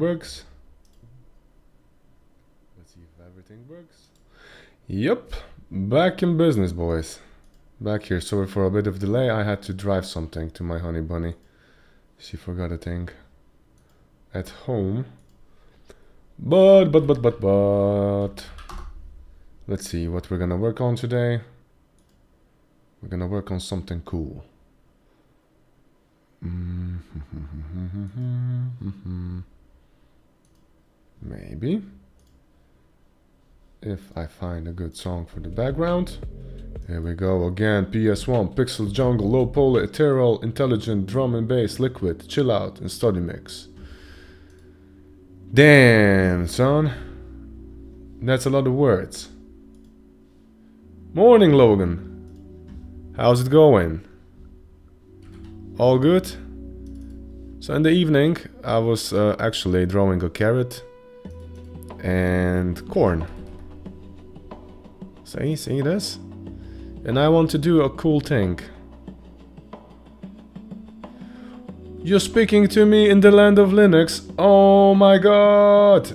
works. Let's see if everything works. Yep, back in business, boys. Back here. Sorry for a bit of delay. I had to drive something to my honey bunny. She forgot a thing at home. But let's see what we're gonna work on today. We're gonna work on something cool. Maybe. If I find a good song for the background. Here we go again. PS1, Pixel Jungle, Low Polar, Ethereal, Intelligent, Drum and Bass, Liquid, Chill Out, and Study Mix. Damn, son. That's a lot of words. Morning, Logan. How's it going? All good? So in the evening, I was actually drawing a carrot and corn. See this? And I want to do a cool thing. You're speaking to me in the land of Linux. Oh my god!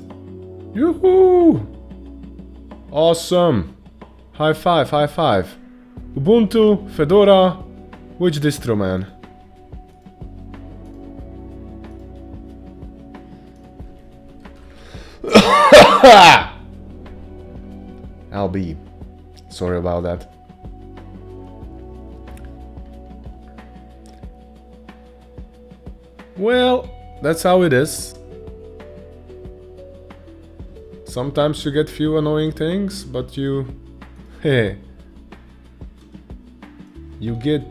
Yoo-hoo! Awesome! High five, high five. Ubuntu, Fedora, which distro, man? LB. Sorry about that. Well, that's how it is. Sometimes you get few annoying things, but you get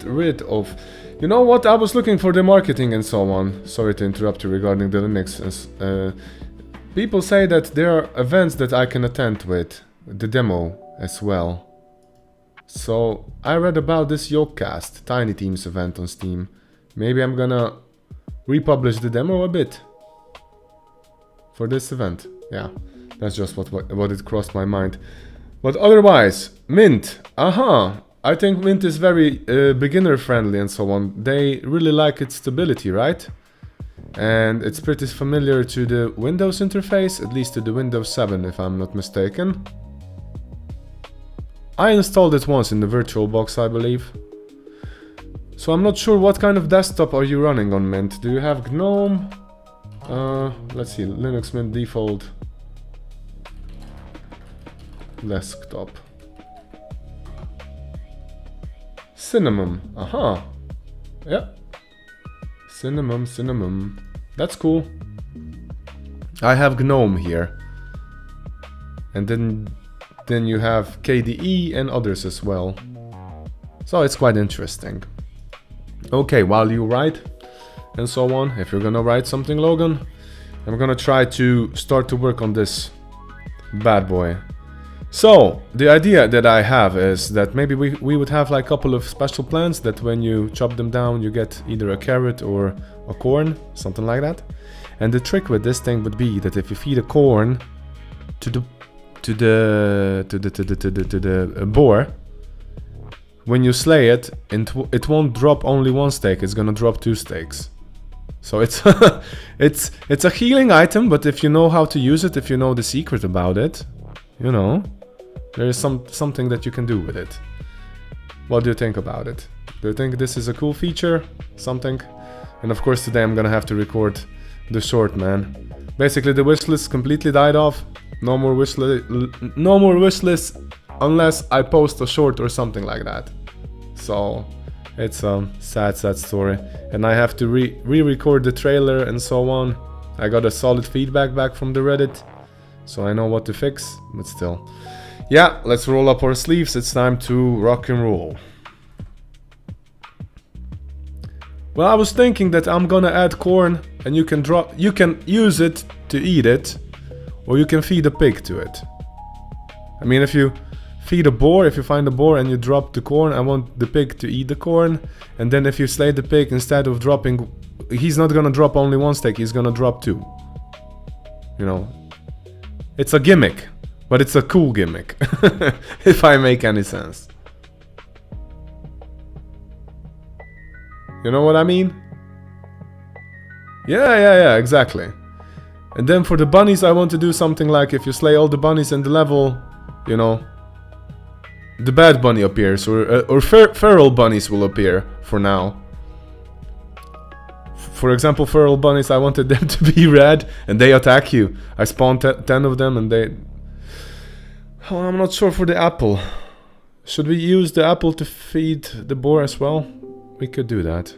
rid of... You know what? I was looking for the marketing and so on. Sorry to interrupt you regarding the Linux. People say that there are events that I can attend with the demo as well. So I read about this Yokecast Tiny Teams event on Steam. Maybe I'm gonna republish the demo a bit for this event. Yeah, that's just what it crossed my mind. But otherwise, Mint. I think Mint is very beginner friendly and so on. They really like its stability, right? And it's pretty familiar to the Windows interface, at least to the Windows 7 if I'm not mistaken. I installed it once in the VirtualBox, I believe. So I'm not sure what kind of desktop are you running on Mint. Do you have GNOME? Let's see, Linux Mint default desktop. Cinnamon, yeah. Cinnamon. That's cool. I have GNOME here. And then you have KDE and others as well. So it's quite interesting. Okay, while you write and so on, if you're gonna write something, Logan, I'm gonna try to start to work on this bad boy. So, the idea that I have is that maybe we would have like a couple of special plants that when you chop them down you get either a carrot or a corn, something like that. And the trick with this thing would be that if you feed a corn to the boar, when you slay it, it won't drop only one steak, it's gonna drop 2 steaks. So it's it's a healing item, but if you know how to use it, if you know the secret about it, you know, there is something that you can do with it. What do you think about it? Do you think this is a cool feature? Something? And of course today I'm gonna have to record the short, man. Basically the wishlist completely died off. No more wishlist unless I post a short or something like that. So it's a sad story. And I have to re-record the trailer and so on. I got a solid feedback back from the Reddit, so I know what to fix, but still. Yeah, let's roll up our sleeves. It's time to rock and roll. Well, I was thinking that I'm gonna add corn and you can use it to eat it, or you can feed a pig to it. I mean, if you feed a boar, if you find a boar and you drop the corn, I want the pig to eat the corn. And then if you slay the pig, instead of dropping, he's not gonna drop only 1 steak, he's gonna drop 2. You know, it's a gimmick, but it's a cool gimmick, if I make any sense. You know what I mean? Yeah, exactly. And then for the bunnies, I want to do something like if you slay all the bunnies in the level, you know, the bad bunny appears, or feral bunnies will appear for now. For example, feral bunnies, I wanted them to be red and they attack you. I spawned 10 of them and they... Oh, I'm not sure for the apple. Should we use the apple to feed the boar as well? We could do that.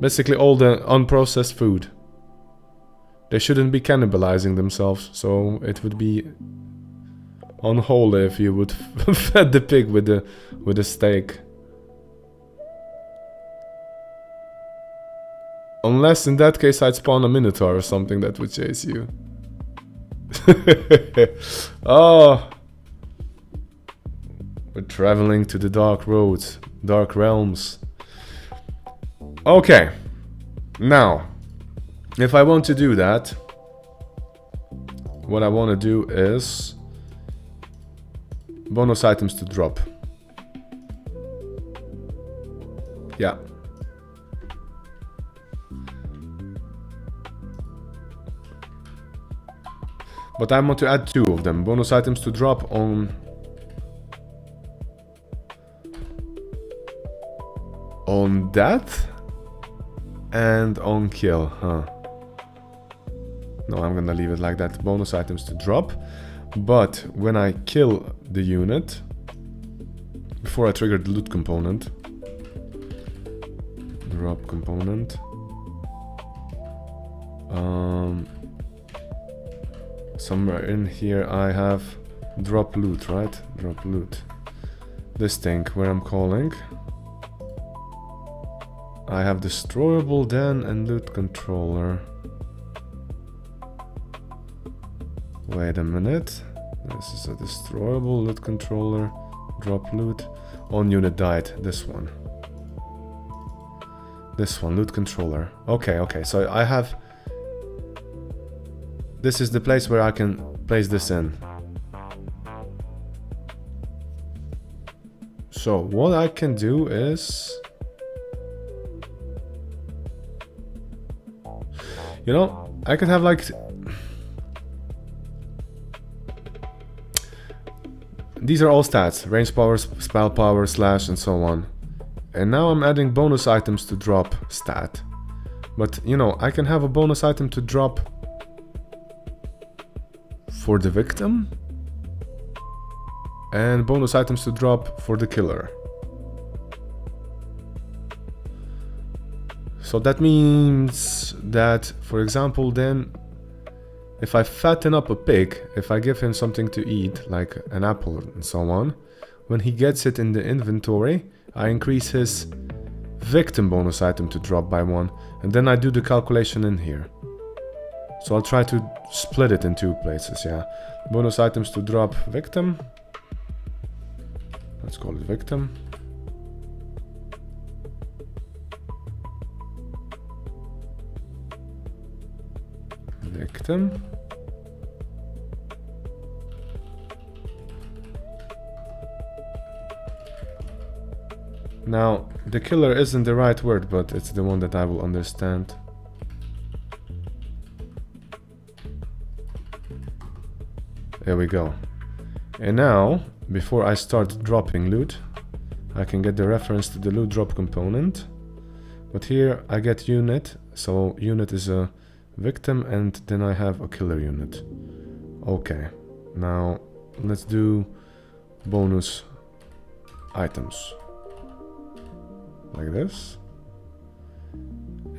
Basically all the unprocessed food. They shouldn't be cannibalizing themselves, so it would be unholy if you would fed the pig with the steak. Unless in that case I'd spawn a minotaur or something that would chase you. Oh, we're traveling to the dark roads, dark realms. Okay, now, if I want to do that, what I want to do is bonus items to drop. Yeah. But I want to add 2 of them. Bonus items to drop on death and on kill, huh? No, I'm gonna leave it like that. Bonus items to drop. But when I kill the unit, before I trigger the loot component, drop component, somewhere in here I have drop loot, right? Drop loot. This thing where I'm calling. I have destroyable then and loot controller. Wait a minute. This is a destroyable loot controller. Drop loot. On unit died. This one. This one, loot controller. Okay, okay. So I have... This is the place where I can place this in. So what I can do is... You know, I could have like... These are all stats. Range power, spell power, slash, and so on. And now I'm adding bonus items to drop stat. But, you know, I can have a bonus item to drop for the victim. And bonus items to drop for the killer. So that means that, for example, then, if I fatten up a pig, if I give him something to eat, like an apple and so on, when he gets it in the inventory, I increase his victim bonus item to drop by 1, and then I do the calculation in here. So I'll try to split it in 2 places, yeah. Bonus items to drop victim. Let's call it victim. Victim. Now, the killer isn't the right word, but it's the one that I will understand. There we go. And now, before I start dropping loot, I can get the reference to the loot drop component. But here I get unit, so unit is a victim, and then I have a killer unit. Okay, now let's do bonus items. Like this.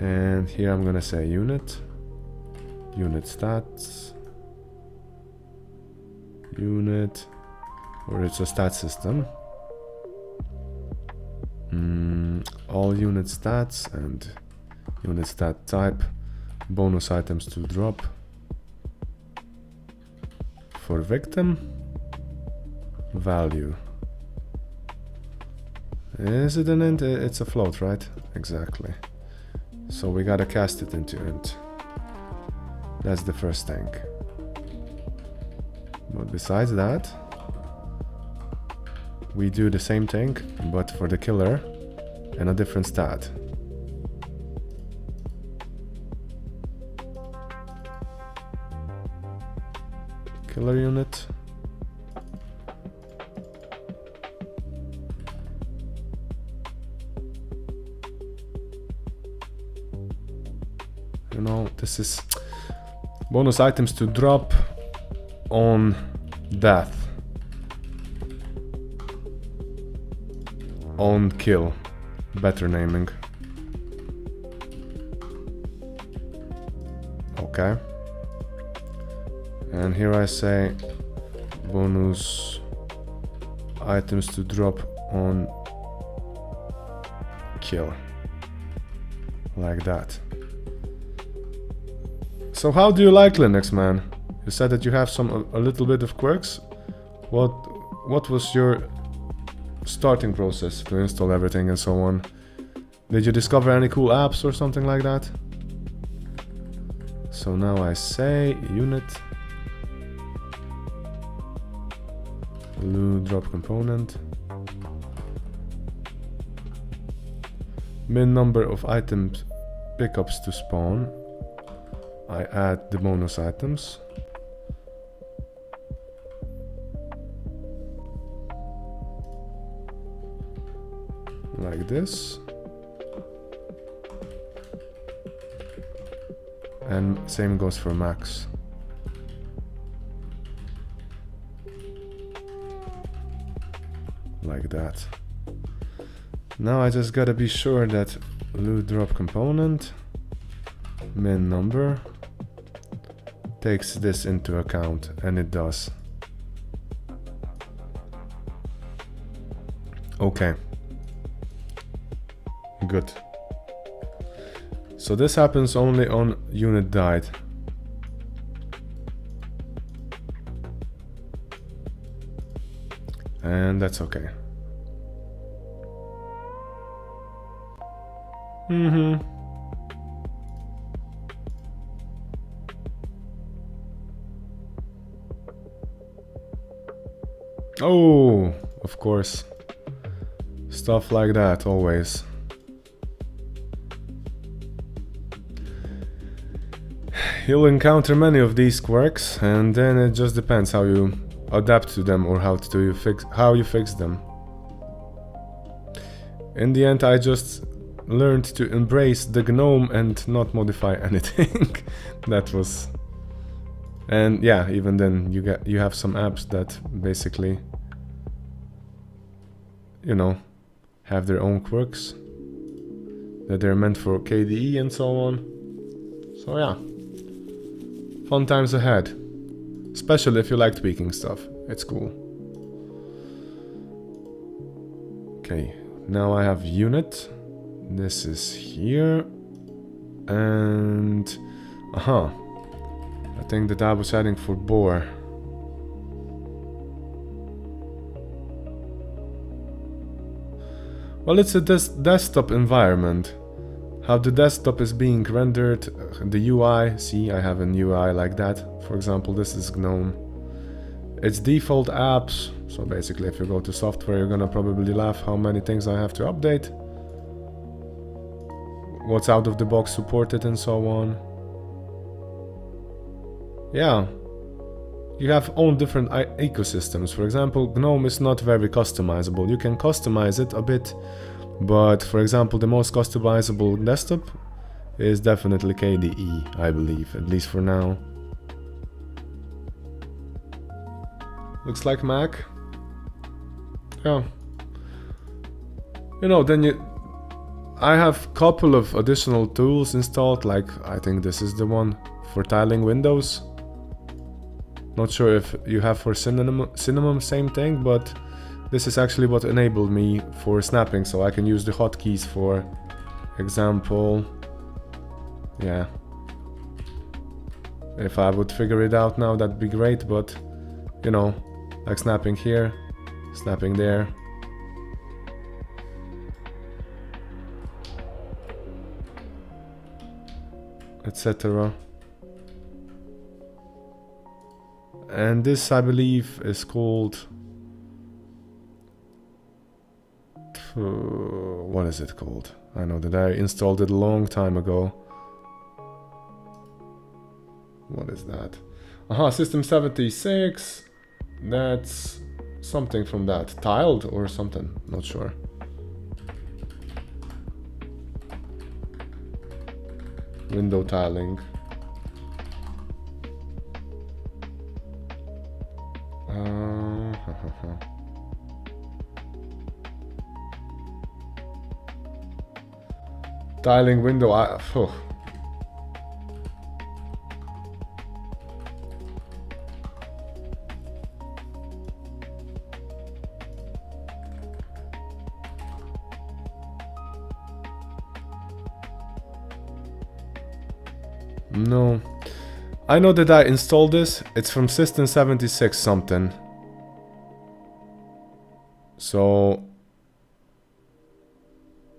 And here I'm gonna say unit. Unit stats. Unit. Or it's a stat system. All unit stats and unit stat type. Bonus items to drop. For victim. Value. Is it an int? It's a float, right? Exactly. So we gotta cast it into int. That's the first thing. But besides that, we do the same thing, but for the killer and a different stat. Killer unit. You know, this is bonus items to drop on death. On kill. Better naming. Okay. And here I say bonus items to drop on kill. Like that. So how do you like Linux, man? You said that you have a little bit of quirks. What was your starting process to install everything and so on? Did you discover any cool apps or something like that? So now I say unit blue drop component min number of items pickups to spawn. I add the bonus items. Like this. And same goes for max. Like that. Now I just gotta be sure that loot drop component min number takes this into account, and it does. Okay. Good. So this happens only on unit died. And that's okay. Oh, of course. Stuff like that, always. You'll encounter many of these quirks, and then it just depends how you adapt to them or how you fix them. In the end, I just learned to embrace the GNOME and not modify anything. That was... And yeah, even then you have some apps that basically, you know, have their own quirks, that they're meant for KDE and so on. So yeah, fun times ahead, especially if you like tweaking stuff. It's cool. Okay, now I have unit. This is here, and I think that I was heading for boar. Well, it's a desktop environment. How the desktop is being rendered, the UI. See, I have an UI like that. For example, this is GNOME. It's default apps. So basically, if you go to software, you're gonna probably laugh how many things I have to update. What's out of the box supported and so on. Yeah, you have own different ecosystems. For example, GNOME is not very customizable. You can customize it a bit, but for example, the most customizable desktop is definitely KDE, I believe, at least for now. Looks like Mac. Yeah. You know, then I have couple of additional tools installed, like I think this is the one for tiling windows. Not sure if you have for Cinnamon, same thing, but this is actually what enabled me for snapping, so I can use the hotkeys for example. Yeah. If I would figure it out now, that'd be great, but you know, like snapping here, snapping there. Etc. And this, I believe, is called... what is it called? I know that I installed it a long time ago. What is that? Aha, system 76. That's something from that. Tiled or something, not sure. Window tiling. Tiling window. No. I know that I installed this. It's from System 76 something. So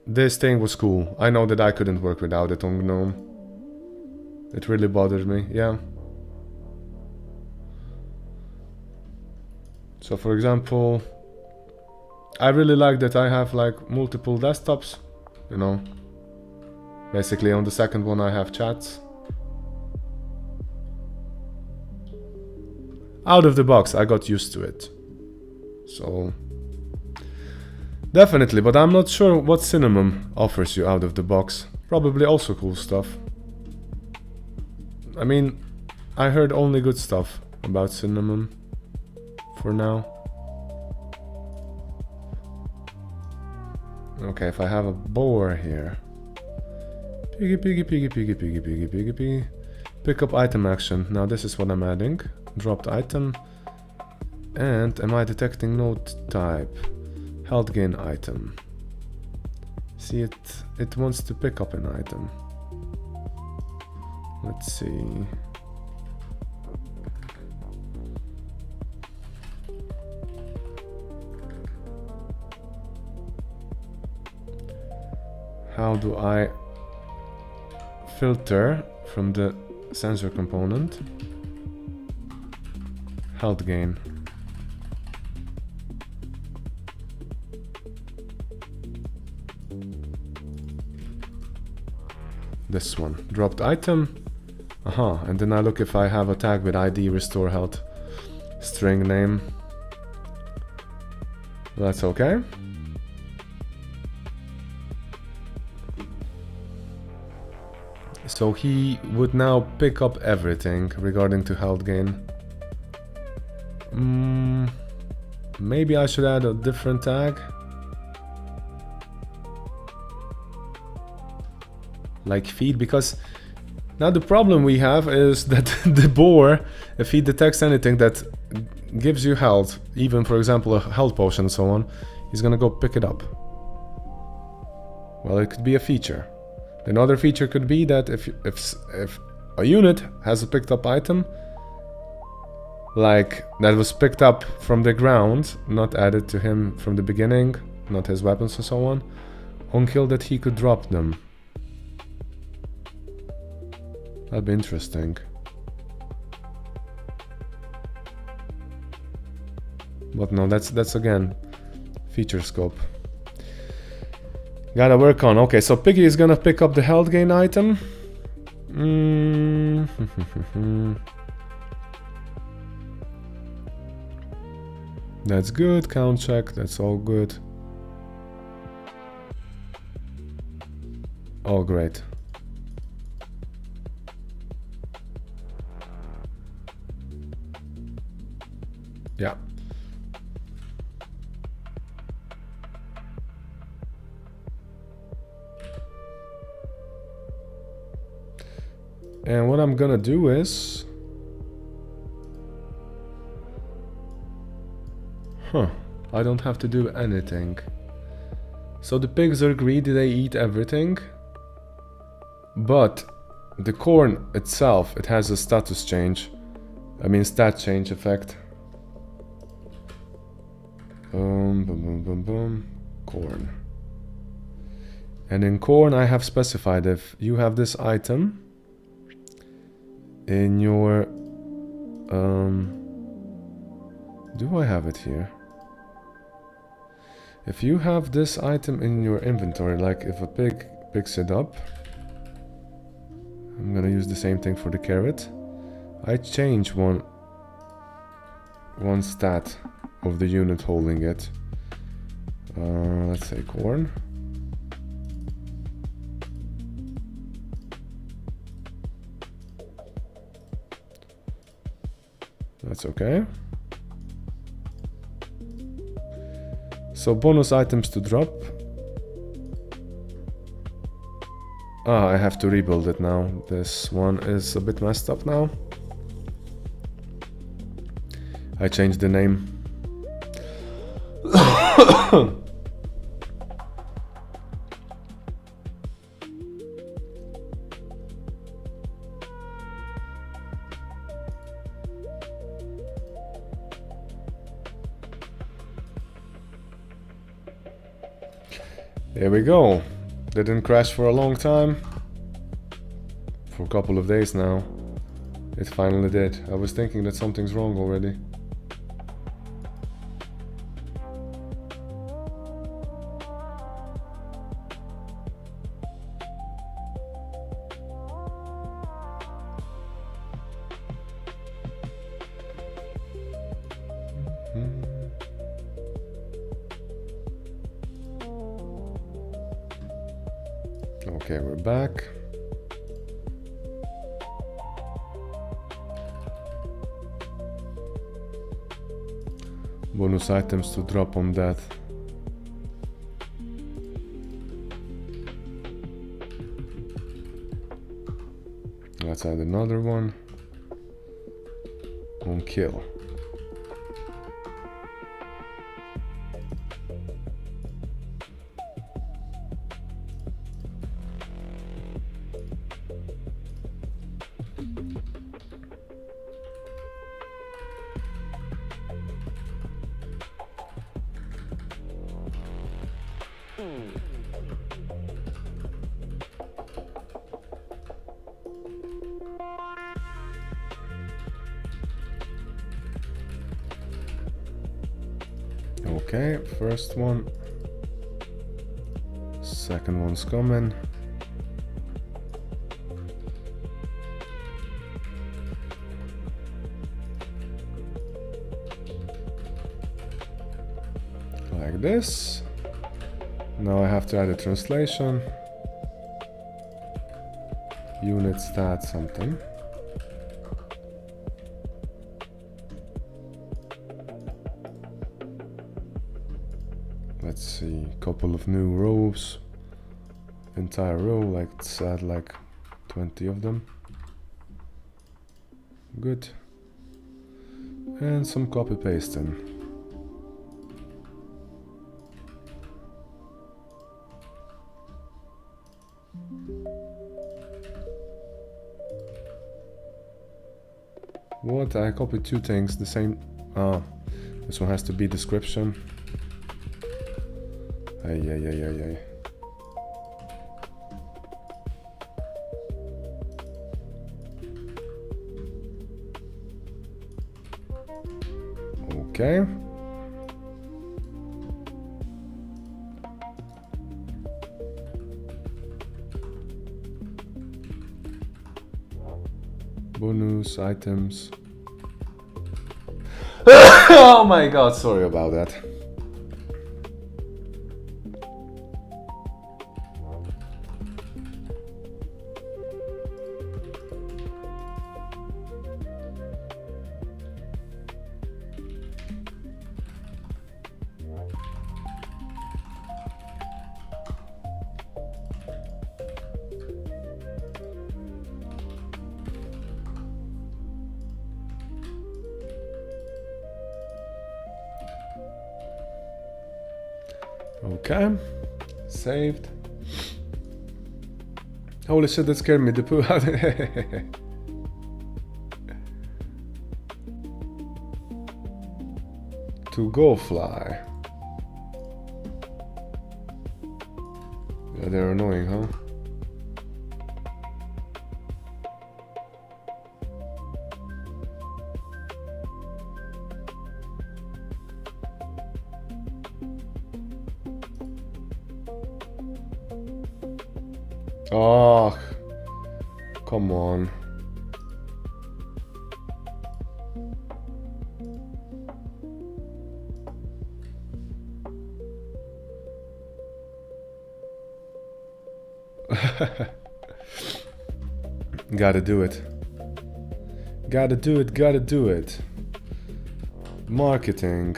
this thing was cool. I know that I couldn't work without it on GNOME. It really bothered me, yeah. So for example, I really like that I have like multiple desktops, you know. Basically on the second one I have chats. Out of the box, I got used to it. So definitely, but I'm not sure what Cinnamon offers you out of the box. Probably also cool stuff. I mean, I heard only good stuff about Cinnamon for now. Okay, if I have a boar here. Piggy, piggy, piggy, piggy, piggy, piggy, piggy, piggy. Pick up item action. Now this is what I'm adding. Dropped item. And am I detecting node type? Health gain item. See, it wants to pick up an item. Let's see. How do I filter from the sensor component? Health gain. This one. Dropped item. Aha, and then I look if I have a tag with ID restore health. String name. That's okay. So he would now pick up everything regarding to health gain. Maybe I should add a different tag. Like feed, because now the problem we have is that the boar, if he detects anything that gives you health, even for example a health potion and so on, he's gonna go pick it up. Well, it could be a feature. Another feature could be that if a unit has a picked up item, like that was picked up from the ground, not added to him from the beginning, not his weapons and so on kill, that he could drop them. That'd be interesting. But no, that's again feature scope. Gotta work on. Okay, so Piggy is gonna pick up the health gain item. That's good. Count check. That's all good. Oh, great. Yeah. And what I'm gonna do is... I don't have to do anything. So the pigs are greedy, they eat everything. But the corn itself, it has a status change. I mean stat change effect. Boom, boom, boom, boom, boom. Corn. And in corn I have specified if you have this item in your... do I have it here? If you have this item in your inventory, like if a pig picks it up, I'm gonna use the same thing for the carrot. I change one stat of the unit holding it. Let's say corn. That's okay. So bonus items to drop. Ah, I have to rebuild it now. This one is a bit messed up now. I changed the name. There we go. Didn't crash for a long time. For a couple of days now. It finally did. I was thinking that something's wrong already. Okay, we're back. Bonus items to drop on that. Let's add another one on kill. Okay, first one. Second one's coming. Like this. Now I have to add a translation. Unit stat something. Let's see, couple of new rows. Entire row, like let's add like 20 of them. Good. And some copy pasting. What? I copied two things, the same. Ah, this one has to be description. Ay. Okay. Bonus items. Oh my god, sorry about that. Okay, saved. Holy shit, that scared me, the poo. To go fly. Yeah, they're annoying, huh? Oh, come on. Gotta do it. Gotta do it, gotta do it. Marketing.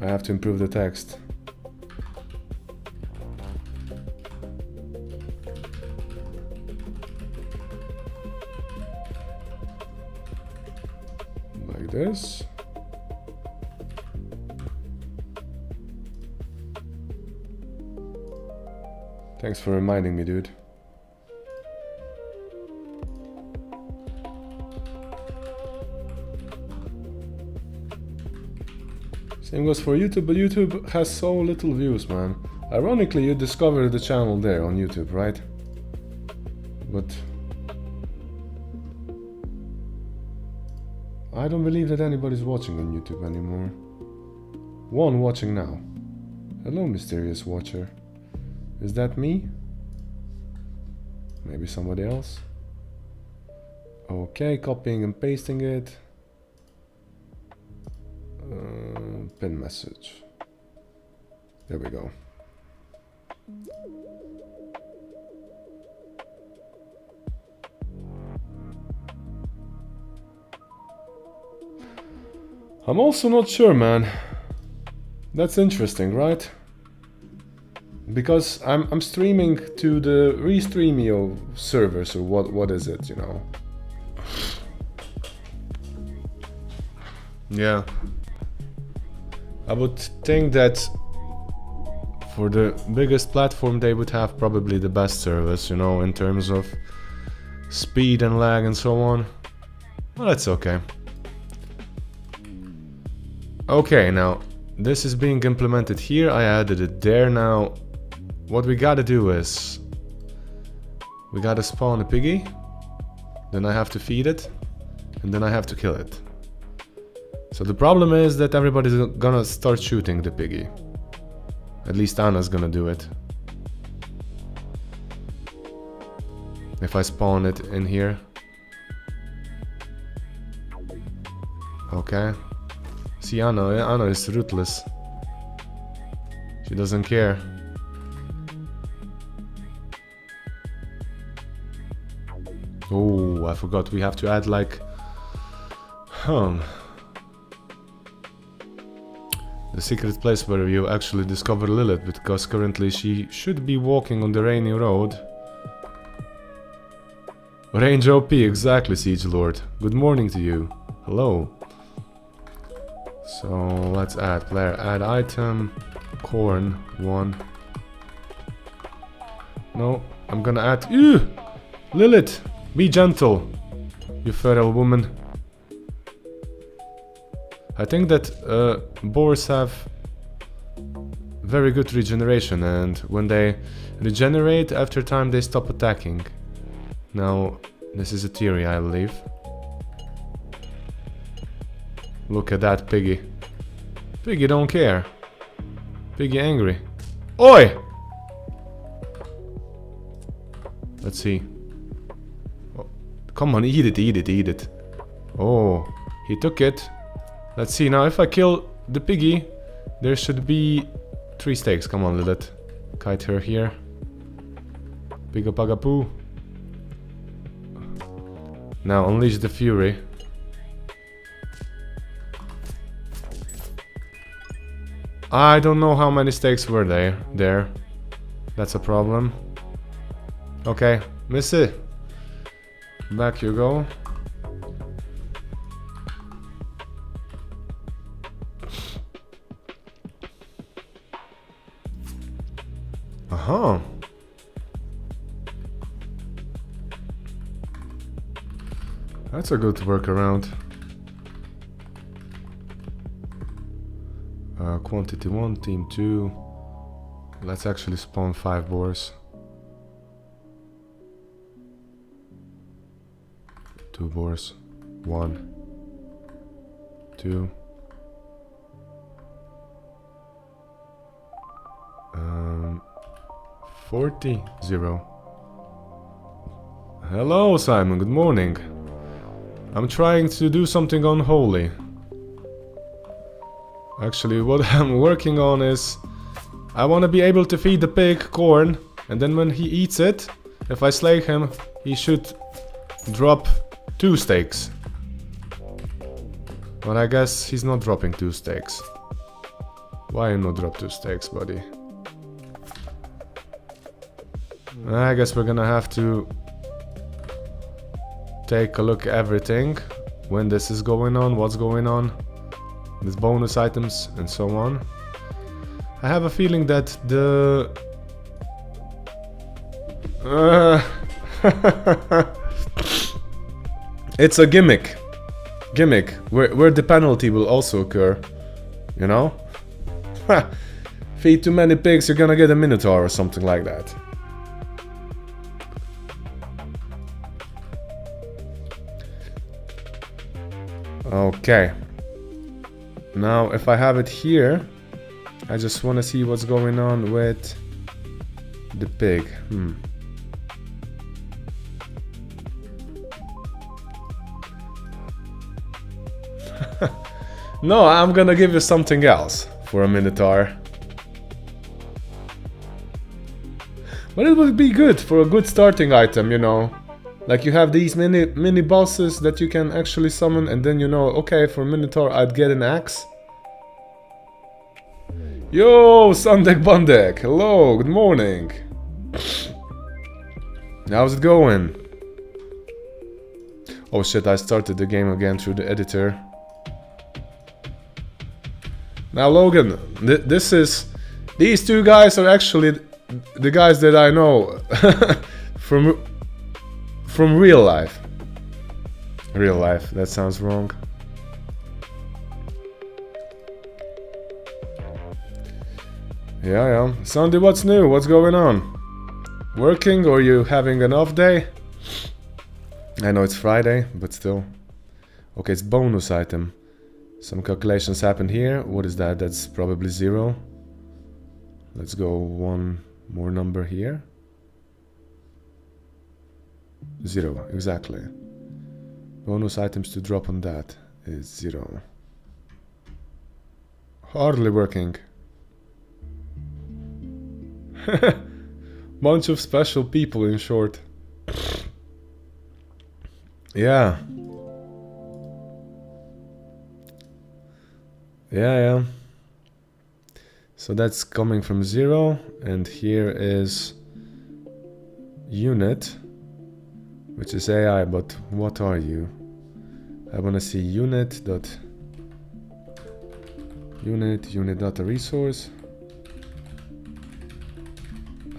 I have to improve the text. Like this. Thanks for reminding me, dude. Same goes for YouTube, but YouTube has so little views, man. Ironically, you discovered the channel there on YouTube, right? But I don't believe that anybody's watching on YouTube anymore. One watching now. Hello, mysterious watcher. Is that me? Maybe somebody else? Okay, copying and pasting it. Pin message. There we go. I'm also not sure, man. That's interesting, right? Because I'm streaming to the Restreamio servers, or what is it, you know? Yeah. I would think that for the biggest platform they would have probably the best service, you know, in terms of speed and lag and so on. Well, that's okay. Okay, now this is being implemented here. I added it there. Now what we gotta do is we gotta spawn a piggy, then I have to feed it, and then I have to kill it. So the problem is that everybody's gonna start shooting the piggy. At least Anna's gonna do it. If I spawn it in here. Okay. See, Anna is ruthless. She doesn't care. Oh, I forgot. We have to add like... the secret place where you actually discover Lilith, because currently she should be walking on the rainy road. Range OP, exactly, Siege Lord. Good morning to you. Hello. So let's add player, add item, corn, 1. No, I'm gonna add... Ew! Lilith, be gentle, you feral woman. I think that boars have very good regeneration, and when they regenerate, after time they stop attacking. Now, this is a theory, I believe. Look at that piggy. Piggy don't care. Piggy angry. Oi! Let's see. Oh, come on, eat it, eat it, eat it. Oh, he took it. Let's see, now if I kill the piggy, there should be 3 steaks. Come on, Lilith. Kite her here. Pigapagapoo. Now unleash the fury. I don't know how many steaks were there. That's a problem. Okay, Missy. Back you go. Aha. That's a good workaround. Quantity 1, team 2. Let's actually spawn 5 boars. 2 boars. 1, 2. 40, 0. Hello, Simon. Good morning. I'm trying to do something unholy. Actually, what I'm working on is I want to be able to feed the pig corn, and then when he eats it, if I slay him, he should drop 2 stakes. But I guess he's not dropping 2 stakes. Why not drop 2 stakes, buddy? I guess we're gonna have to take a look at everything. When this is going on, what's going on. With bonus items and so on. I have a feeling that the... it's a gimmick. Where the penalty will also occur. You know? Feed too many pigs, you're gonna get a Minotaur or something like that. Okay. Now, if I have it here, I just want to see what's going on with the pig. No, I'm gonna give you something else for a Minotaur. But it would be good for a good starting item, you know. Like you have these mini bosses that you can actually summon, and then you know, okay, for Minotaur I'd get an axe. Yo, Sandek Bandek, hello, good morning. How's it going? Oh shit, I started the game again through the editor. Now Logan, these 2 guys are actually the guys that I know from real life. Real life, that sounds wrong. Yeah. Sandy, what's new? What's going on? Working or you having an off day? I know it's Friday, but still. Okay, it's bonus item. Some calculations happened here. What is that? That's probably 0. Let's go 1 more number here. 0, exactly. Bonus items to drop on that is 0. Hardly working. Bunch of special people, in short. Yeah. Yeah. So that's coming from 0, and here is unit, which is AI, but what are you? I wanna see unit data resource.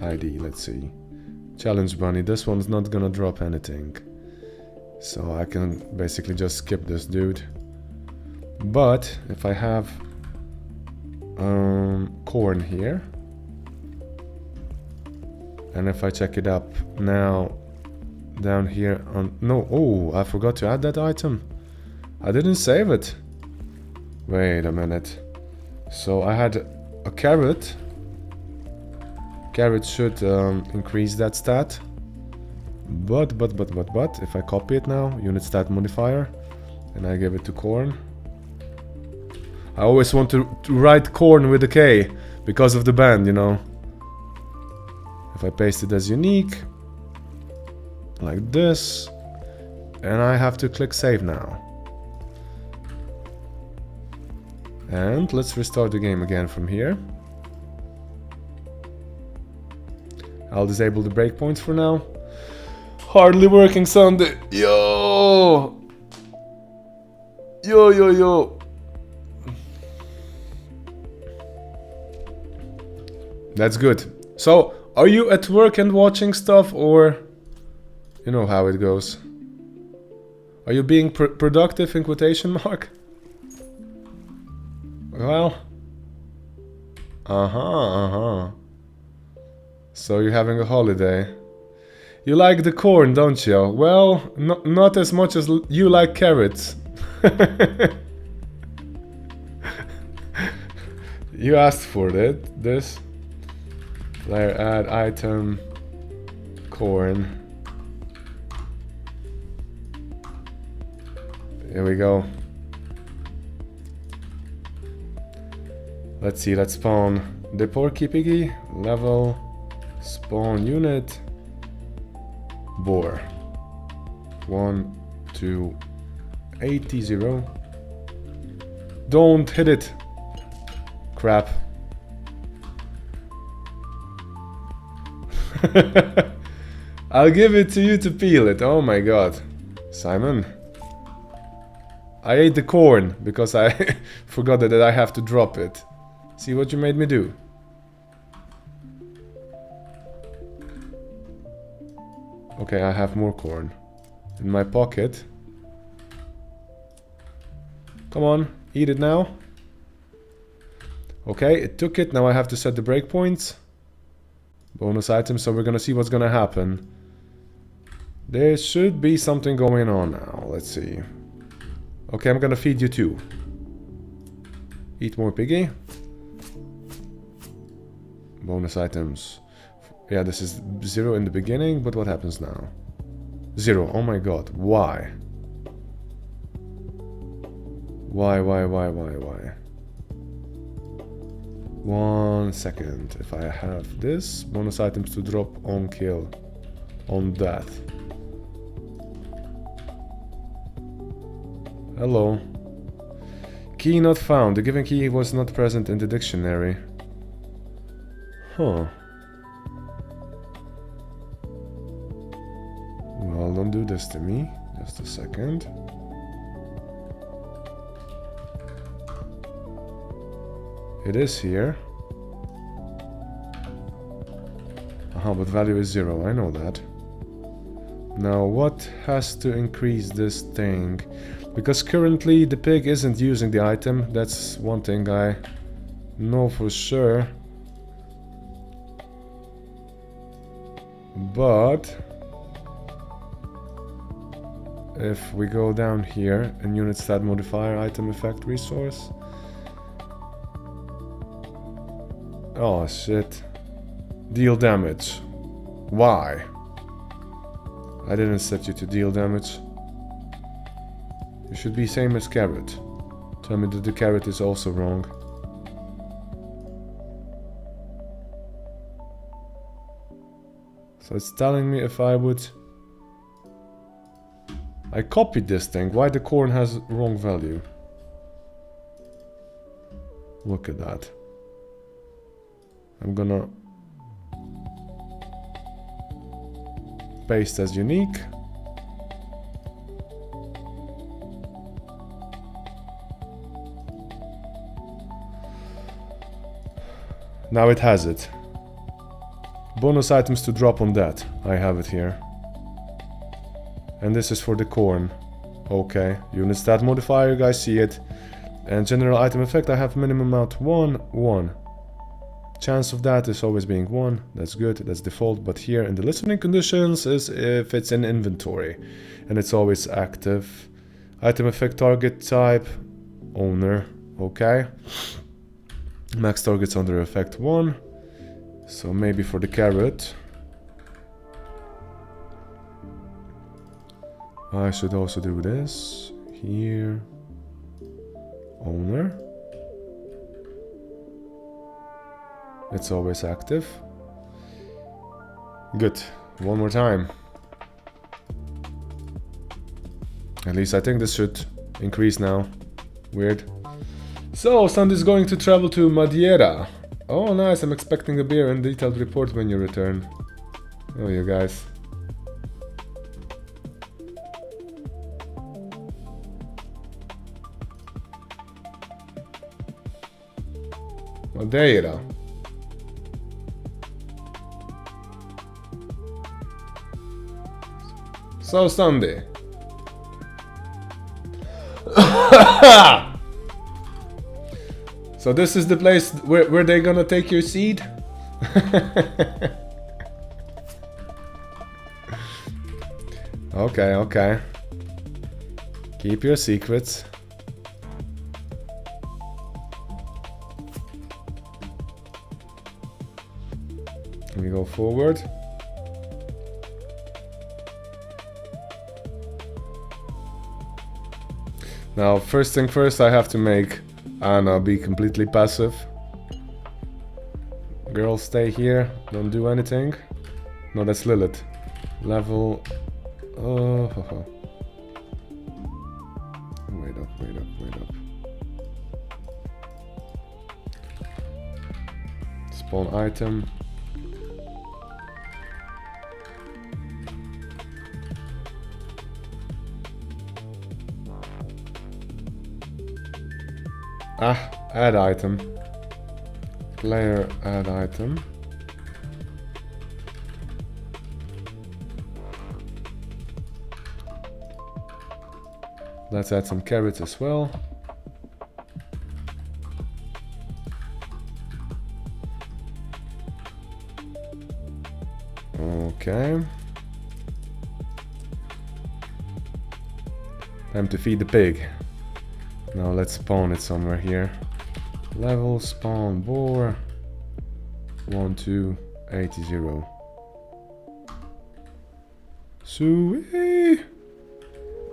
ID, let's see. Challenge bunny, this one's not gonna drop anything. So I can basically just skip this dude. But if I have corn here, and if I check it up now down here on... No, oh, I forgot to add that item. I didn't save it. Wait a minute. So I had a carrot. Carrot should increase that stat. But if I copy it now, unit stat modifier, and I give it to corn. I always want to write corn with a K because of the band, you know. If I paste it as unique, like this, and I have to click save now. And let's restart the game again from here. I'll disable the breakpoints for now. Hardly working Sunday. Yo! That's good. So, are you at work and watching stuff, or... You know how it goes. Are you being productive in quotation mark? Well... So you're having a holiday. You like the corn, don't you? Well, not as much as you like carrots. You asked for it, this. Player add item corn. Here we go. Let's see, let's spawn the porky piggy, level, spawn unit, Boar. 1, 2, 80, 0. Don't hit it. Crap. I'll give it to you to peel it. Oh my god. Simon. I ate the corn because I forgot that I have to drop it. See what you made me do. Okay, I have more corn in my pocket. Come on, eat it now. Okay, it took it. Now I have to set the breakpoints. Bonus item, so we're gonna see what's gonna happen. There should be something going on now. Let's see. Okay, I'm gonna feed you too. Eat more piggy. Bonus items. Yeah, this is 0 in the beginning, but what happens now? 0. Oh my god. Why? Why? 1 second. If I have this, bonus items to drop on kill. On death. Hello. Key not found. The given key was not present in the dictionary. Huh. Well, don't do this to me. Just a second. It is here. But value is 0. I know that. Now, what has to increase this thing? Because currently the pig isn't using the item. That's one thing I know for sure. But if we go down here and unit stat modifier item effect resource. Oh shit. Deal damage. Why? I didn't set you to deal damage. You should be same as carrot. Tell me that the carrot is also wrong. So it's telling me if I would... I copied this thing. Why the corn has wrong value? Look at that. I'm gonna paste as unique. Now it has it. Bonus items to drop on that. I have it here. And this is for the corn. Okay. Unit stat modifier, you guys see it. And general item effect, I have minimum amount 1, 1. Chance of that is always being 1. That's good, that's default. But here in the listening conditions is if it's in inventory. And it's always active. Item effect target type, owner. Okay. Max targets under effect 1. So maybe for the carrot. I should also do this. Here. Owner. It's always active. Good. One more time. At least I think this should increase now. Weird. So, Sandy's going to travel to Madeira. Oh, nice. I'm expecting a beer and detailed report when you return. Oh, you guys. Madeira. So, Sunday. So this is the place where they're gonna take your seed? Okay, okay. Keep your secrets. Can we go forward? Now, first thing first, I have to make Anna be completely passive. Girls, stay here. Don't do anything. No, that's Lilith. Level. Oh, ho, ho. Wait up, wait up, wait up. Spawn item. Ah, add item. Player add item. Let's add some carrots as well. Okay. Time to feed the pig. Now let's spawn it somewhere here. Level spawn boar 1280. Sweet.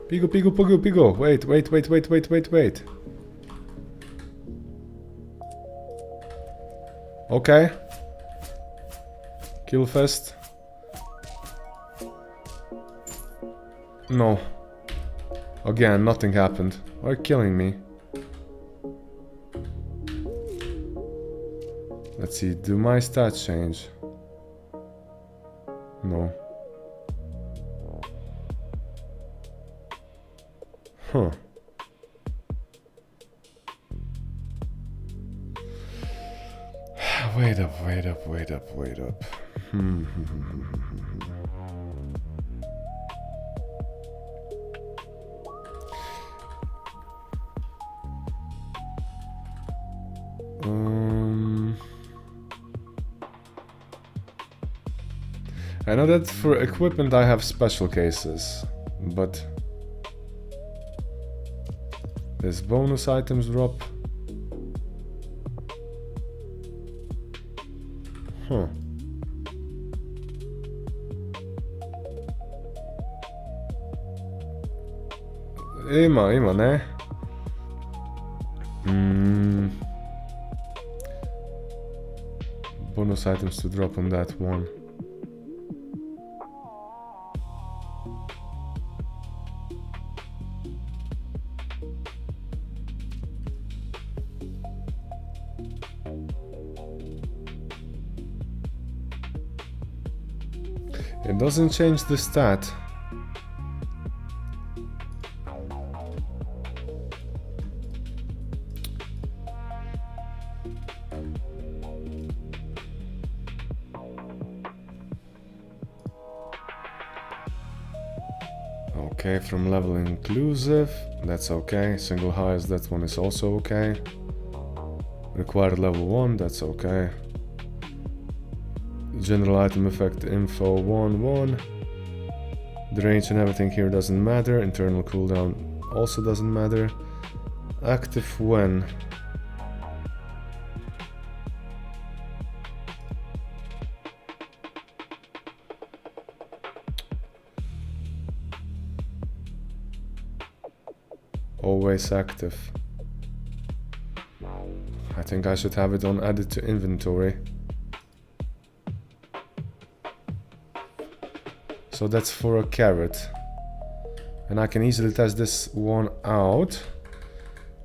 Pigo, pigo, pigo, pigo. Wait, wait, wait, wait, wait, wait, wait. Okay. Kill fest. No. Again, nothing happened. Why are you killing me? Let's see, do my stats change? No. Huh. Wait up, wait up, wait up, wait up. I know that for equipment I have special cases, but this bonus items drop. Huh. Ima, ne? Bonus items to drop on that one. It doesn't change the stat. Okay, from level inclusive, that's okay. Single highest, that one is also okay. Required level 1, that's okay. General item effect info 1. The range and everything here doesn't matter. Internal cooldown also doesn't matter. Active when? Always active. I think I should have it on added to inventory. So that's for a carrot. And I can easily test this one out.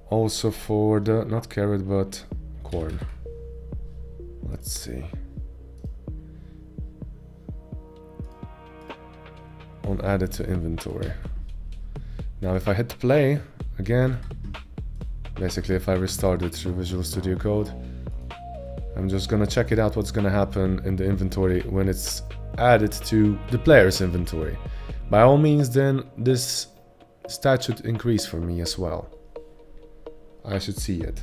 Also for the, not carrot, but corn. Let's see. On added to inventory. Now if I hit play again, basically if I restart it through Visual Studio Code, I'm just gonna check it out what's gonna happen in the inventory when it's added to the player's inventory. By all means, then this stat should increase for me as well. I should see it.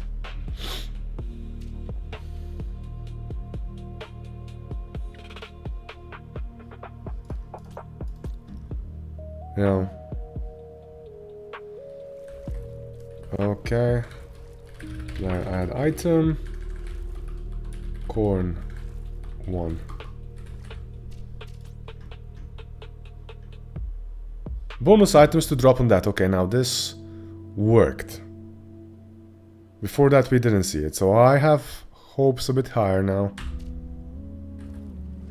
Yeah. Okay. Now add item. Corn 1. Bonus items to drop on that. Okay, now this worked. Before that we didn't see it, so I have hopes a bit higher now.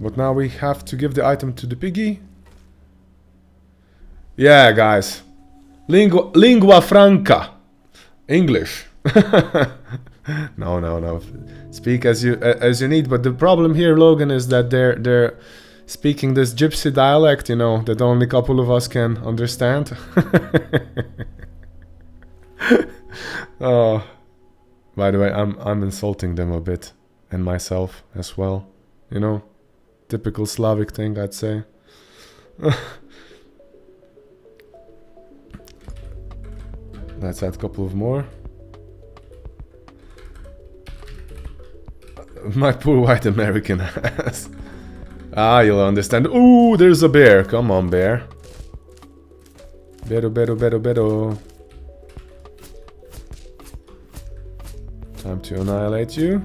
But now we have to give the item to the piggy Yeah, guys. Lingua franca. English. No. Speak as you need. But the problem here, Logan, is that they're speaking this gypsy dialect, you know, that only a couple of us can understand. Oh, by the way, I'm insulting them a bit, and myself as well. You know, typical Slavic thing, I'd say. Let's add a couple of more. My poor white American ass. Ah, you'll understand. Ooh, there's a bear. Come on, bear. Beto. Time to annihilate you.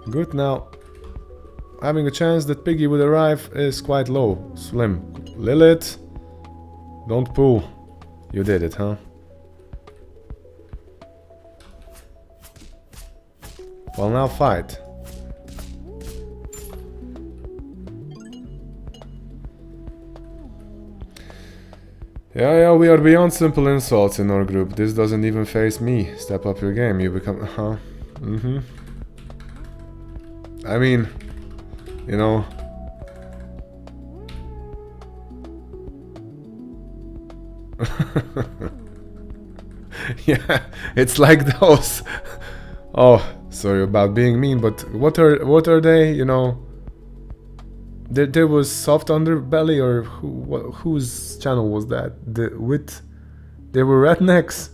Good, now. Having a chance that Piggy would arrive is quite low. Slim. Lilith. Don't pull. You did it, huh? Well, now fight. Yeah, we are beyond simple insults in our group. This doesn't even faze me. Step up your game, you become... Huh? Mm-hmm. I mean... You know... Yeah, it's like those... Oh, sorry about being mean, but what are they, you know... There was Soft Underbelly, or whose channel was that? They were rednecks,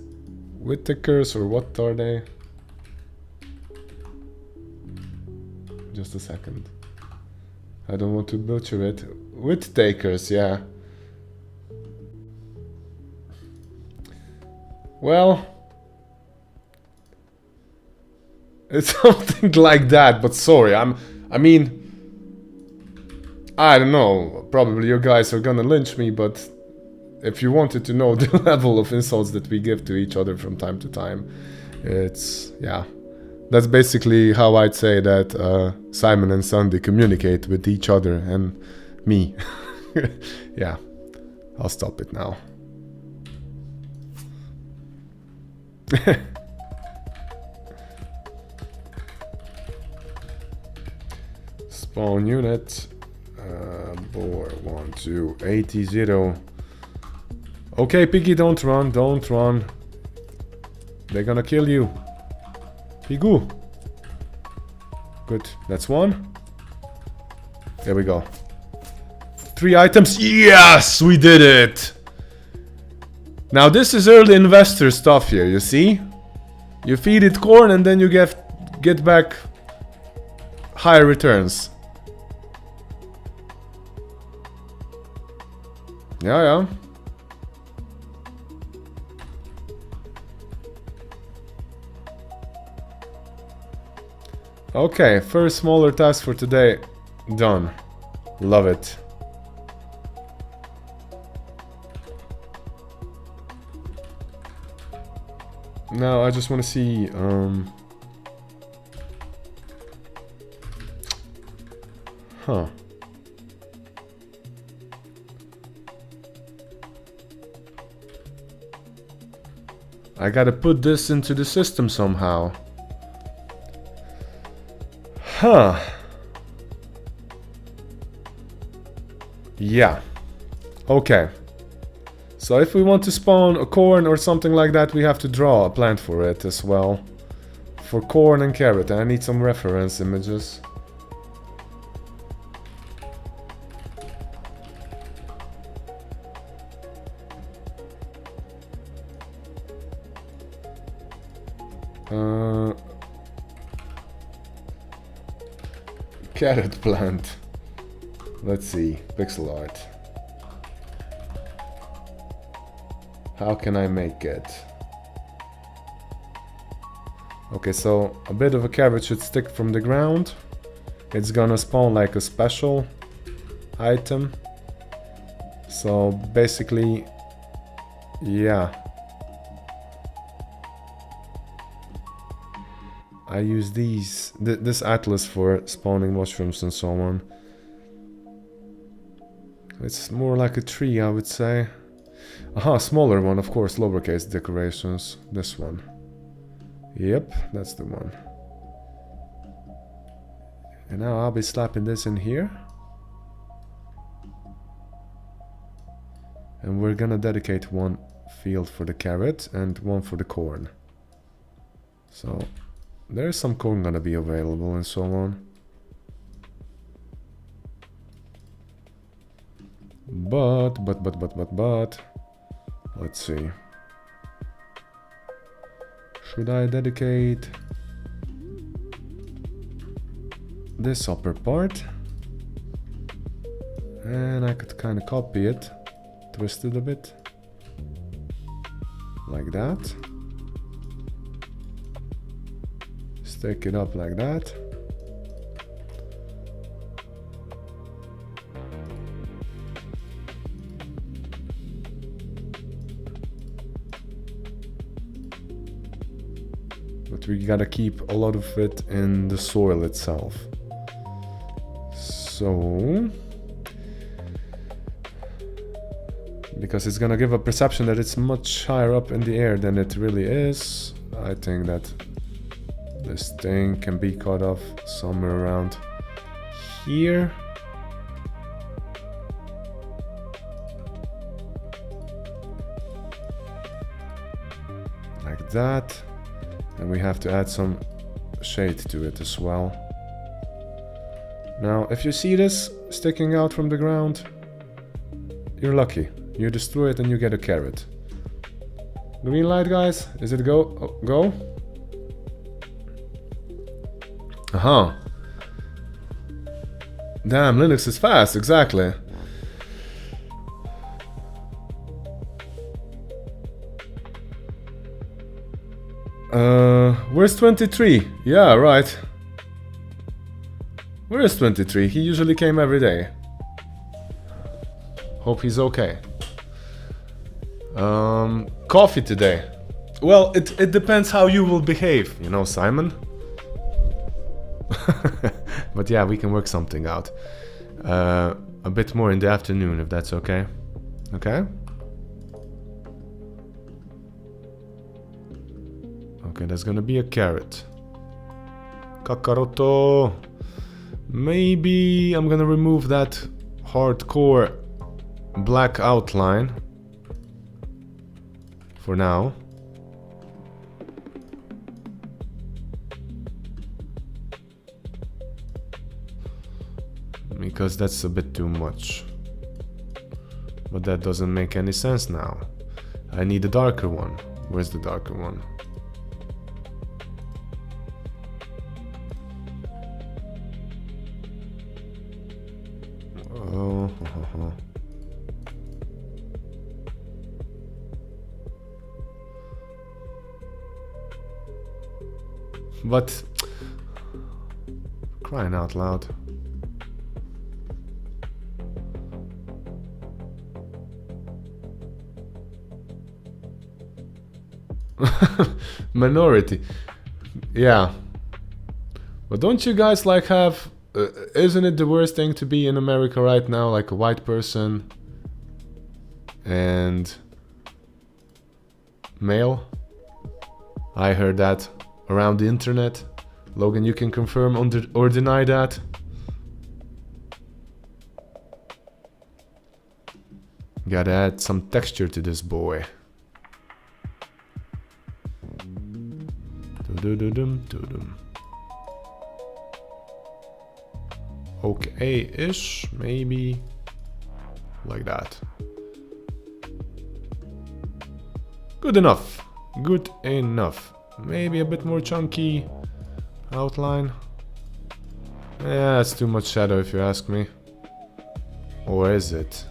Whittakers, or what are they? Just a second. I don't want to butcher it. Whittakers, yeah. Well, it's something like that. But sorry, I mean. I don't know, probably you guys are gonna lynch me, but if you wanted to know the level of insults that we give to each other from time to time, it's, yeah. That's basically how I'd say that Simon and Sandy communicate with each other and me. Yeah, I'll stop it now. Spawn unit. Boar 1 2 80 0. Okay, Piggy, don't run. They're gonna kill you. Pigoo. Good, that's one. There we go. 3 items. Yes, we did it. Now this is early investor stuff here, you see? You feed it corn and then you get back higher returns. Yeah. Okay, first smaller task for today done. Love it. Now I just want to see huh. I gotta put this into the system somehow. Huh. Yeah. Okay. So if we want to spawn a corn or something like that, we have to draw a plant for it as well. For corn and carrot. I need some reference images. Carrot plant. Let's see. Pixel art. How can I make it? Okay, so a bit of a carrot should stick from the ground. It's gonna spawn like a special item. So basically, yeah. I use this atlas for spawning mushrooms and so on. It's more like a tree, I would say. Aha, smaller one, of course, lowercase decorations. This one. Yep, that's the one. And now I'll be slapping this in here. And we're gonna dedicate one field for the carrot and one for the corn. So there's some corn gonna be available and so on. But, let's see. Should I dedicate this upper part? And I could kind of copy it, twist it a bit. Like that. Stick it up like that. But we gotta keep a lot of it in the soil itself. So, because it's gonna give a perception that it's much higher up in the air than it really is, I think that this thing can be cut off somewhere around here. Like that. And we have to add some shade to it as well. Now, if you see this sticking out from the ground, you're lucky. You destroy it and you get a carrot. Green light, guys. Is it go? Oh, go? Aha. Damn, Linux is fast, exactly. Where's 23? Yeah, right. Where is 23? He usually came every day. Hope he's okay. Coffee today. Well, it depends how you will behave, you know, Simon. But yeah, we can work something out. A bit more in the afternoon, if that's okay. Okay? Okay, there's gonna be a carrot. Kakaroto. Maybe I'm gonna remove that hardcore black outline for now. Because that's a bit too much. But that doesn't make any sense now. I need a darker one. Where's the darker one? Oh, But crying out loud. Minority. Yeah. But don't you guys like have... isn't it the worst thing to be in America right now? Like a white person and male? I heard that around the internet. Logan, you can confirm or deny that. Gotta add some texture to this boy. Okay-ish, maybe like that. Good enough. Good enough. Maybe a bit more chunky outline. Yeah, it's too much shadow if you ask me. Or is it?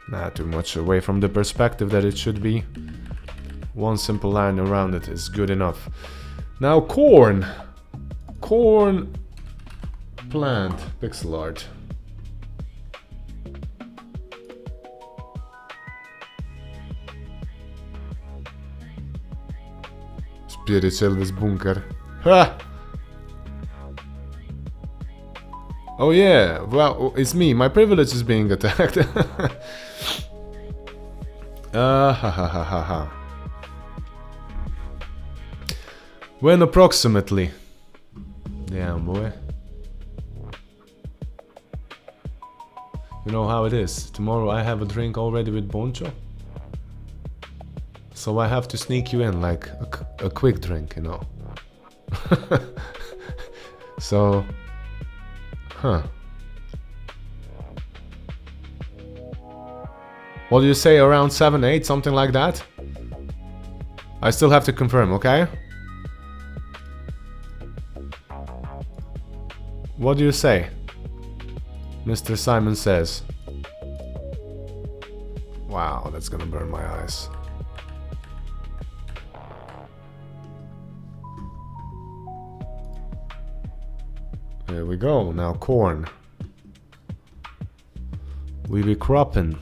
Nah, too much away from the perspective that it should be. One simple line around it is good enough. Now corn. Corn plant, pixel art. Spirit Elvis bunker. Ha! Oh yeah, well, it's me. My privilege is being attacked. Ha ha ha ha ha. When approximately? Damn, boy. You know how it is. Tomorrow I have a drink already with Boncho. So I have to sneak you in like a quick drink, you know. So... Huh. What do you say, around 7, 8, something like that? I still have to confirm, okay? What do you say? Mr. Simon says. Wow, that's gonna burn my eyes. There we go, now corn. We be cropping.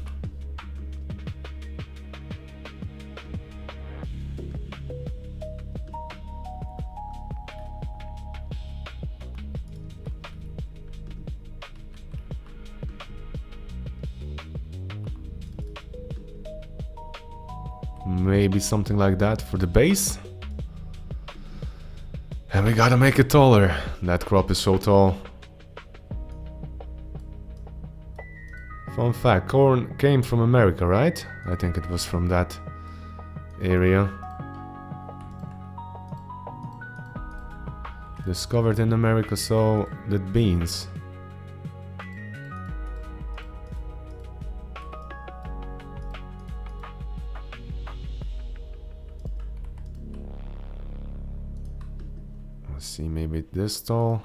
Maybe something like that for the base. And we gotta make it taller. That crop is so tall. Fun fact, corn came from America, right? I think it was from that area. Discovered in America, so did beans. Let's see, maybe this tall.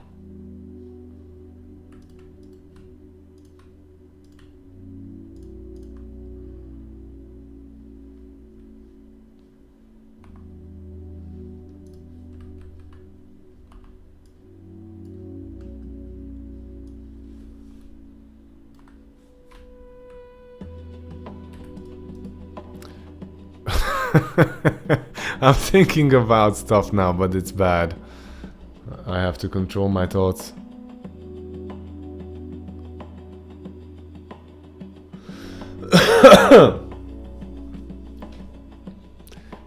I'm thinking about stuff now, but it's bad. I have to control my thoughts.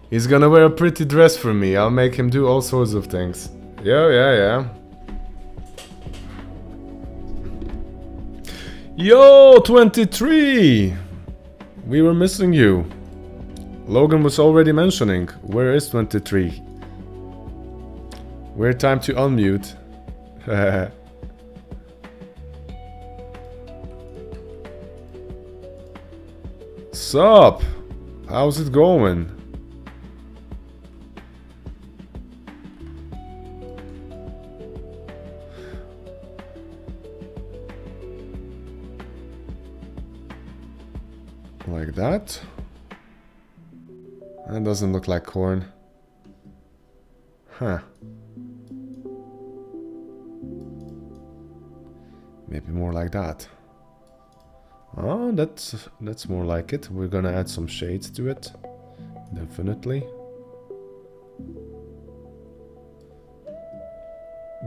He's gonna wear a pretty dress for me. I'll make him do all sorts of things. Yeah. Yo, 23! We were missing you. Logan was already mentioning. Where is 23? Weird time to unmute. Sup? How's it going? Like that? That doesn't look like corn. Huh. Maybe more like that. Oh, that's more like it. We're gonna add some shades to it. Definitely.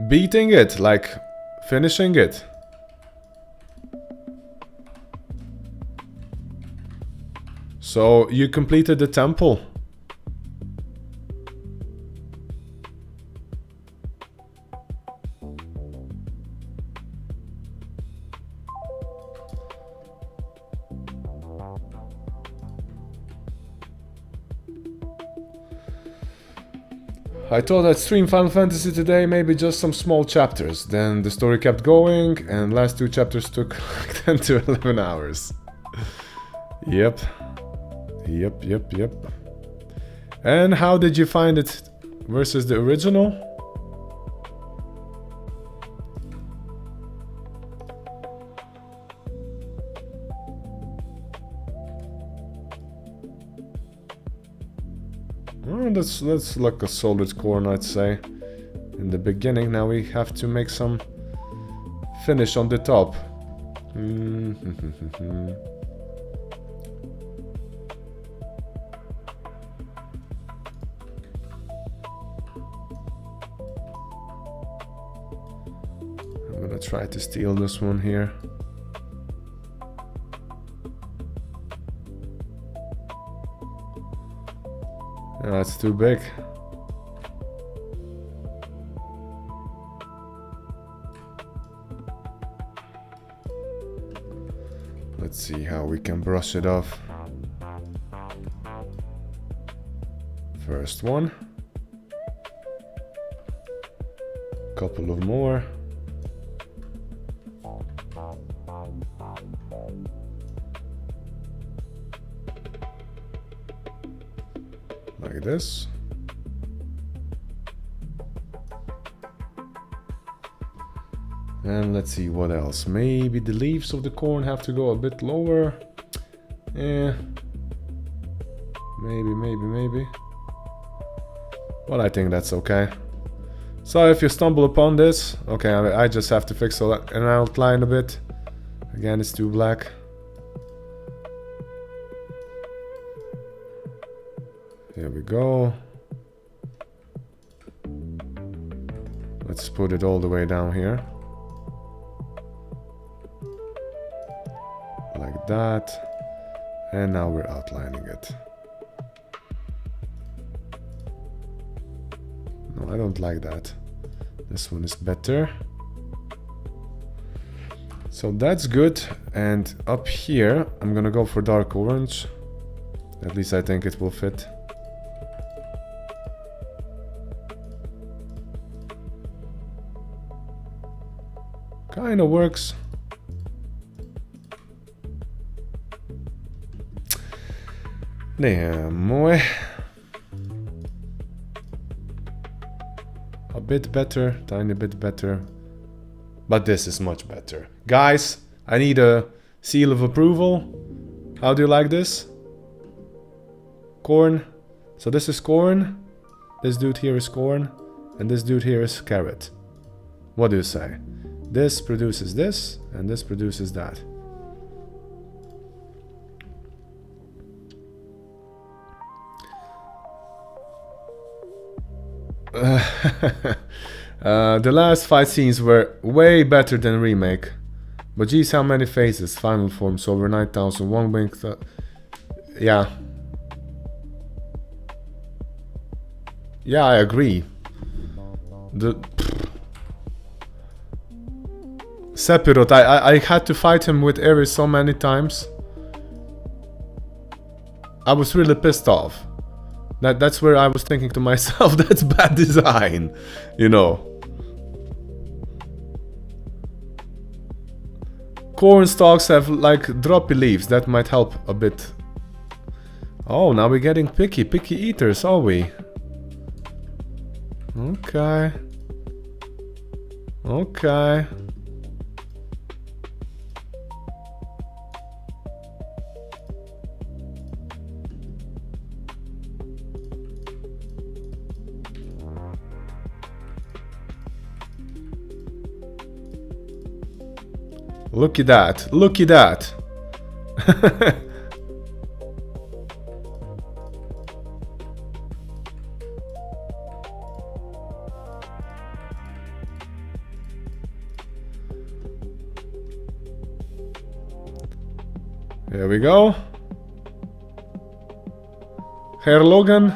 Beating it, like finishing it. So you completed the temple. I thought I'd stream Final Fantasy today, maybe just some small chapters. Then the story kept going, and last 2 chapters took like 10 to 11 hours. Yep. And how did you find it versus the original? Oh, that's like a solid corn, I'd say. In the beginning, now we have to make some finish on the top. I'm gonna try to steal this one here. That's too big. Let's see how we can brush it off. First one. Couple of more. Like this. And let's see what else. Maybe the leaves of the corn have to go a bit lower. Yeah. Maybe. Well, I think that's okay. So if you stumble upon this, okay, I just have to fix an outline a bit. Again, it's too black. Here we go. Let's put it all the way down here. Like that. And now we're outlining it. No, I don't like that. This one is better. So that's good. And up here, I'm gonna go for dark orange. At least I think it will fit. Kinda works. Damn, boy. A bit better, tiny bit better. But this is much better. Guys, I need a seal of approval. How do you like this? Corn. So this is corn. This dude here is corn. And this dude here is carrot. What do you say? This produces this, and this produces that. The last 5 scenes were way better than remake. But geez, how many phases? Final forms over 9,000. One wing. Yeah. Yeah, I agree. Sephiroth, I had to fight him with Ares so many times. I was really pissed off. That's where I was thinking to myself, that's bad design, you know. Corn stalks have like droppy leaves, that might help a bit. Oh, now we're getting picky eaters, are we? Okay. Okay. Look at that. Look at that. Here we go. Herr Logan.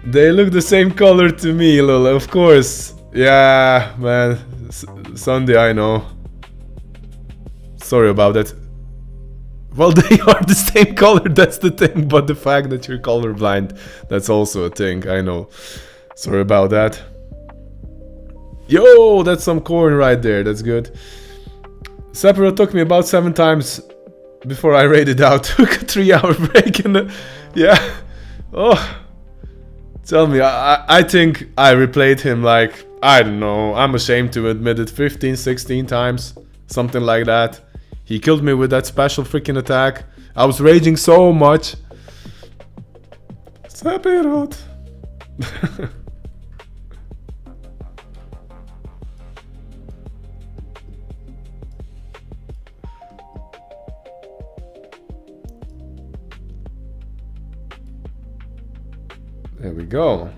They look the same color to me, lol, of course. Yeah, man. Sunday, I know. Sorry about that. Well, they are the same color, that's the thing. But the fact that you're colorblind, that's also a thing, I know. Sorry about that. Yo, that's some corn right there, that's good. Sephiroth took me about 7 times before I raided out. Took a 3-hour break and yeah. Oh. Tell me, I think I replayed him like, I don't know, I'm ashamed to admit it, 15, 16 times. Something like that. He killed me with that special freaking attack. I was raging so much. Sephiroth. There we go.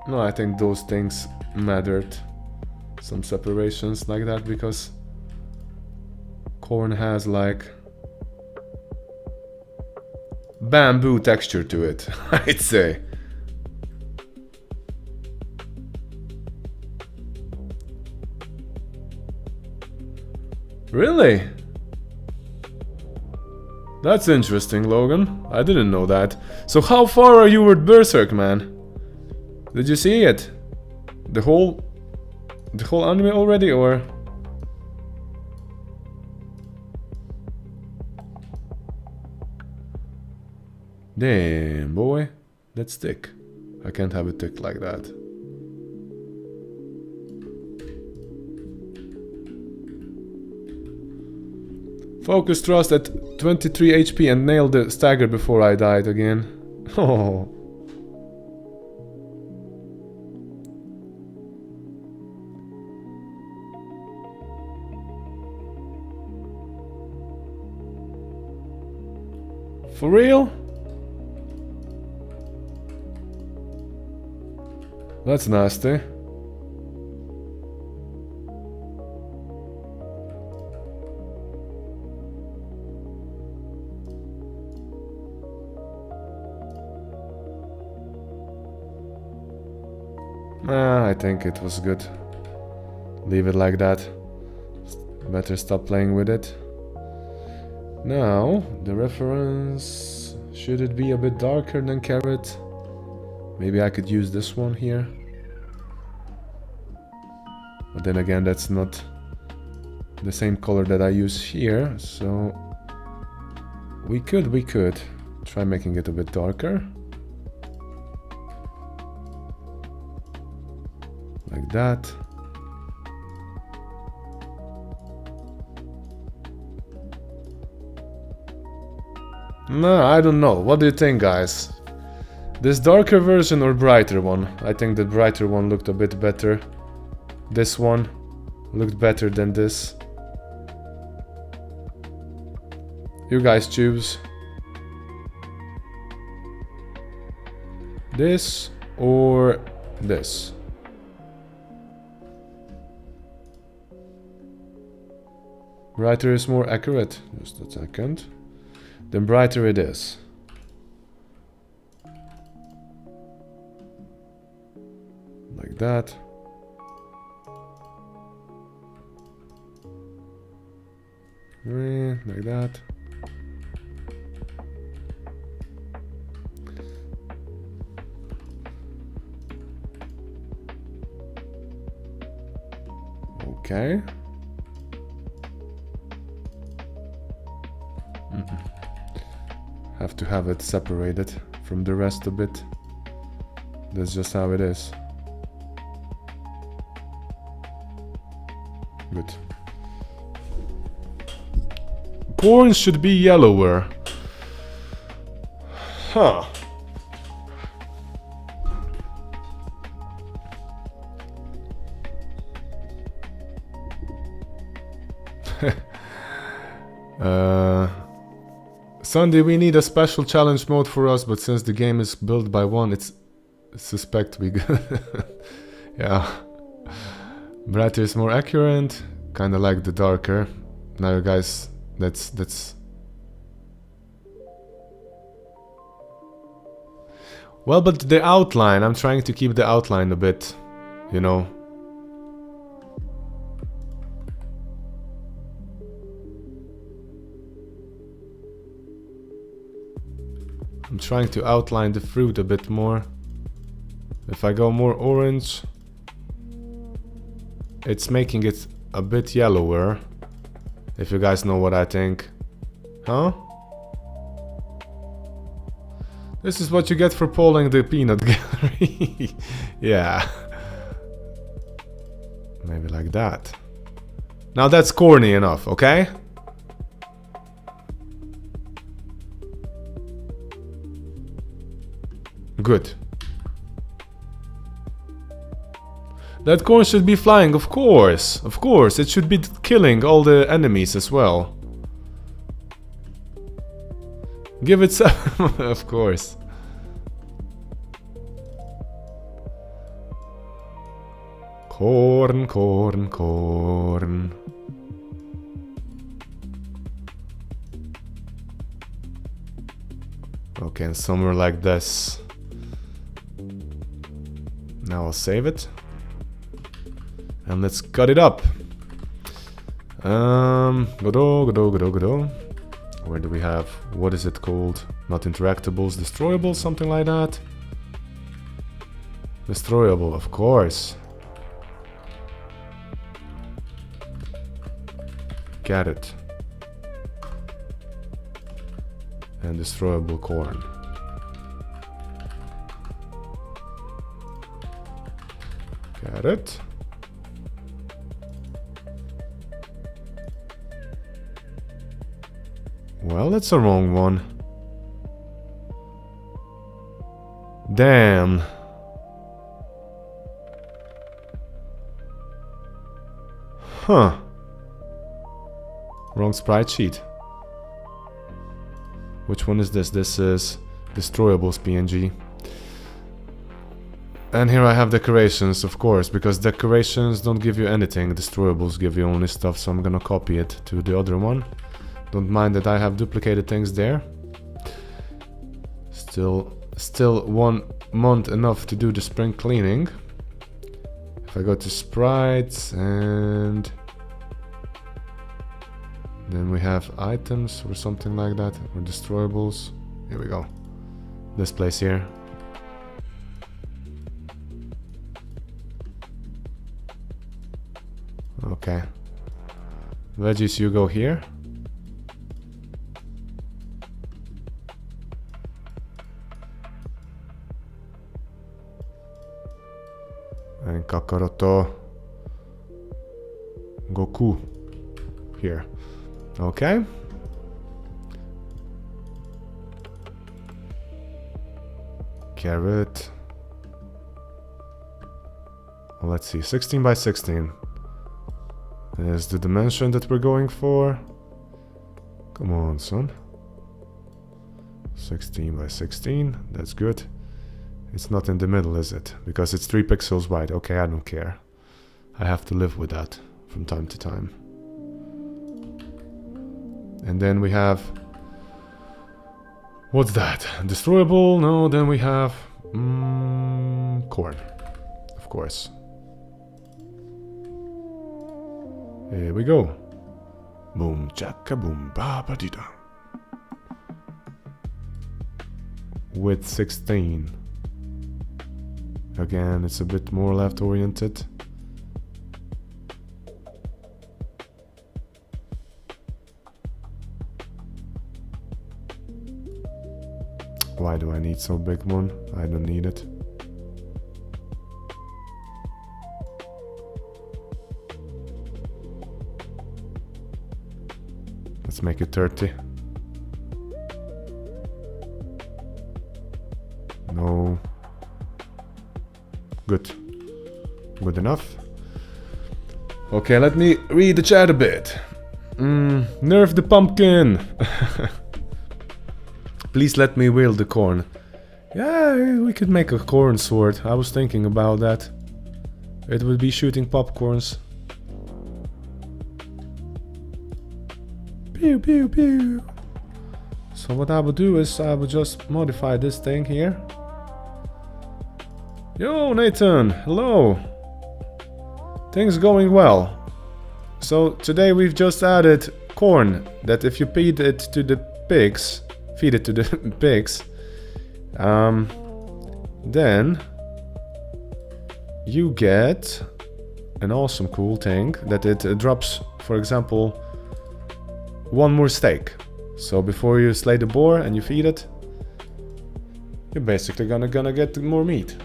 No, I think those things mattered. Some separations like that, because corn has like bamboo texture to it, I'd say. Really? That's interesting, Logan. I didn't know that. So how far are you with Berserk, man? Did you see it? The whole anime already, or? Damn, boy. That's thick. I can't have it thick like that. Focus thrust at 23 HP and nailed the stagger before I died again. Oh. For real? That's nasty. I think it was good. Leave it like that. Better stop playing with it. Now, the reference... Should it be a bit darker than carrot? Maybe I could use this one here. But then again, that's not the same color that I use here, so... We could try making it a bit darker. Like that. No, I don't know. What do you think, guys? This darker version or brighter one? I think the brighter one looked a bit better. This one looked better than this. You guys choose. This or this? Brighter is more accurate. Just a second. Then brighter it is. Like that. Like that. Okay. Have to have it separated from the rest a bit. That's just how it is. Good. Corn should be yellower. Huh. Sunday, we need a special challenge mode for us, but since the game is built by one, it's suspect we yeah. Brighter is more accurate, kinda like the darker. Now you guys, that's well, but the outline, I'm trying to keep the outline a bit, you know. I'm trying to outline the fruit a bit more. If I go more orange, it's making it a bit yellower. If you guys know what I think. Huh? This is what you get for polling the peanut gallery. Yeah. Maybe like that. Now that's corny enough, okay? Good. That corn should be flying, of course. Of course, it should be killing all the enemies as well. Give it some... of course. Corn, corn, corn. Okay, and somewhere like this. Now I'll save it. And let's cut it up. Go. Where do we have... what is it called? Not interactables, destroyables, something like that. Destroyable, of course. Carrot. And destroyable corn. Carrot. Well, that's a wrong one. Damn. Huh. Wrong sprite sheet. Which one is this? This is Destroyables PNG. And here I have decorations, of course, because decorations don't give you anything. Destroyables give you only stuff, so I'm gonna copy it to the other one. Don't mind that I have duplicated things there. Still 1 month enough to do the spring cleaning. If I go to sprites and then we have items or something like that, or destroyables. Here we go. This place here. Okay. Veggies, you go here. And Kakaroto Goku here. Okay. Carrot. Well, let's see. 16 by 16 is the dimension that we're going for. Come on, son. 16 by 16. That's good. It's not in the middle, is it? Because it's 3 pixels wide. Okay, I don't care. I have to live with that from time to time. And then we have... what's that? Destroyable? No, then we have... corn. Of course. Here we go. Boom, chaka, boom, ba ba dee da. With 16. Again, it's a bit more left oriented. Why do I need so big one? I don't need it. Let's make it 30. No. Good. Good enough. Okay, let me read the chat a bit. Nerf the pumpkin! Please let me wield the corn. Yeah, we could make a corn sword. I was thinking about that. It would be shooting popcorns. Pew pew pew. So what I would do is I would just modify this thing here. Yo, Nathan, hello. Things going well. So today we've just added corn that if you feed it to the pigs, then you get an awesome cool thing that it drops, for example, 1 more steak. So before you slay the boar and you feed it, you're basically gonna get more meat.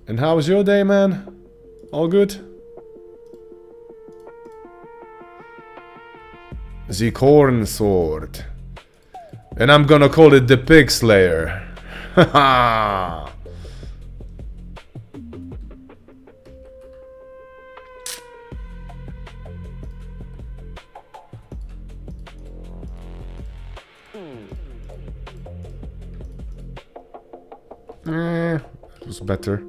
And how was your day, man? All good? The corn sword. And I'm gonna call it the pig slayer. Haha! It was better.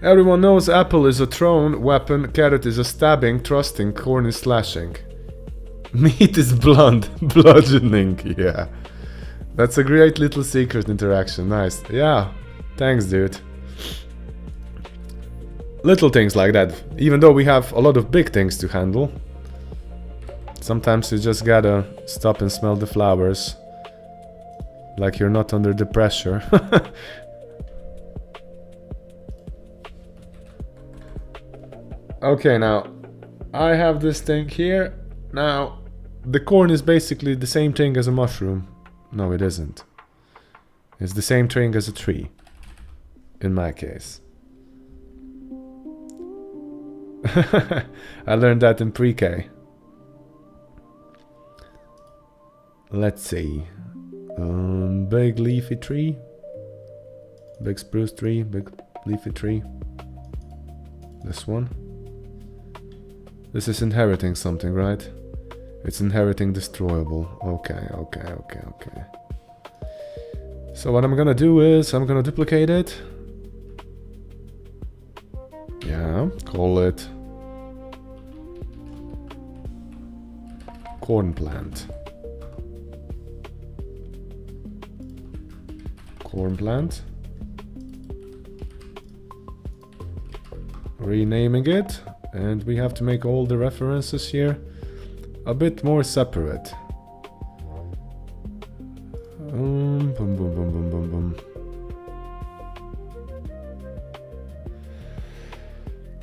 Everyone knows apple is a thrown weapon, carrot is a stabbing, thrusting, corn is slashing. Meat is blunt, bludgeoning, yeah. That's a great little secret interaction, nice. Yeah, thanks dude. Little things like that, even though we have a lot of big things to handle. Sometimes you just gotta stop and smell the flowers. Like you're not under the pressure. Okay, now I have this thing here. Now, the corn is basically the same thing as a mushroom. No, it isn't. It's the same thing as a tree. In my case. I learned that in pre-K. Let's see. Big leafy tree. Big spruce tree. Big leafy tree. This one. This is inheriting something, right? It's inheriting destroyable. Okay. So what I'm gonna do is I'm gonna duplicate it. Yeah, call it corn plant. Corn plant. Renaming it. And we have to make all the references here a bit more separate. Boom, boom, boom, boom, boom, boom.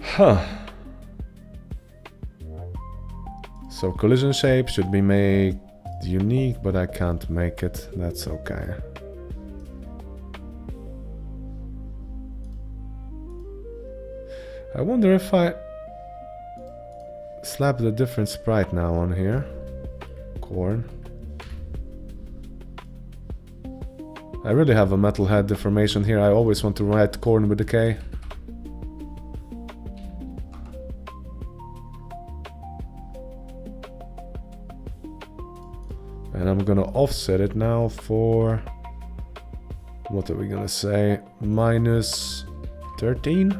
Huh. So collision shape should be made unique, but I can't make it. That's okay. I wonder if I slap the different sprite now on here. Corn. I really have a metalhead deformation here. I always want to write corn with a K. And I'm gonna offset it now for... What are we gonna say? Minus 13?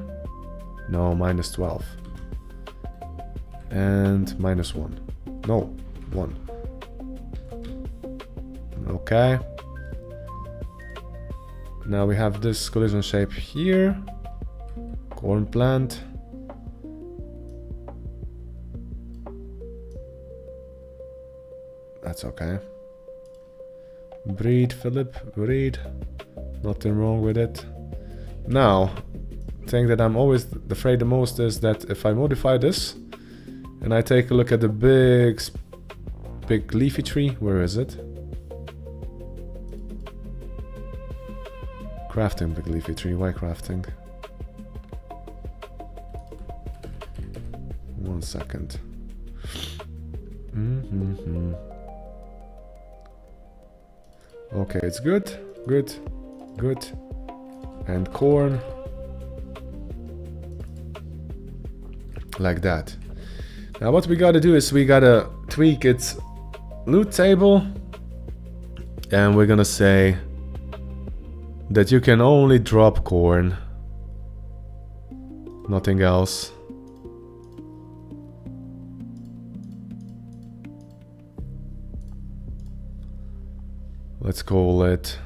No, minus 12. And minus 1. No, 1. Okay. Now we have this collision shape here. Corn plant. That's okay. Breed, Philip, breed. Nothing wrong with it. Now, the thing that I'm always afraid the most is that if I modify this and I take a look at the big leafy tree, where is it? Crafting big leafy tree, why crafting? 1 second. Okay, it's good, good, good. And corn. Like that. Now what we gotta do is we gotta tweak its loot table. And we're gonna say that you can only drop corn. Nothing else. Let's call it...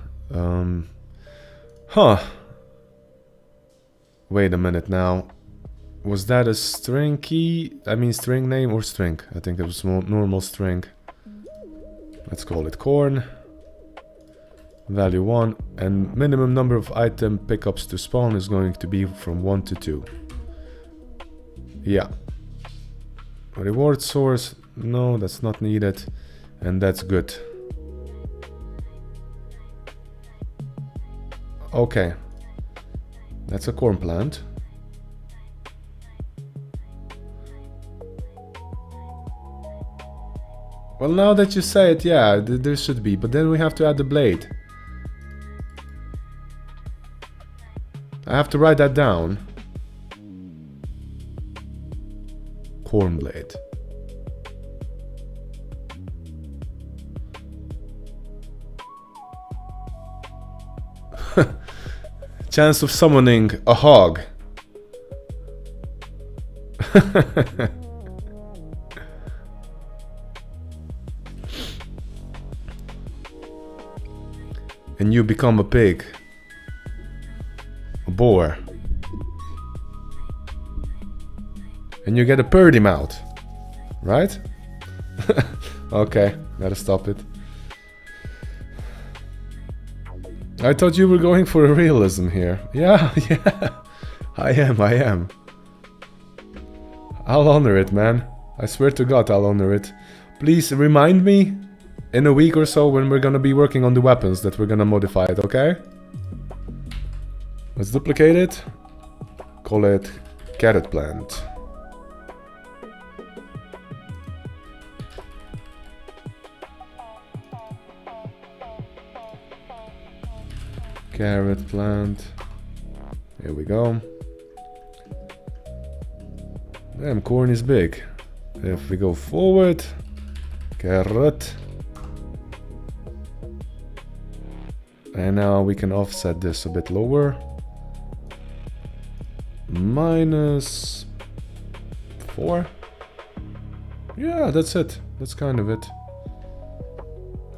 Wait a minute now. Was that a string key? I mean string name or string? I think it was normal string. Let's call it corn. Value 1. And minimum number of item pickups to spawn is going to be from 1 to 2. Yeah. Reward source. No, that's not needed. And that's good. Okay. That's a corn plant. Well, now that you say it, yeah, there should be. But then we have to add the blade. I have to write that down. Corn blade. Chance of summoning a hog. And you become a pig. A boar. And you get a purdy mouth. Right? Okay, gotta stop it. I thought you were going for a realism here. Yeah, yeah. I am. I'll honor it, man. I swear to God, I'll honor it. Please remind me in a week or so when we're gonna be working on the weapons that we're gonna modify it, okay? Let's duplicate it. Call it carrot plant. Carrot plant. Here we go. Damn, corn is big. If we go forward, carrot. And now we can offset this a bit lower. -4. Yeah, that's it. That's kind of it.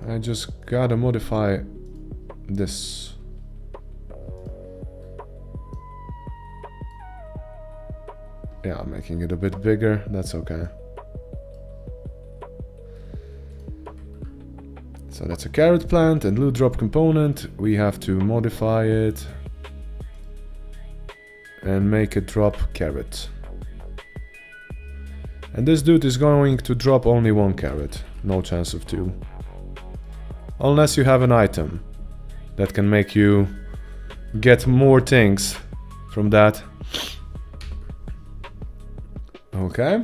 I just gotta modify this. Yeah, I'm making it a bit bigger. That's okay. So that's a carrot plant and loot drop component. We have to modify it and make it drop carrot. And this dude is going to drop only 1 carrot. No chance of 2. Unless you have an item that can make you get more things from that. Okay.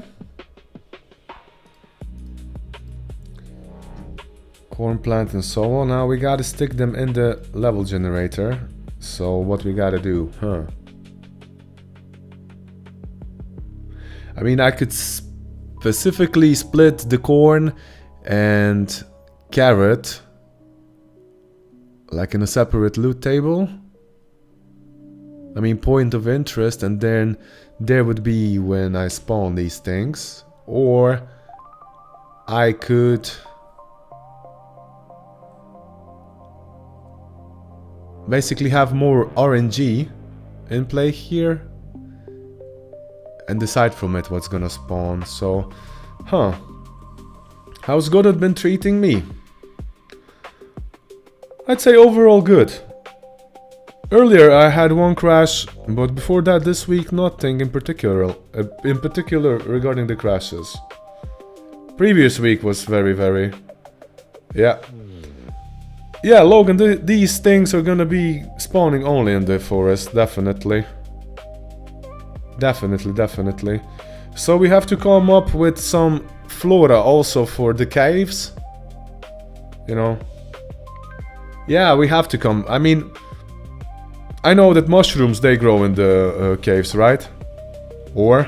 Corn plant and so on. Now we gotta stick them in the level generator. So what we gotta do, I mean, I could specifically split the corn and carrot like in a separate loot table. I mean, point of interest, and then there would be when I spawn these things. Or I could basically have more RNG in play here and decide from it what's gonna spawn. So, how's Godot been treating me? I'd say overall good. Earlier I had 1 crash, but before that this week nothing in particular regarding the crashes. Previous week was very... Yeah. Yeah, Logan, these things are gonna be spawning only in the forest, definitely. Definitely. So we have to come up with some flora also for the caves. You know. Yeah, we have to come. I mean, I know that mushrooms, they grow in the caves, right? Or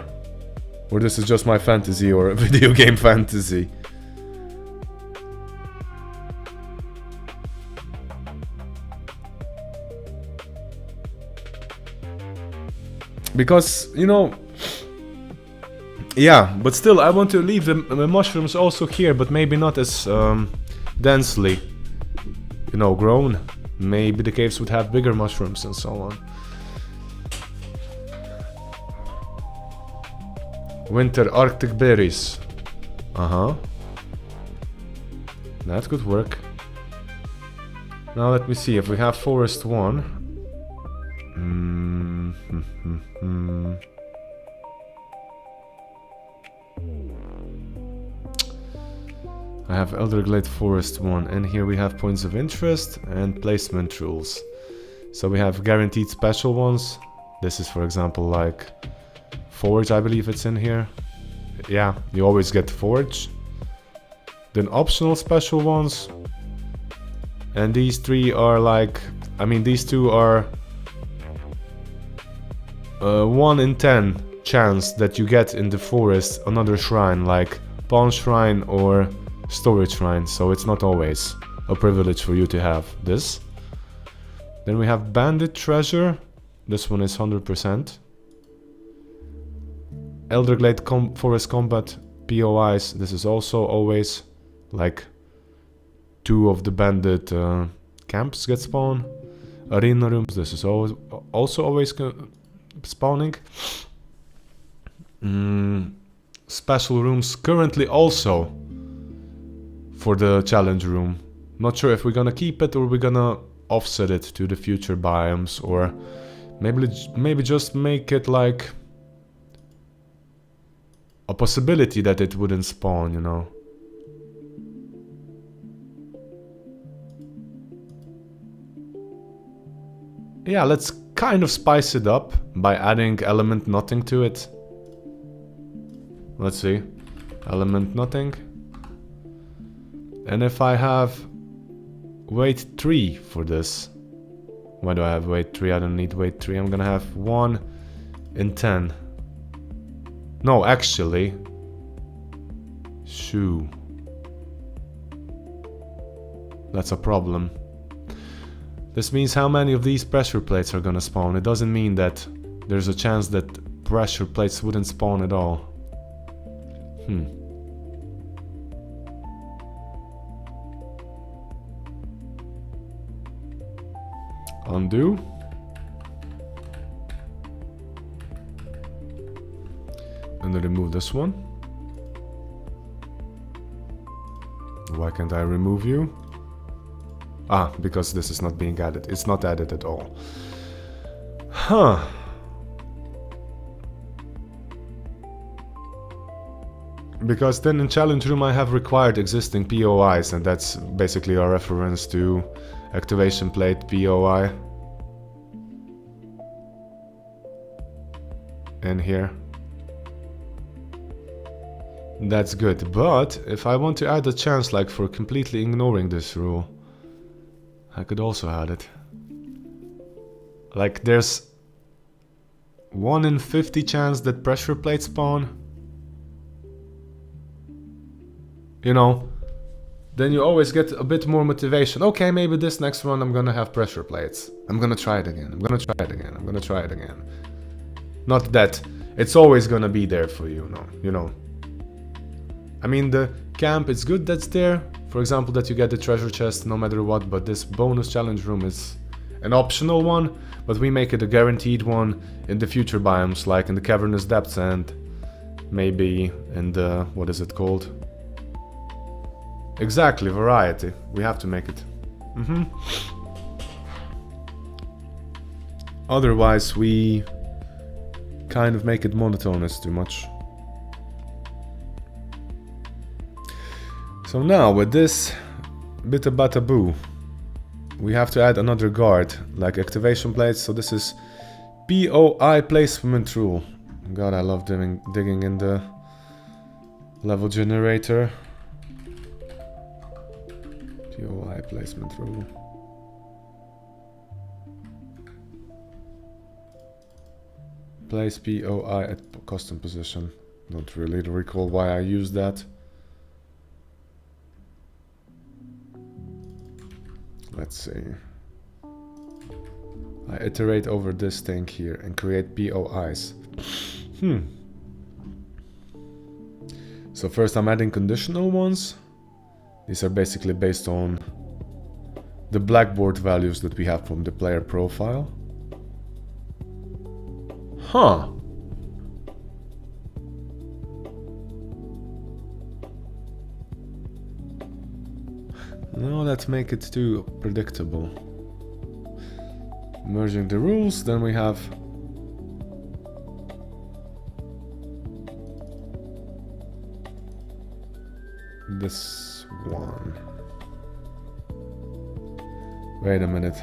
this is just my fantasy or video game fantasy. Because, you know... Yeah, but still, I want to leave the mushrooms also here, but maybe not as densely, you know, grown. Maybe the caves would have bigger mushrooms and so on. Winter Arctic berries. That could work. Now let me see if we have forest 1. I have Elderglade Forest 1, and here we have points of interest and placement rules. So we have guaranteed special ones. This is, for example, like Forge, I believe it's in here. Yeah, you always get Forge. Then optional special ones. And these three are like, I mean, these two are 1 in 10 chance that you get in the forest another shrine, like pawn shrine or storage shrine, so it's not always a privilege for you to have this. Then we have bandit treasure. This one is 100%. Elderglade forest combat POIs. This is also always like 2 of the bandit camps get spawned. Arena rooms. This is also always spawning. Special rooms currently also for the challenge room. Not sure if we're gonna keep it or we're gonna offset it to the future biomes, or maybe just make it like a possibility that it wouldn't spawn, you know. Yeah, let's kind of spice it up by adding element nothing to it. Let's see. Element nothing. And if I have weight 3 for this. Why do I have weight 3? I don't need weight 3. I'm gonna have 1 in 10. No, actually. Shoo. That's a problem. This means how many of these pressure plates are gonna spawn. It doesn't mean that there's a chance that pressure plates wouldn't spawn at all. Undo. And then remove this one. Why can't I remove you? Ah, because this is not being added. It's not added at all. Huh. Because then in challenge room I have required existing POIs, and that's basically a reference to activation plate POI. And here. That's good, but if I want to add a chance like for completely ignoring this rule, I could also add it. Like there's 1 in 50 chance that pressure plates spawn. You know, then you always get a bit more motivation. Okay, maybe this next run I'm gonna have pressure plates. I'm gonna try it again. I'm gonna try it again. I'm gonna try it again. Not that it's always gonna be there for you, no, you know. I mean, the camp, it's good that's there. For example, that you get the treasure chest no matter what, but this bonus challenge room is an optional one, but we make it a guaranteed one in the future biomes, like in the cavernous depths and maybe in the, what is it called? Exactly, variety. We have to make it. Otherwise, we kind of make it monotonous too much. So now, with this bita bata boo, we have to add another guard, like activation plates. So this is POI placement rule. God, I love digging in the level generator. POI placement rule. Place POI at custom position. Don't really recall why I used that. Let's see. I iterate over this thing here and create POIs. So first I'm adding conditional ones. These are basically based on the blackboard values that we have from the player profile. Huh. No, let's make it too predictable. Merging the rules, then we have this one. Wait a minute.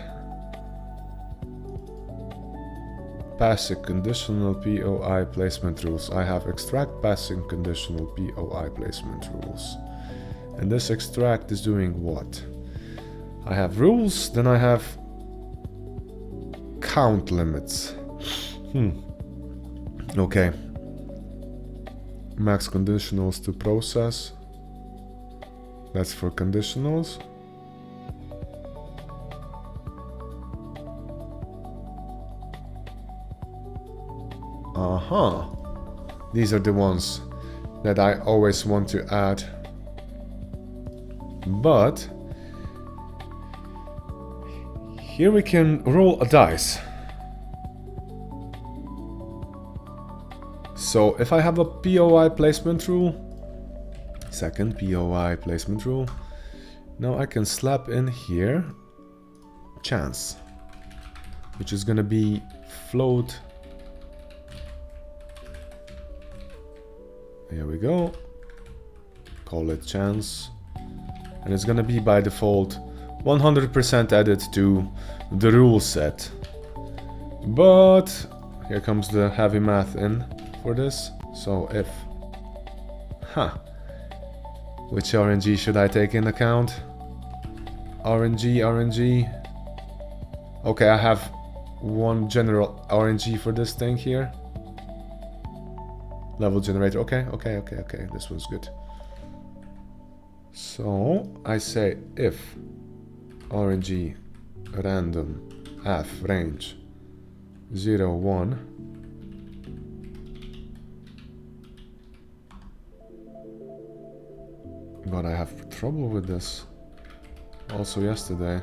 Passing conditional POI placement rules. I have extract passing conditional POI placement rules. And this extract is doing what? I have rules, then I have count limits. Okay. Max conditionals to process. That's for conditionals. These are the ones that I always want to add. But here we can roll a dice. So if I have a POI placement rule, second POI placement rule, now I can slap in here chance, which is gonna be float. Here we go. Call it chance. And it's gonna be by default 100% added to the rule set. But here comes the heavy math in for this. So if... Which RNG should I take in account? RNG. Okay, I have one general RNG for this thing here. Level generator. Okay. This one's good. So I say if RNG random f range 0, 1. God, I have trouble with this. Also yesterday.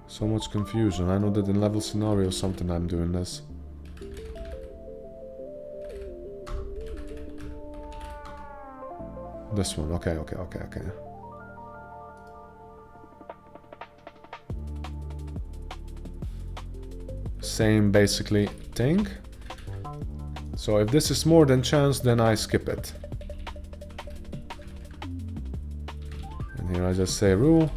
So much confusion. I know that in level scenario something I'm doing this. This one, okay. Same basically thing. So if this is more than chance, then I skip it. And here I just say rule.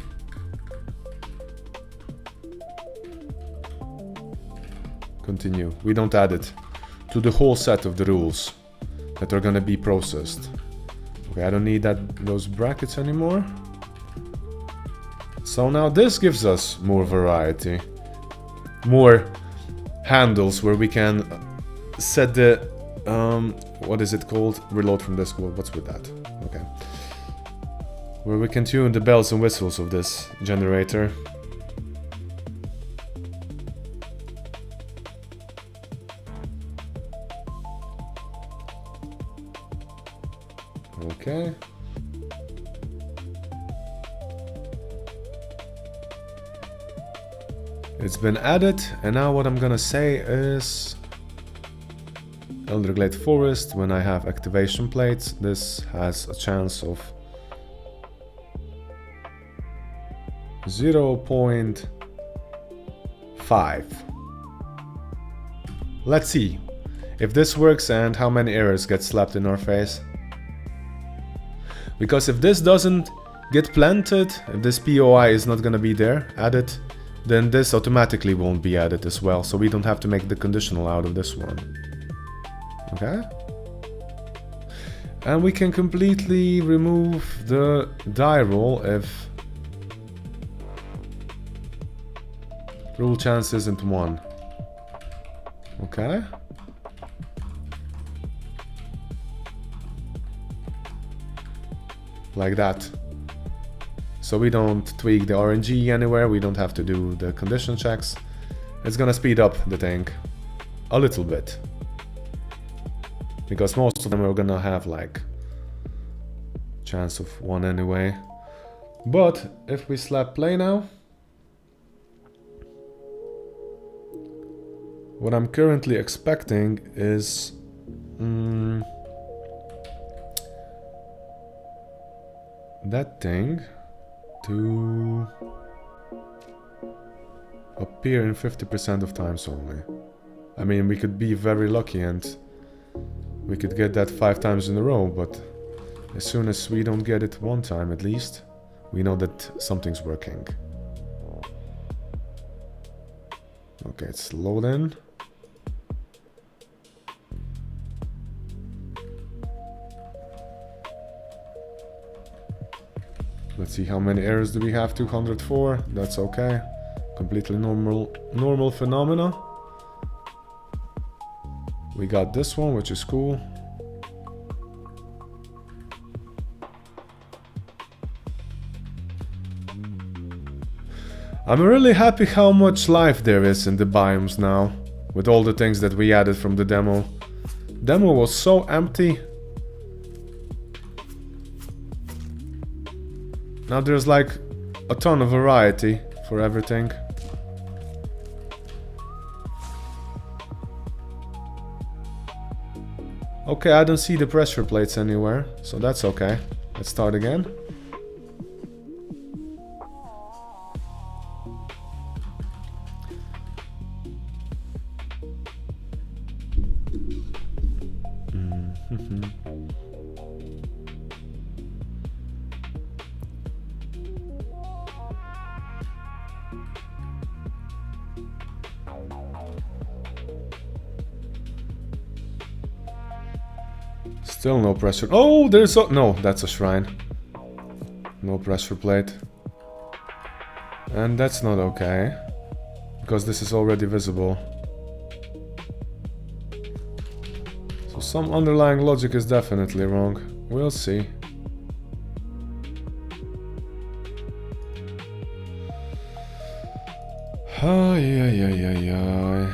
Continue. We don't add it to the whole set of the rules that are gonna be processed. Okay, I don't need those brackets anymore. So now this gives us more variety. More handles where we can set the... what is it called? Reload from this. What's with that? Okay. Where we can tune the bells and whistles of this generator. Okay. It's been added, and now what I'm gonna say is Elder Forest, when I have activation plates, this has a chance of 0.5. Let's see if this works and how many errors get slapped in our face. Because if this doesn't get planted, if this POI is not gonna be there, added, then this automatically won't be added as well, so we don't have to make the conditional out of this one. Okay? And we can completely remove the die roll if rule chance isn't 1. Okay? Like that. So we don't tweak the RNG anywhere, we don't have to do the condition checks. It's gonna speed up the thing a little bit. Because most of them are gonna have like chance of 1 anyway. But if we slap play now, what I'm currently expecting is that thing to appear in 50% of times only. I mean, we could be very lucky and we could get that 5 times in a row, but as soon as we don't get it 1 time at least, we know that something's working. Okay, it's loading. Let's see, how many errors do we have? 204. That's okay. Completely normal phenomena. We got this one, which is cool. I'm really happy how much life there is in the biomes now, with all the things that we added from the demo. Demo was so empty. Now there's like a ton of variety for everything. Okay, I don't see the pressure plates anywhere, so that's okay. Let's start again. Still no pressure. Oh, there's a... No, that's a shrine. No pressure plate. And that's not okay. Because this is already visible. So some underlying logic is definitely wrong. We'll see. Ay, ay, ay, ay, ay.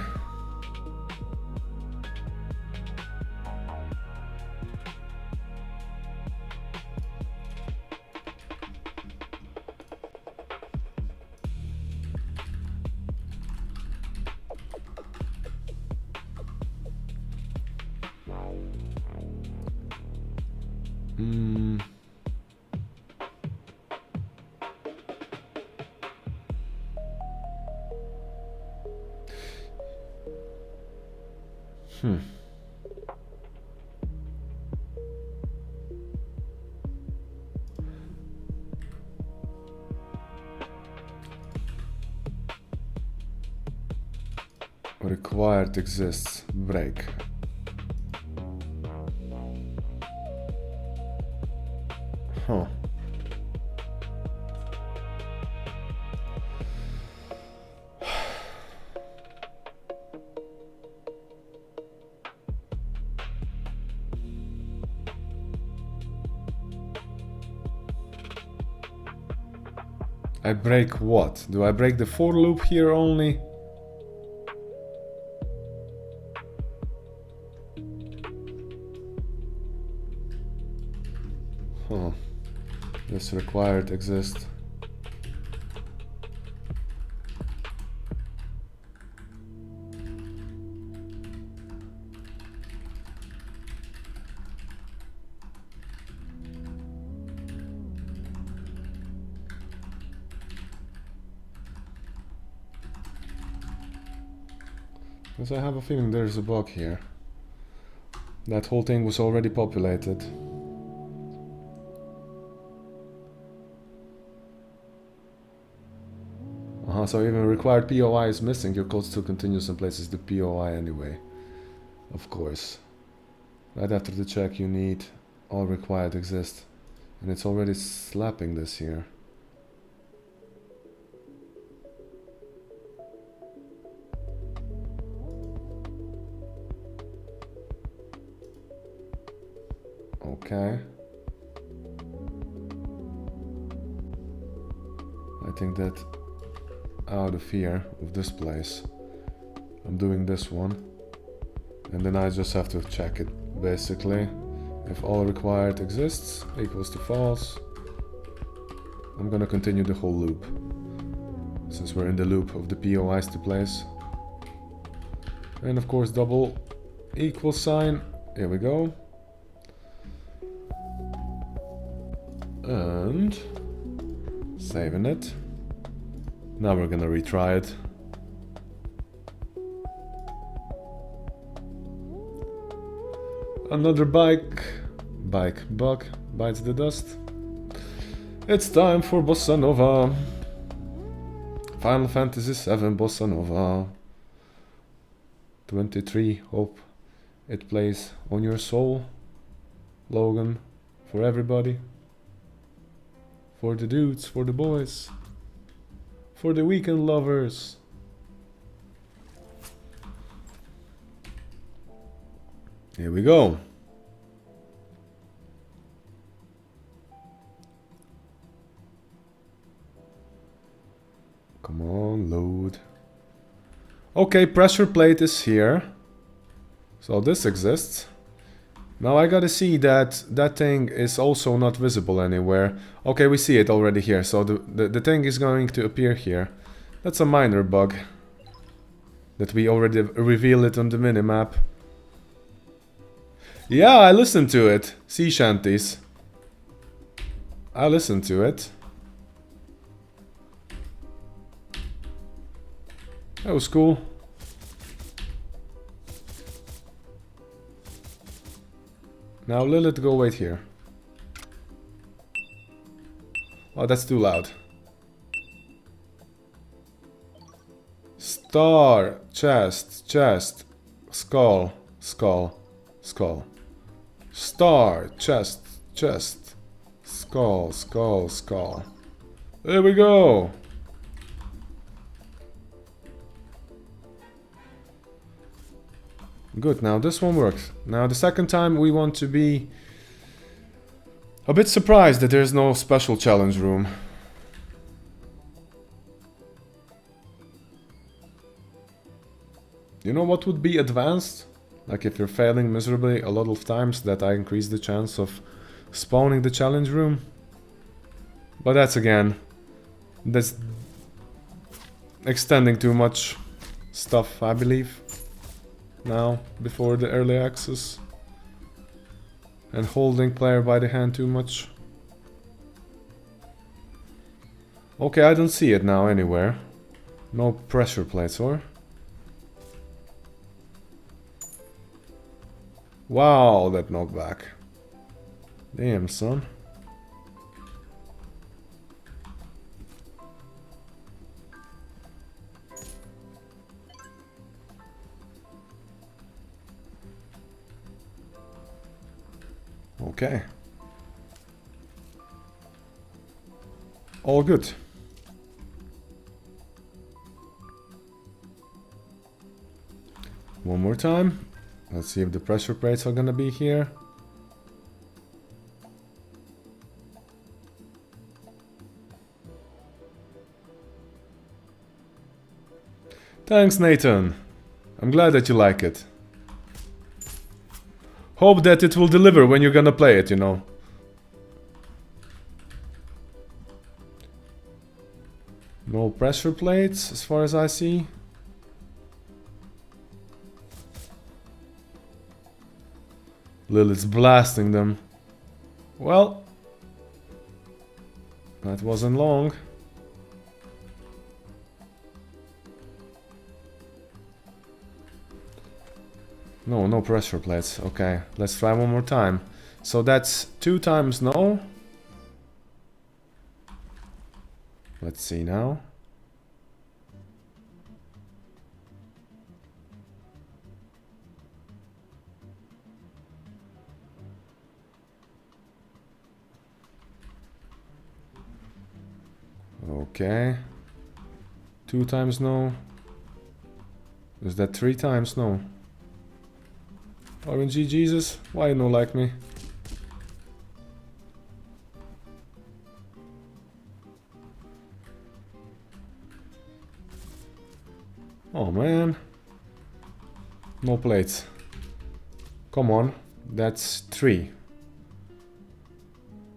Required exists. Break. Huh. I break what? Do I break the for loop here only? Huh. This required exist. Because I have a feeling there's a bug here. That whole thing was already populated. So even required POI is missing, your code still continues and places the POI anyway. Of course. Right after the check you need all required exist. And it's already slapping this here. Okay. I think that out of here with this place, I'm doing this one, and then I just have to check it basically. If all required exists equals to false, I'm gonna continue the whole loop since we're in the loop of the POIs to place. And of course double equal sign, here we go. And saving it. Now we're gonna retry it. Another bug bites the dust. It's time for Bossa Nova. Final Fantasy VII Bossa Nova 23. Hope it plays on your soul, Logan, for everybody. For the dudes, for the boys. For the weekend lovers. Here we go. Come on, load. Okay, pressure plate is here. So this exists. Now I gotta see that that thing is also not visible anywhere. Okay, we see it already here. So the thing is going to appear here. That's a minor bug. That we already revealed it on the minimap. Yeah, I listened to it. Sea shanties. I listened to it. That was cool. Now Lilith, go wait here. Oh, that's too loud. Star, chest, chest, skull, skull, skull. Star, chest, chest, skull, skull, skull. There we go. Good, now this one works. Now the second time we want to be a bit surprised that there's no special challenge room. You know what would be advanced? Like if you're failing miserably a lot of times, that I increase the chance of spawning the challenge room. But that's that's extending too much stuff, I believe. Now, before the early access. And holding player by the hand too much. Okay, I don't see it now anywhere. No pressure plates, or? Wow, that knockback. Damn, son. Okay. All good. One more time. Let's see if the pressure plates are gonna be here. Thanks, Nathan. I'm glad that you like it. Hope that it will deliver when you're gonna play it, you know. No pressure plates, as far as I see. Lilith's blasting them. Well, that wasn't long. No, no pressure plates. Okay, let's try one more time. So that's 2 times no. Let's see now. Okay. 2 times no. Is that 3 times no? RNG Jesus, why you no like me? Oh man. No plates. Come on, that's 3.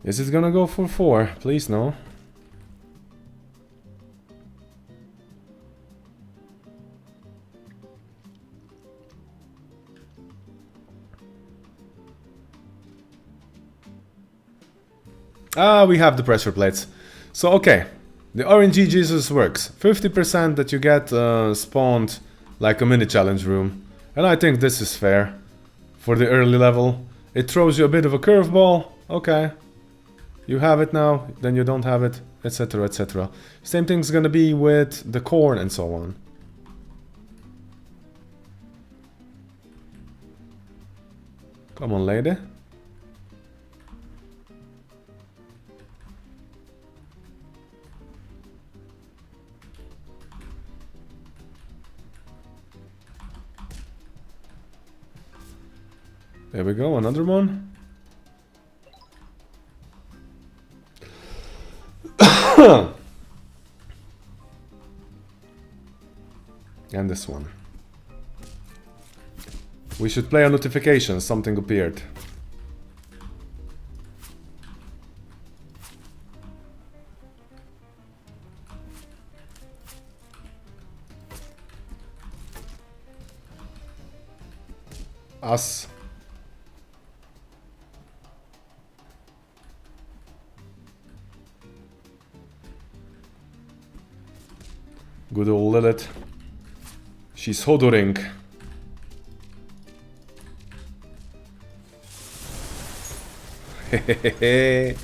Is it gonna go for 4? Please no. Ah, we have the pressure plates. So, okay. The RNG Jesus works. 50% that you get spawned like a mini challenge room. And I think this is fair. For the early level. It throws you a bit of a curveball. Okay. You have it now, then you don't have it, etc, etc. Same thing's gonna be with the corn and so on. Come on, lady. There we go, another one. And this one. We should play a notification, something appeared. Us. Good old Lilith. She's hodoring. Hehehe.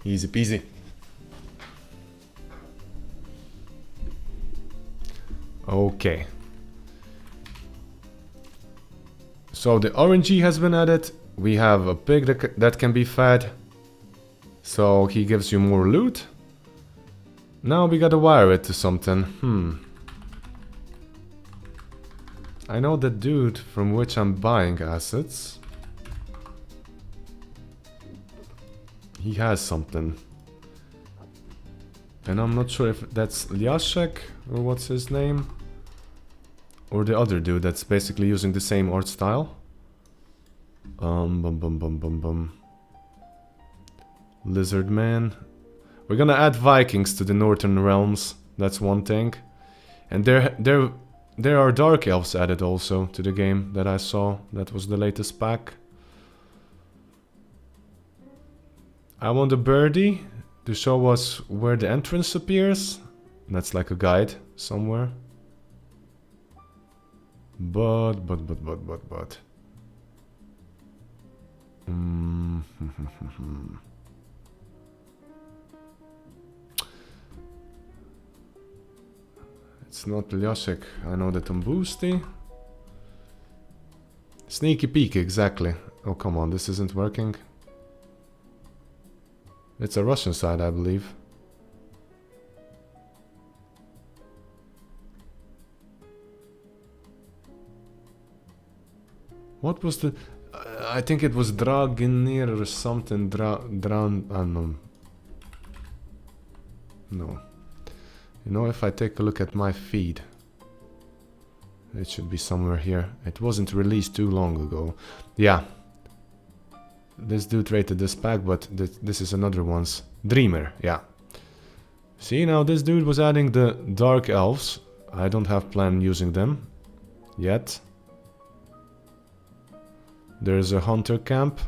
Easy peasy. Okay. So the RNG has been added. We have a pig that can be fed. So he gives you more loot. Now we gotta wire it to something. I know that dude from which I'm buying assets. He has something. And I'm not sure if that's Lyashek or what's his name. Or the other dude that's basically using the same art style. Lizard Man. We're gonna add Vikings to the Northern Realms. That's one thing. And there are Dark Elves added also to the game that I saw. That was the latest pack. I want a birdie to show us where the entrance appears. That's like a guide somewhere. But. It's not Lyashek. I know that on Boosty. Sneaky peek, exactly. Oh, come on, this isn't working. It's a Russian side, I believe. What was the... I think it was Dragonir or something. No. No. You know, if I take a look at my feed, it should be somewhere here. It wasn't released too long ago. Yeah. This dude rated this pack, but this is another one's. Dreamer, yeah. See, now this dude was adding the Dark Elves. I don't have plan using them yet. There's a hunter camp.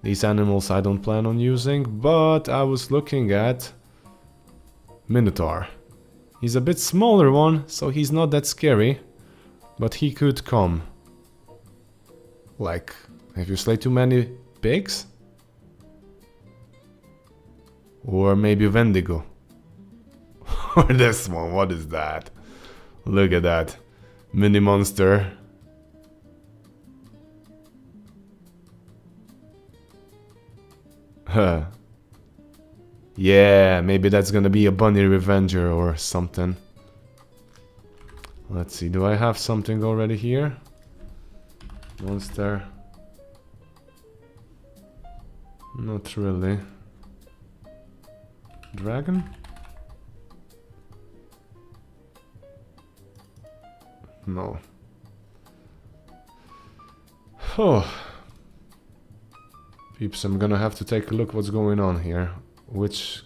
These animals I don't plan on using, but I was looking at Minotaur. He's a bit smaller one, so he's not that scary, but he could come. Like, if you slay too many pigs? Or maybe Wendigo. Or this one, what is that? Look at that. Mini monster. Huh. Yeah, maybe that's gonna be a bunny revenger or something. Let's see, do I have something already here? Monster. Not really. Dragon? No. Oh. Peeps, I'm gonna have to take a look what's going on here. Which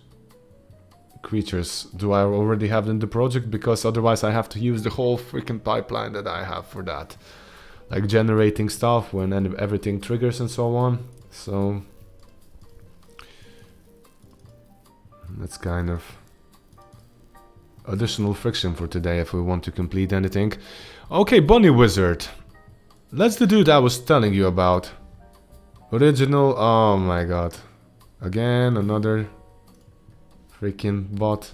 creatures do I already have in the project? Because otherwise I have to use the whole freaking pipeline that I have for that. Like generating stuff when everything triggers and so on. So that's kind of additional friction for today if we want to complete anything. Okay, Bunny Wizard. That's the dude I was telling you about. Original, oh my god. Again, another freaking bot.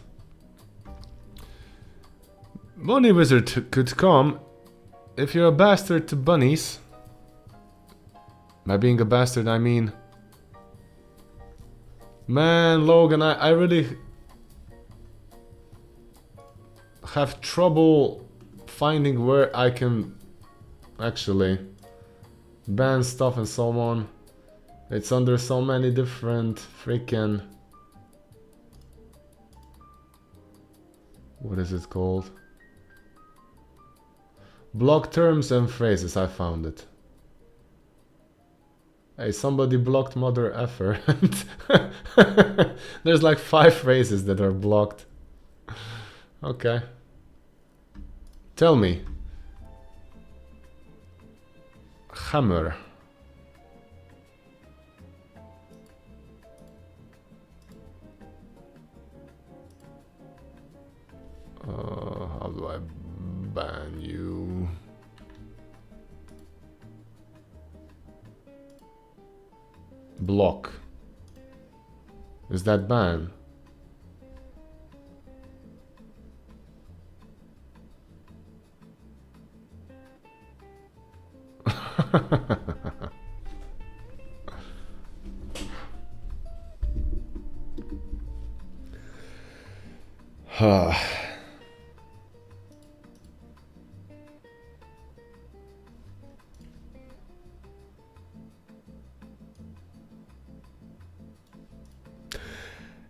Bunny Wizard could come if you're a bastard to bunnies. By being a bastard, I mean... Man, Logan, I really... have trouble finding where I can actually ban stuff and so on. It's under so many different freaking... What is it called? Block terms and phrases, I found it. Hey, somebody blocked mother effer. There's like 5 phrases that are blocked. Okay. Tell me. Hammer. How do I ban you? Block. Is that ban?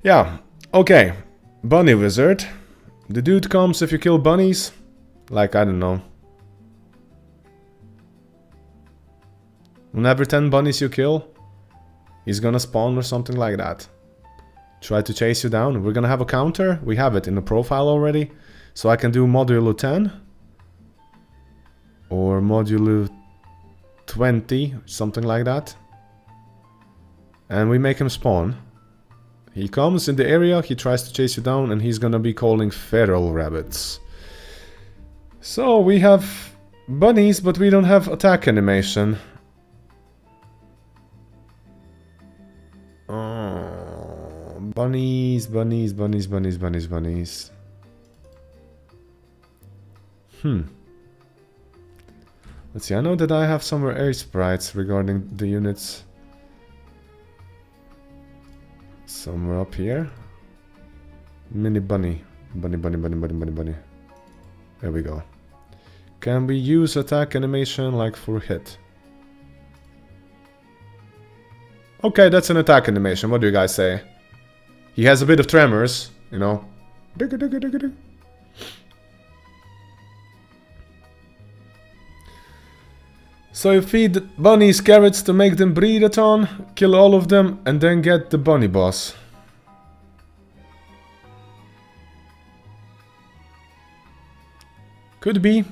Yeah, okay. Bunny wizard. The dude comes if you kill bunnies. Like, I don't know. Whenever 10 bunnies you kill, he's gonna spawn or something like that. Try to chase you down. We're gonna have a counter. We have it in the profile already. So I can do modulo 10. Or modulo 20, something like that. And we make him spawn. He comes in the area, he tries to chase you down, and he's gonna be calling feral rabbits. So we have bunnies, but we don't have attack animation. Oh, bunnies, bunnies, bunnies, bunnies, bunnies, bunnies. Let's see, I know that I have somewhere air sprites regarding the units. Somewhere up here. Mini bunny. Bunny, bunny, bunny, bunny, bunny, bunny. There we go. Can we use attack animation like for hit? Okay, that's an attack animation. What do you guys say? He has a bit of tremors, you know. So you feed bunnies carrots to make them breed a ton, kill all of them, and then get the bunny boss. Could be.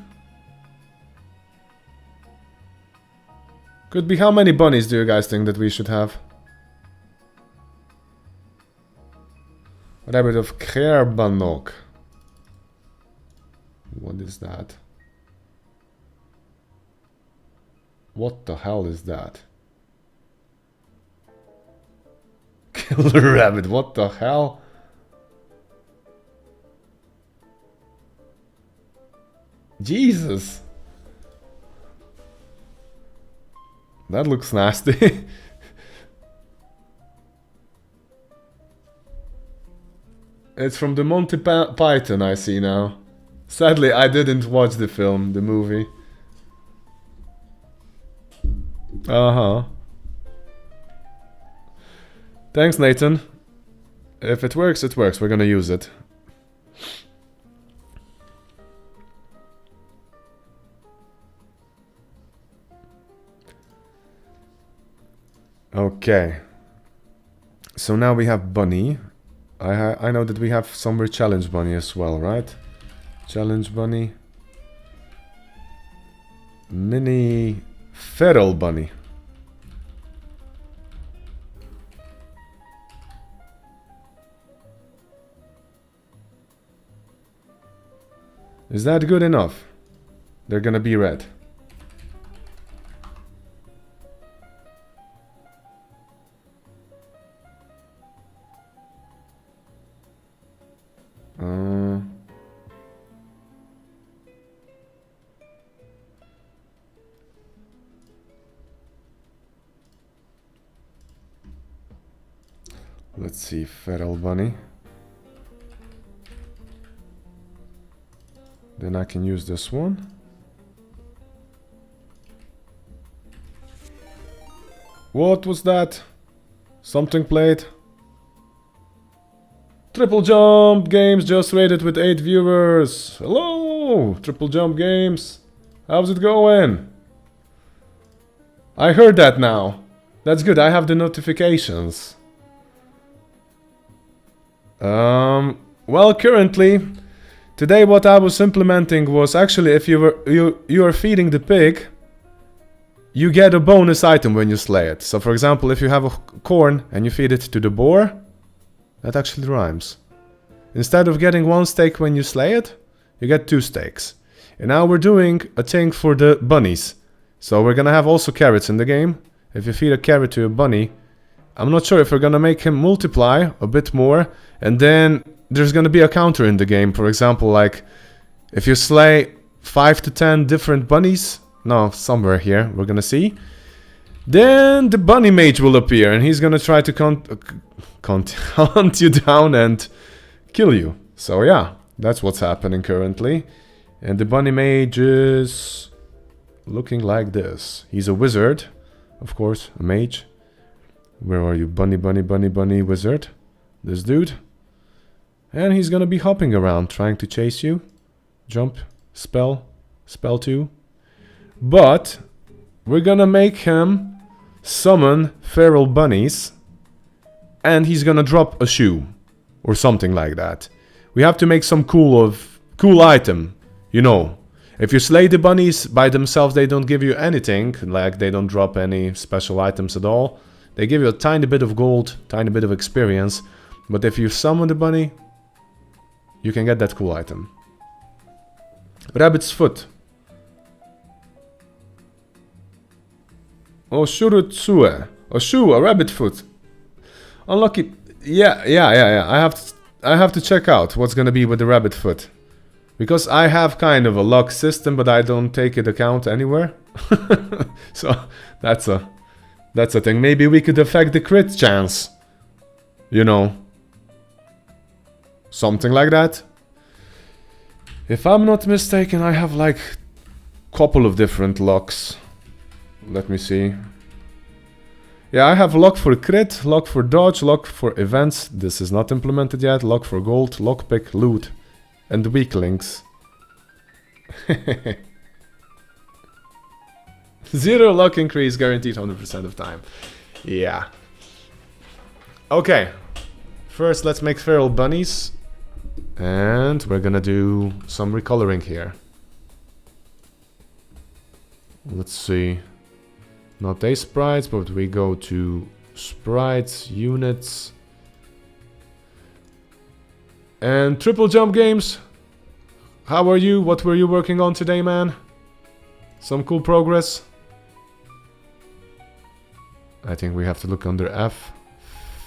Could be. How many bunnies do you guys think that we should have? Rabbit of Kerbanok. What is that? What the hell is that? Killer rabbit, what the hell? Jesus! That looks nasty. It's from the Monty Python, I see now. Sadly, I didn't watch the film, the movie. Uh-huh. Thanks, Nathan. If it works, it works. We're gonna use it. Okay. So now we have Bunny. I know that we have somewhere Challenge Bunny as well, right? Challenge Bunny. Mini Feral Bunny. Is that good enough? They're gonna be red. Let's see, Feral Bunny. Then I can use this one. What was that? Something played. Triple Jump Games just rated with 8 viewers. Hello, Triple Jump Games. How's it going? I heard that now. That's good, I have the notifications. Well, currently, today what I was implementing was actually if you are feeding the pig, you get a bonus item when you slay it. So for example, if you have a corn and you feed it to the boar, that actually rhymes. Instead of getting 1 steak when you slay it, you get 2 steaks. And now we're doing a thing for the bunnies. So we're gonna have also carrots in the game. If you feed a carrot to a bunny, I'm not sure if we're gonna make him multiply a bit more, and then there's gonna be a counter in the game. For example, like if you slay 5 to 10 different bunnies, no, somewhere here, we're gonna see, then the bunny mage will appear and he's gonna try to hunt you down and kill you. So yeah, that's what's happening currently. And the bunny mage is looking like this. He's a wizard, of course, a mage. Where are you? Bunny, bunny, bunny, bunny, wizard. This dude. And he's gonna be hopping around, trying to chase you. Jump, spell, spell 2. But we're gonna make him summon feral bunnies. And he's gonna drop a shoe. Or something like that. We have to make some cool item. You know. If you slay the bunnies by themselves, they don't give you anything. Like, they don't drop any special items at all. They give you a tiny bit of gold, tiny bit of experience. But if you summon the bunny, you can get that cool item. Rabbit's foot. Oshurutsue. A shoe, a rabbit foot. Unlucky. Yeah. I have to check out what's gonna be with the rabbit foot. Because I have kind of a luck system, but I don't take it account anywhere. So that's a thing. Maybe we could affect the crit chance. You know. Something like that. If I'm not mistaken, I have like a couple of different locks. Let me see. Yeah, I have lock for crit, lock for dodge, lock for events. This is not implemented yet. Lock for gold, lockpick, loot, and weak links. 0 luck increase guaranteed 100% of time. Yeah. Okay. First, let's make feral bunnies. And we're gonna do some recoloring here. Let's see. Not a sprites, but we go to sprites, units. And Triple Jump Games. How are you? What were you working on today, man? Some cool progress? I think we have to look under F.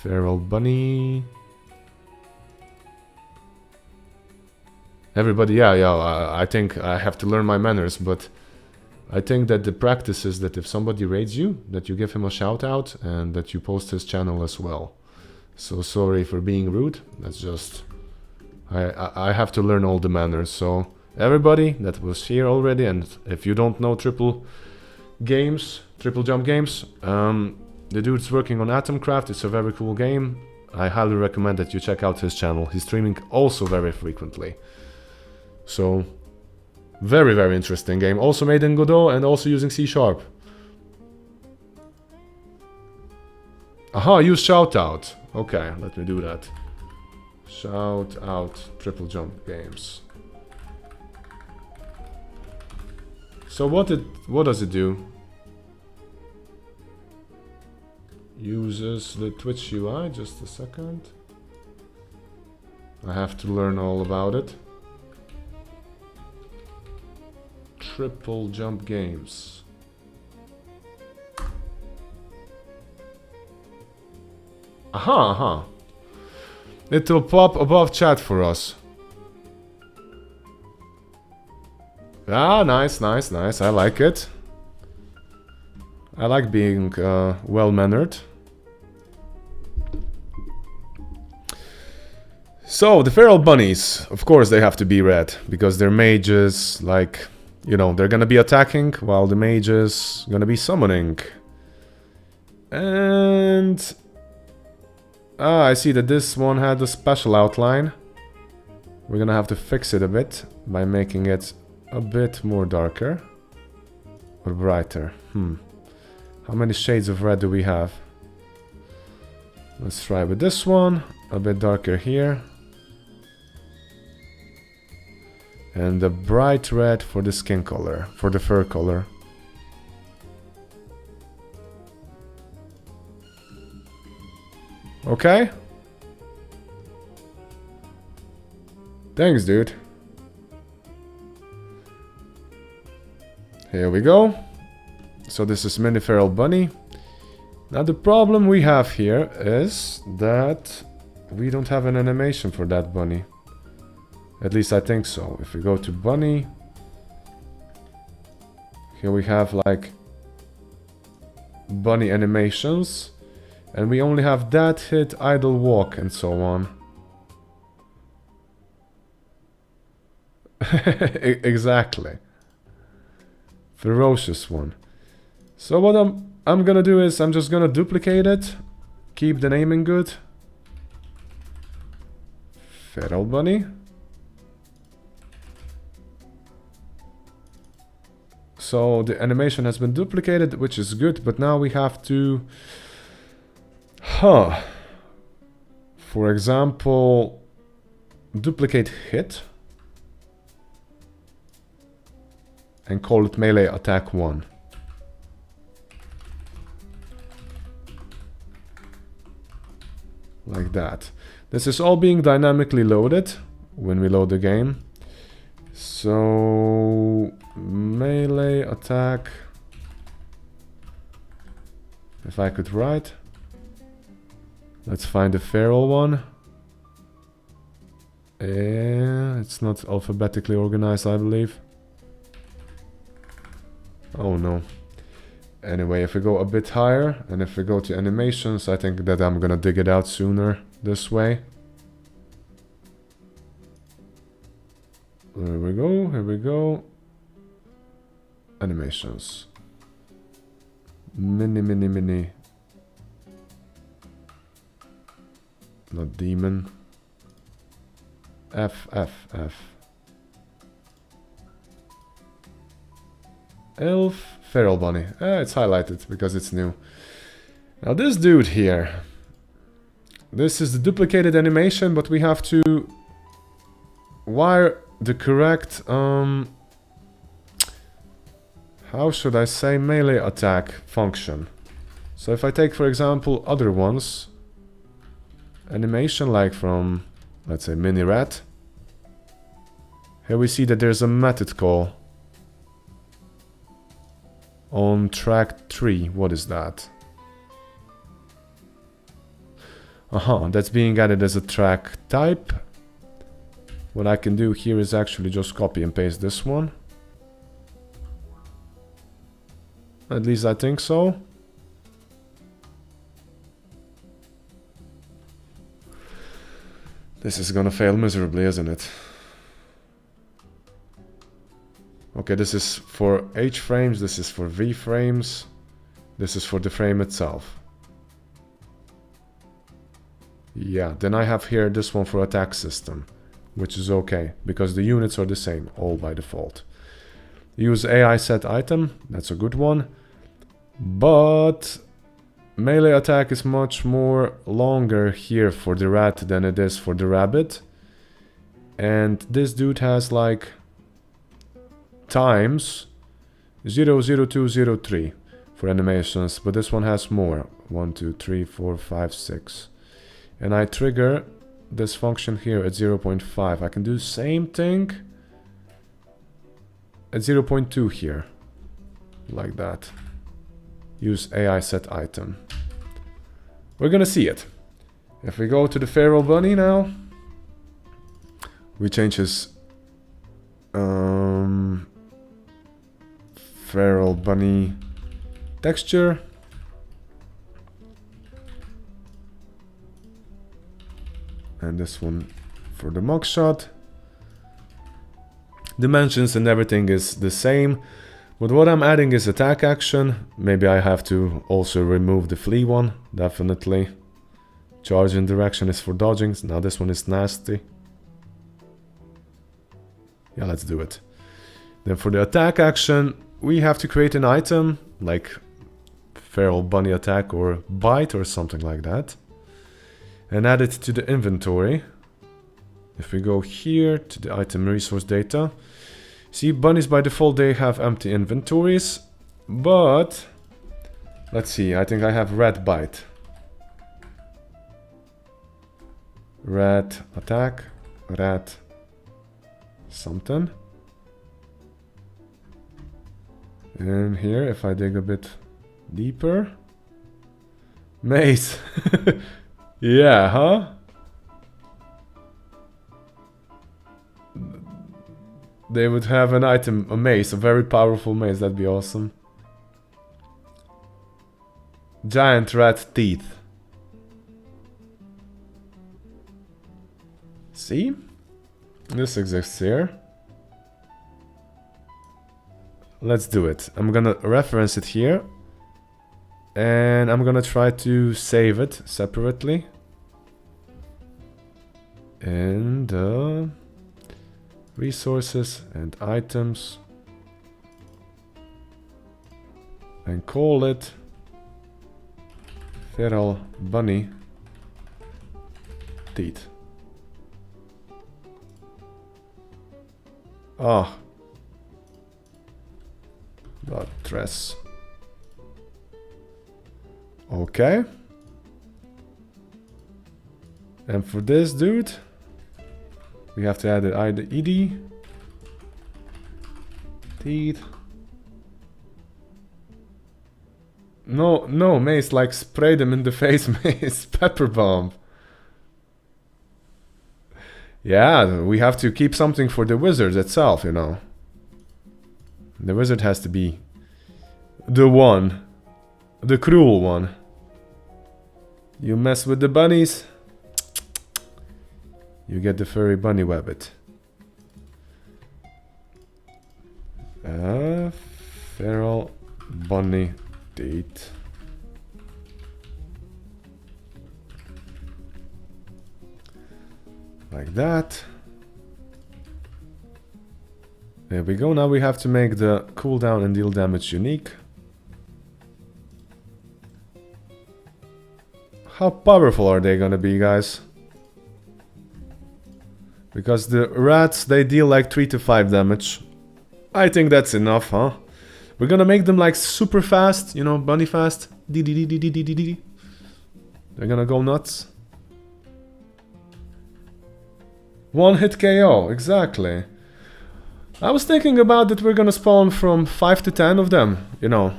Feral bunny. Everybody, yeah, I think I have to learn my manners, but I think that the practice is that if somebody raids you, that you give him a shout out and that you post his channel as well. So sorry for being rude. That's just... I have to learn all the manners. So everybody that was here already, and if you don't know Triple Jump Games, the dude's working on Atomcraft. It's a very cool game. I highly recommend that you check out his channel. He's streaming also very frequently. So, very, very interesting game. Also made in Godot and also using C#. Aha, use shout out. Okay, let me do that. Shout out Triple Jump Games. So what does it do? Uses the Twitch UI, just a second. I have to learn all about it. Triple Jump Games. Aha. It will pop above chat for us. Ah, nice. I like it. I like being well-mannered. So, the feral bunnies, of course they have to be red, because they're mages, like, you know, they're gonna be attacking, while the mages gonna be summoning. And... I see that this one had a special outline. We're gonna have to fix it a bit, by making it a bit more darker. Or brighter. How many shades of red do we have? Let's try with this one, a bit darker here. And the bright red for the skin color, for the fur color. Okay. Thanks, dude. Here we go. So this is Mini Feral Bunny. Now the problem we have here is that we don't have an animation for that bunny. At least I think so. If we go to bunny, here we have like bunny animations, and we only have that hit, idle walk, and so on. Exactly. Ferocious one. So what I'm gonna do is I'm just gonna duplicate it, keep the naming good. Feral bunny. So the animation has been duplicated, which is good, but now we have to... For example, duplicate hit. And call it melee attack 1. Like that. This is all being dynamically loaded when we load the game. So melee attack. If I could write. Let's find the feral one. Yeah, it's not alphabetically organized, I believe. Oh no. Anyway, if we go a bit higher, and if we go to animations, I think that I'm gonna dig it out sooner this way. There we go, here we go. Animations. Mini. Not demon. F. Elf, feral bunny. It's highlighted because it's new. Now this dude here. This is the duplicated animation, but we have to wire the correct, how should I say, melee attack function. So if I take, for example, other ones, animation like from, let's say, Mini Rat. Here we see that there's a method call. On track 3, what is that? That's being added as a track type. What I can do here is actually just copy and paste this one. At least I think so. This is gonna fail miserably, isn't it? Okay, this is for H frames, this is for V frames, this is for the frame itself. Yeah, then I have here this one for attack system, which is okay, because the units are the same, all by default. Use AI set item, that's a good one. But melee attack is much more longer here for the rat than it is for the rabbit. And this dude has like times 00203 for animations, but this one has more. 1, 2, 3, 4, 5, 6. And I trigger this function here at 0.5. I can do the same thing at 0.2 here. Like that. Use AI set item. We're gonna see it. If we go to the feral bunny now, we change his feral bunny texture. And this one for the mugshot. Dimensions and everything is the same. But what I'm adding is attack action. Maybe I have to also remove the flee one. Definitely. Charge in direction is for dodging. Now this one is nasty. Yeah, let's do it. Then for the attack action, we have to create an item like feral bunny attack or bite or something like that. And add it to the inventory. If we go here to the item resource data, see, bunnies by default, they have empty inventories, but let's see, I think I have rat bite. Rat attack, rat something. And here, if I dig a bit deeper, mace. Yeah, huh? They would have an item, a mace, a very powerful mace, that'd be awesome. Giant rat teeth. See? This exists here. Let's do it. I'm gonna reference it here. And I'm gonna try to save it separately. And resources and items. And call it feral bunny teeth. Ah. Blood dress. Okay. And for this dude, we have to add the ed. Teeth. No, no, mace, like spray them in the face, mace. Pepper bomb. Yeah, we have to keep something for the wizard itself, you know. The wizard has to be the one. The cruel one. You mess with the bunnies, you get the furry bunny wabbit. Feral bunny teeth. Like that. There we go. Now we have to make the cooldown and deal damage unique. How powerful are they gonna be, guys? Because the rats, they deal like 3 to 5 damage. I think that's enough, huh? We're gonna make them like super fast, you know, bunny fast. They're gonna go nuts. One hit KO, exactly. I was thinking about that we're gonna spawn from 5 to 10 of them, you know.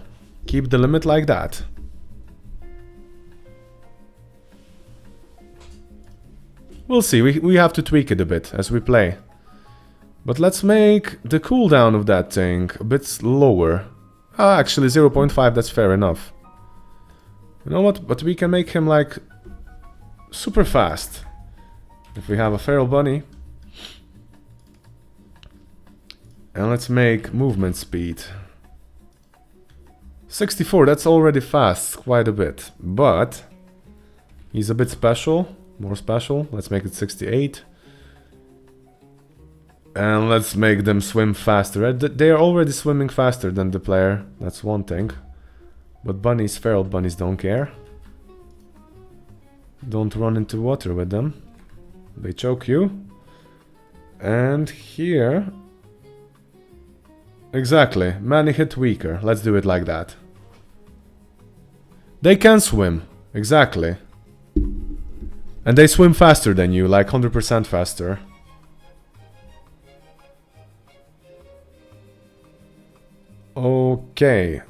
Keep the limit like that. We'll see, we have to tweak it a bit as we play. But let's make the cooldown of that thing a bit lower. Actually 0.5, that's fair enough. You know what, but we can make him like super fast. If we have a feral bunny. And let's make movement speed 64, that's already fast, quite a bit. But he's a bit special. More special. Let's make it 68. And let's make them swim faster. They are already swimming faster than the player. That's one thing. But bunnies, feral bunnies, don't care. Don't run into water with them. They choke you. And here... Exactly. Many hit weaker. Let's do it like that. They can swim. Exactly. And they swim faster than you, like 100% faster. Okay.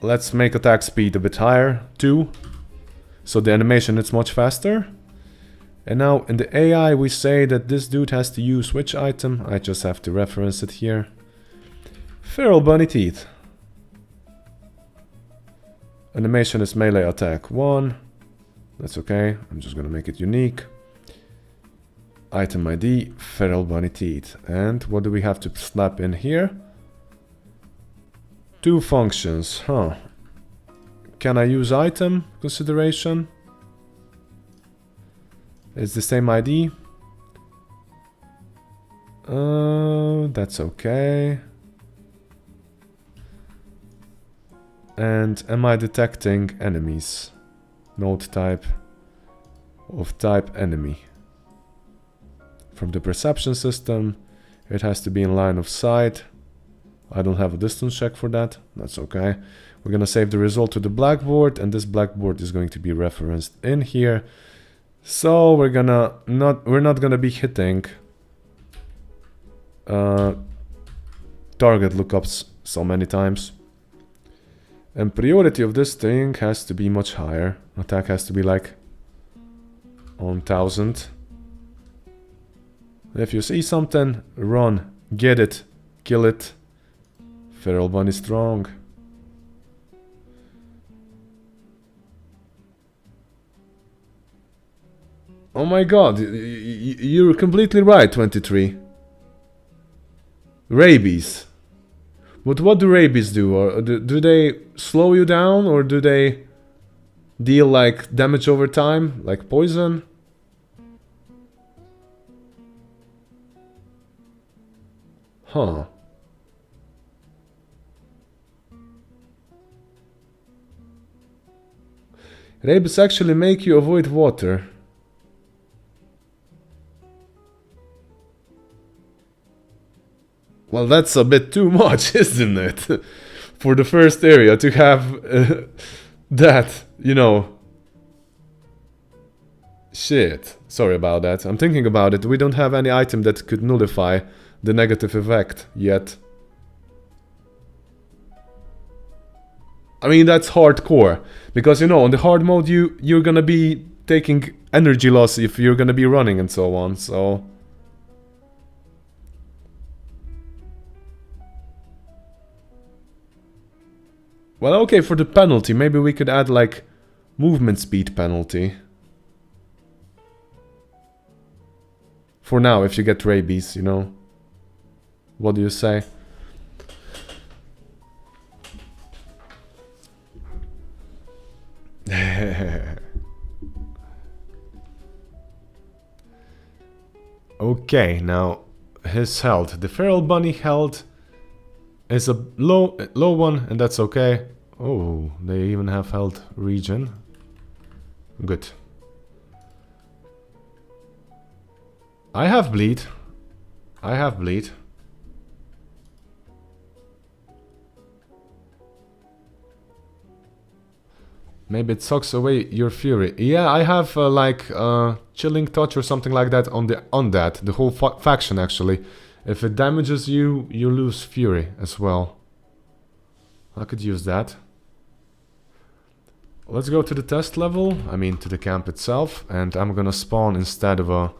Let's make attack speed a bit higher, 2. So the animation is much faster. And now in the AI we say that this dude has to use which item? I just have to reference it here. Feral bunny teeth. Animation is melee attack 1. That's okay, I'm just gonna make it unique. Item ID, feral bunny teeth. And what do we have to slap in here? 2 functions, huh? Can I use item consideration? It's the same ID. That's okay. And am I detecting enemies? Node type of type enemy. From the perception system, it has to be in line of sight. I don't have a distance check for that. That's okay. We're gonna save the result to the blackboard, and this blackboard is going to be referenced in here. So we're not gonna be hitting target lookups so many times. And priority of this thing has to be much higher. Attack has to be like on 1000. If you see something, run, get it, kill it. Feral bunny strong. Oh my god, you're completely right, 23. Rabies. But what do rabies do? Or do they slow you down, or do they deal like damage over time, like poison? Huh. Rabies actually make you avoid water. Well, that's a bit too much, isn't it? For the first area to have that, you know. Shit. Sorry about that. I'm thinking about it. We don't have any item that could nullify the negative effect yet. I mean, that's hardcore. Because, you know, on the hard mode, you're gonna be taking energy loss if you're gonna be running and so on, so... Well, okay, for the penalty, maybe we could add, like, movement speed penalty. For now, if you get rabies, you know. What do you say? Okay, now, his health. The feral bunny health is a low one, and that's okay. Oh, they even have health regen. Good. I have bleed. I have bleed. Maybe it sucks away your fury. Yeah, I have like chilling touch or something like that on the whole faction actually. If it damages you, you lose fury as well. I could use that. Let's go to the test level, I mean to the camp itself, and I'm gonna spawn instead of a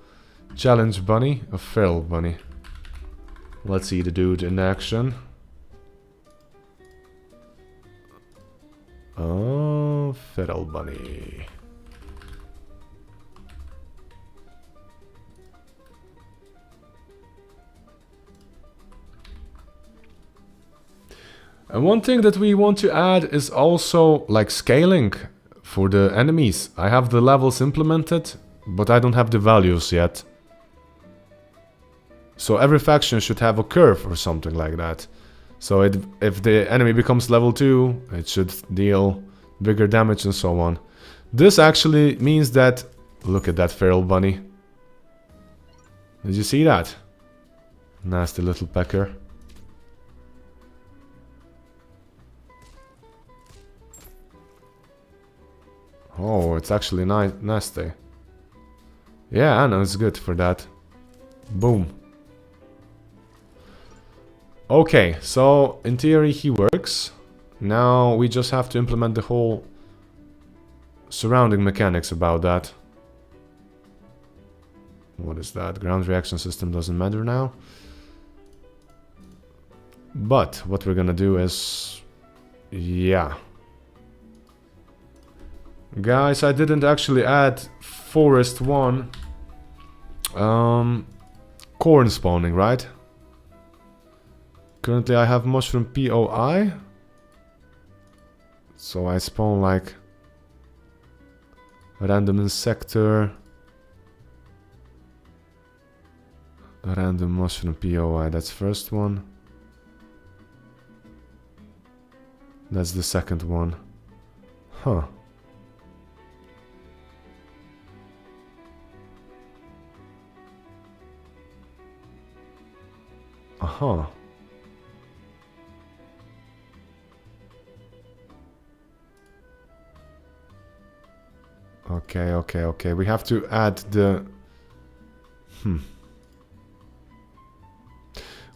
challenge bunny, a feral bunny. Let's see the dude in action. Oh, feral bunny. And one thing that we want to add is also like scaling for the enemies. I have the levels implemented, but I don't have the values yet. So every faction should have a curve or something like that. So if the enemy becomes level 2, it should deal bigger damage and so on. This actually means that... Look at that feral bunny. Did you see that? Nasty little pecker. Oh, it's actually nasty. Yeah, I know, it's good for that. Boom. Okay, so in theory he works. Now we just have to implement the whole surrounding mechanics about that. What is that? Ground reaction system doesn't matter now. But what we're gonna do is... Yeah. Guys, I didn't actually add Forest 1 Corn spawning, right? Currently I have mushroom POI. So I spawn like a random insector. A random mushroom POI, that's first one. That's the second one. Huh. Uh-huh. Okay. We have to add the...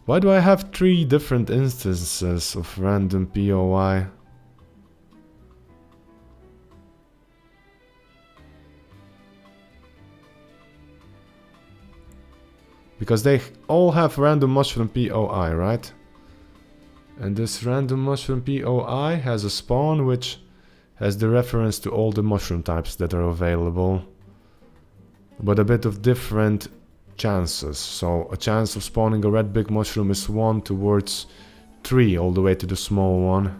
Why do I have 3 different instances of random POI? Because they all have random mushroom POI, right? And this random mushroom POI has a spawn which has the reference to all the mushroom types that are available. But a bit of different chances. So a chance of spawning a red big mushroom is 1 towards 3 all the way to the small one.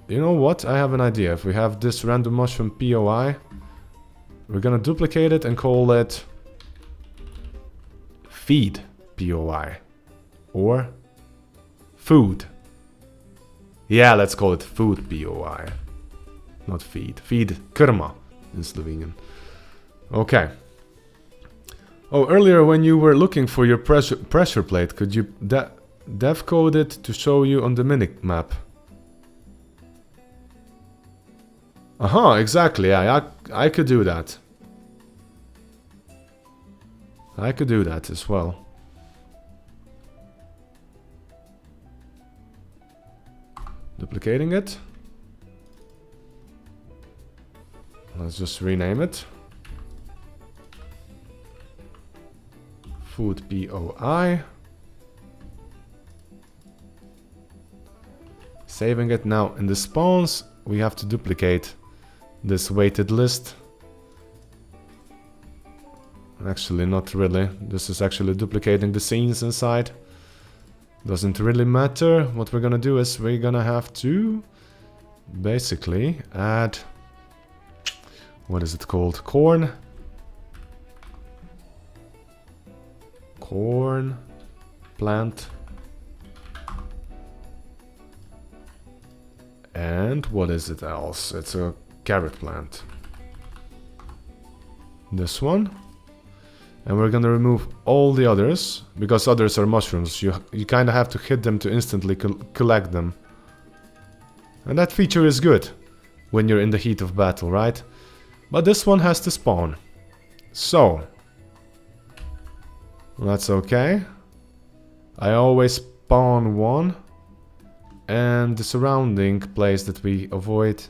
You know what? I have an idea. If we have this random mushroom POI, we're gonna duplicate it and call it feed POI. Or food. Yeah, let's call it food POI. Not feed. Feed Kurma in Slovenian. Okay. Oh, earlier when you were looking for your pressure plate, could you dev code it to show you on the minimap? Aha, exactly. Yeah, I could do that. I could do that as well. Duplicating it. Let's just rename it. Food POI. Saving it now in the spawns. We have to duplicate this weighted list. Actually, not really. This is actually duplicating the scenes inside. Doesn't really matter. What we're gonna do is we're gonna have to basically add... What is it called? Corn. Corn. Plant. And what is it else? It's a carrot plant. This one. And we're gonna remove all the others, because others are mushrooms. You kind of have to hit them to instantly collect them. And that feature is good when you're in the heat of battle, right? But this one has to spawn. So, that's okay. I always spawn one. And the surrounding place that we avoid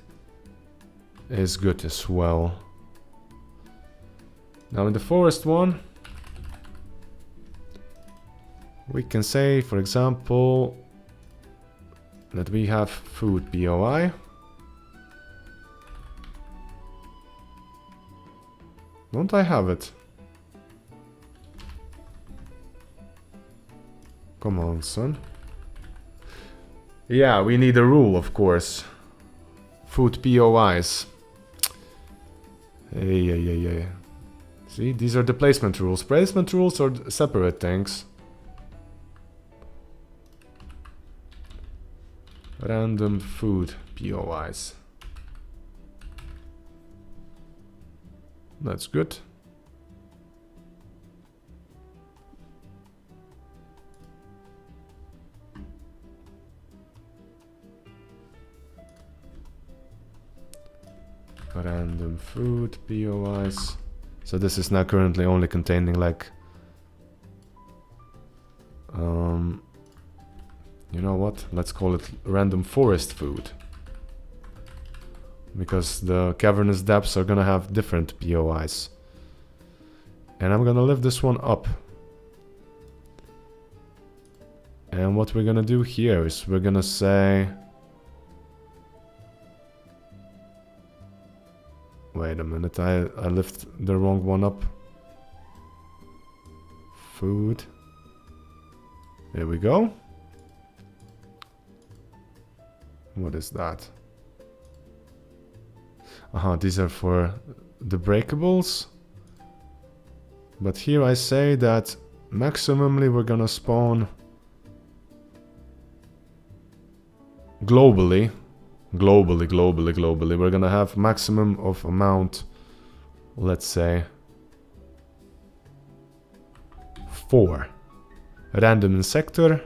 is good as well. Now in the forest one, we can say, for example, that we have food POI. Don't I have it? Come on, son. Yeah, we need a rule, of course. Food POIs. Hey. See, these are the placement rules. Placement rules are separate things. Random food POIs. That's good. Random food POIs. So this is now currently only containing like you know what? Let's call it random forest food. Because the cavernous depths are gonna have different POIs. And I'm gonna lift this one up. And what we're gonna do here is we're gonna say... Wait a minute, I lift the wrong one up. Food. There we go. What is that? These are for the breakables. But here I say that maximally we're gonna spawn globally. Globally. We're gonna have maximum of amount, let's say 4. Random in sector.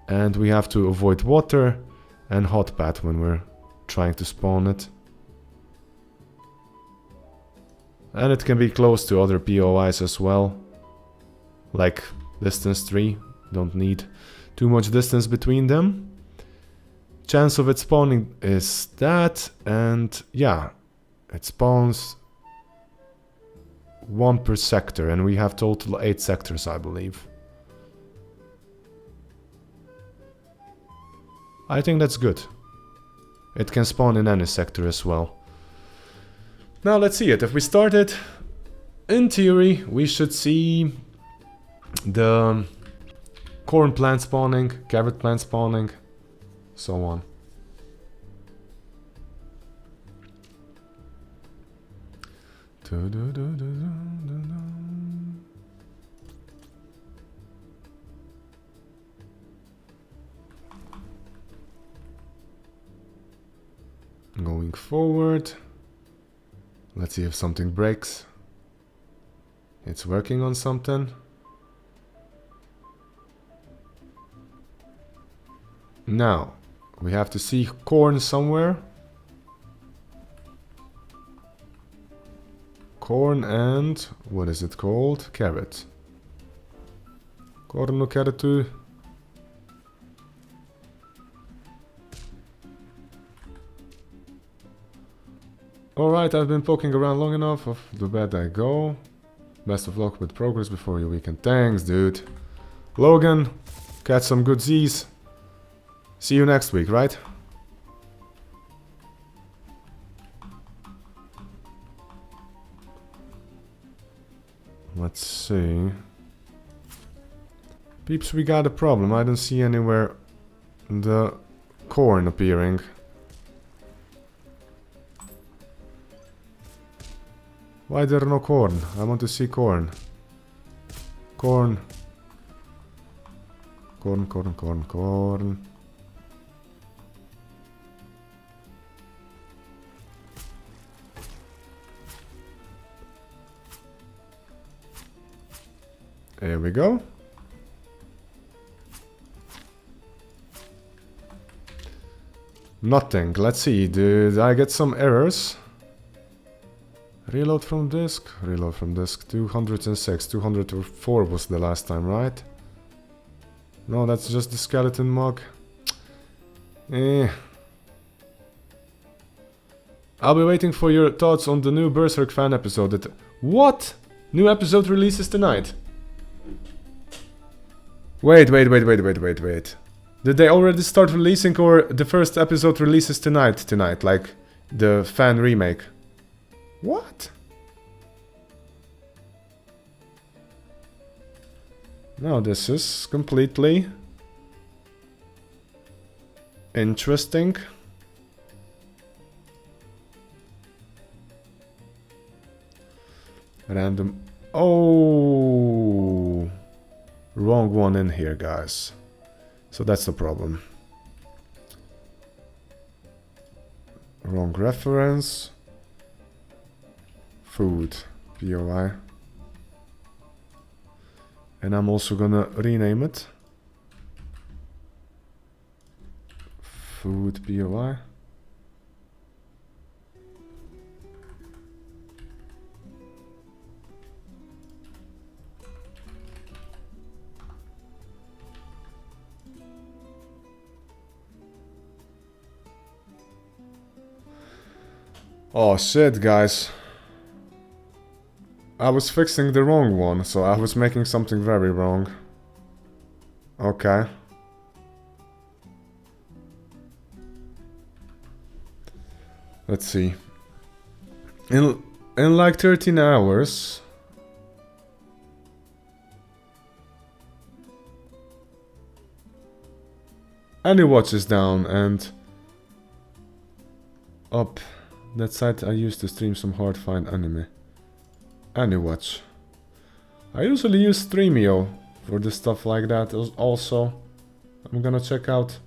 And we have to avoid water and hot pad when we're trying to spawn it. And it can be close to other POIs as well. Like distance 3. Don't need too much distance between them. Chance of it spawning is that, and yeah, it spawns 1 per sector, and we have total 8 sectors, I believe. I think that's good. It can spawn in any sector as well. Now let's see it. If we start it, in theory, we should see the corn plant spawning, carrot plant spawning, so on. Going forward. Let's see if something breaks. It's working on something. Now, we have to see corn somewhere. Corn and... what is it called? Carrot. Cornu carrotu. Alright, I've been poking around long enough. Off to bed I go. Best of luck with progress before your weekend. Thanks, dude. Logan, catch some good Z's. See you next week, right? Let's see. Peeps, we got a problem. I don't see anywhere the corn appearing. Why there no corn? I want to see corn. Corn. Corn. There we go. Nothing. Let's see. Did I get some errors? Reload from disk. 206. 204 was the last time, right? No, that's just the skeleton mug. I'll be waiting for your thoughts on the new Berserk fan episode. What? New episode releases tonight. Wait. Did they already start releasing, or the first episode releases tonight, like the fan remake? What? Now this is completely interesting. Random. Oh, wrong one in here, guys. So that's the problem. Wrong reference. Food, POI. And I'm also gonna rename it. Food POI. Oh shit, guys. I was fixing the wrong one, so I was making something very wrong. Okay. Let's see. In like 13 hours... Any watch is down and... Up. That site I used to stream some hard find anime. Any watch. I usually use Streamio for the stuff like that also. I'm gonna check out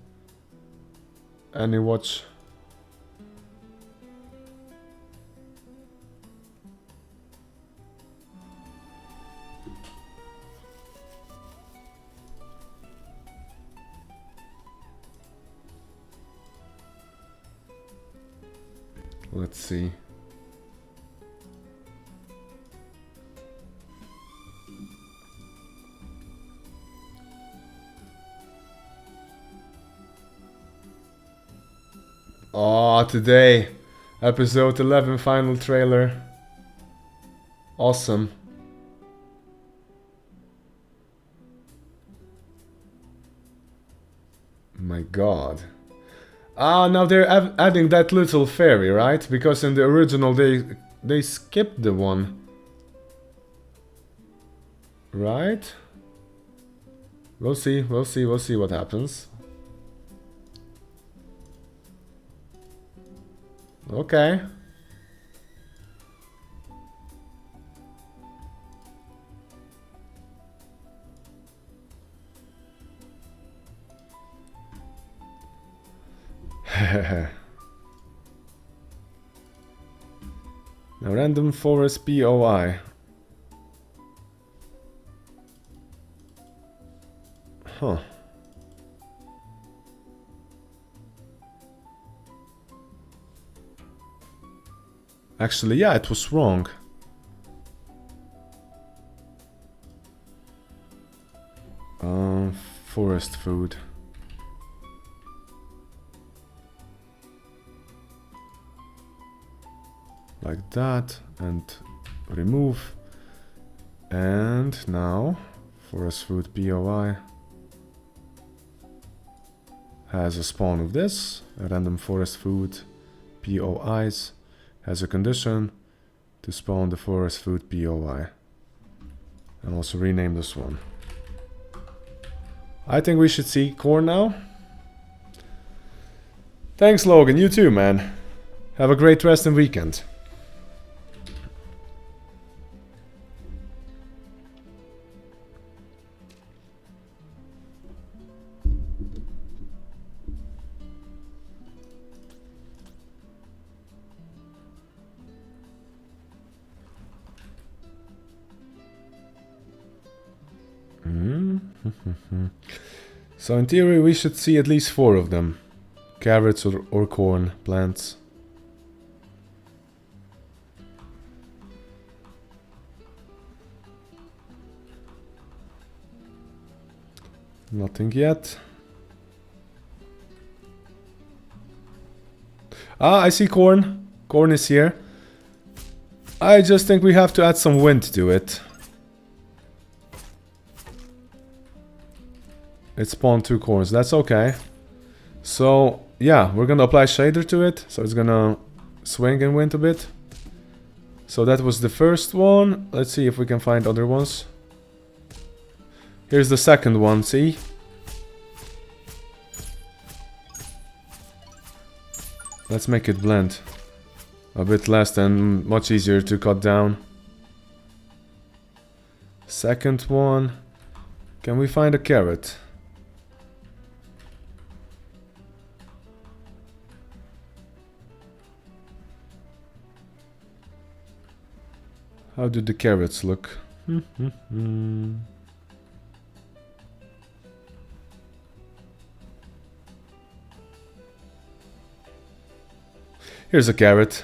Any watch. Let's see. Oh, today, episode 11 final trailer. Awesome. My god. Ah, now they're adding that little fairy, right? Because in the original they skipped the one. Right? We'll see what happens. Okay. Now random forest POI. Huh. Actually, yeah, it was wrong. Forest food. Like that, and remove. And now, forest food POI has a spawn of this. A random forest food POIs has a condition to spawn the forest food POI. And also rename this one. I think we should see corn now. Thanks, Logan. You too, man. Have a great rest and weekend. So in theory we should see at least 4 of them. Carrots or corn plants. Nothing yet. Ah, I see corn. Corn is here. I just think we have to add some wind to it. It spawned 2 corns, that's okay. So, yeah, we're gonna apply shader to it. So it's gonna swing and wind a bit. So that was the first one. Let's see if we can find other ones. Here's the second one, see? Let's make it blend. A bit less and much easier to cut down. Second one. Can we find a carrot? How do the carrots look? Here's a carrot.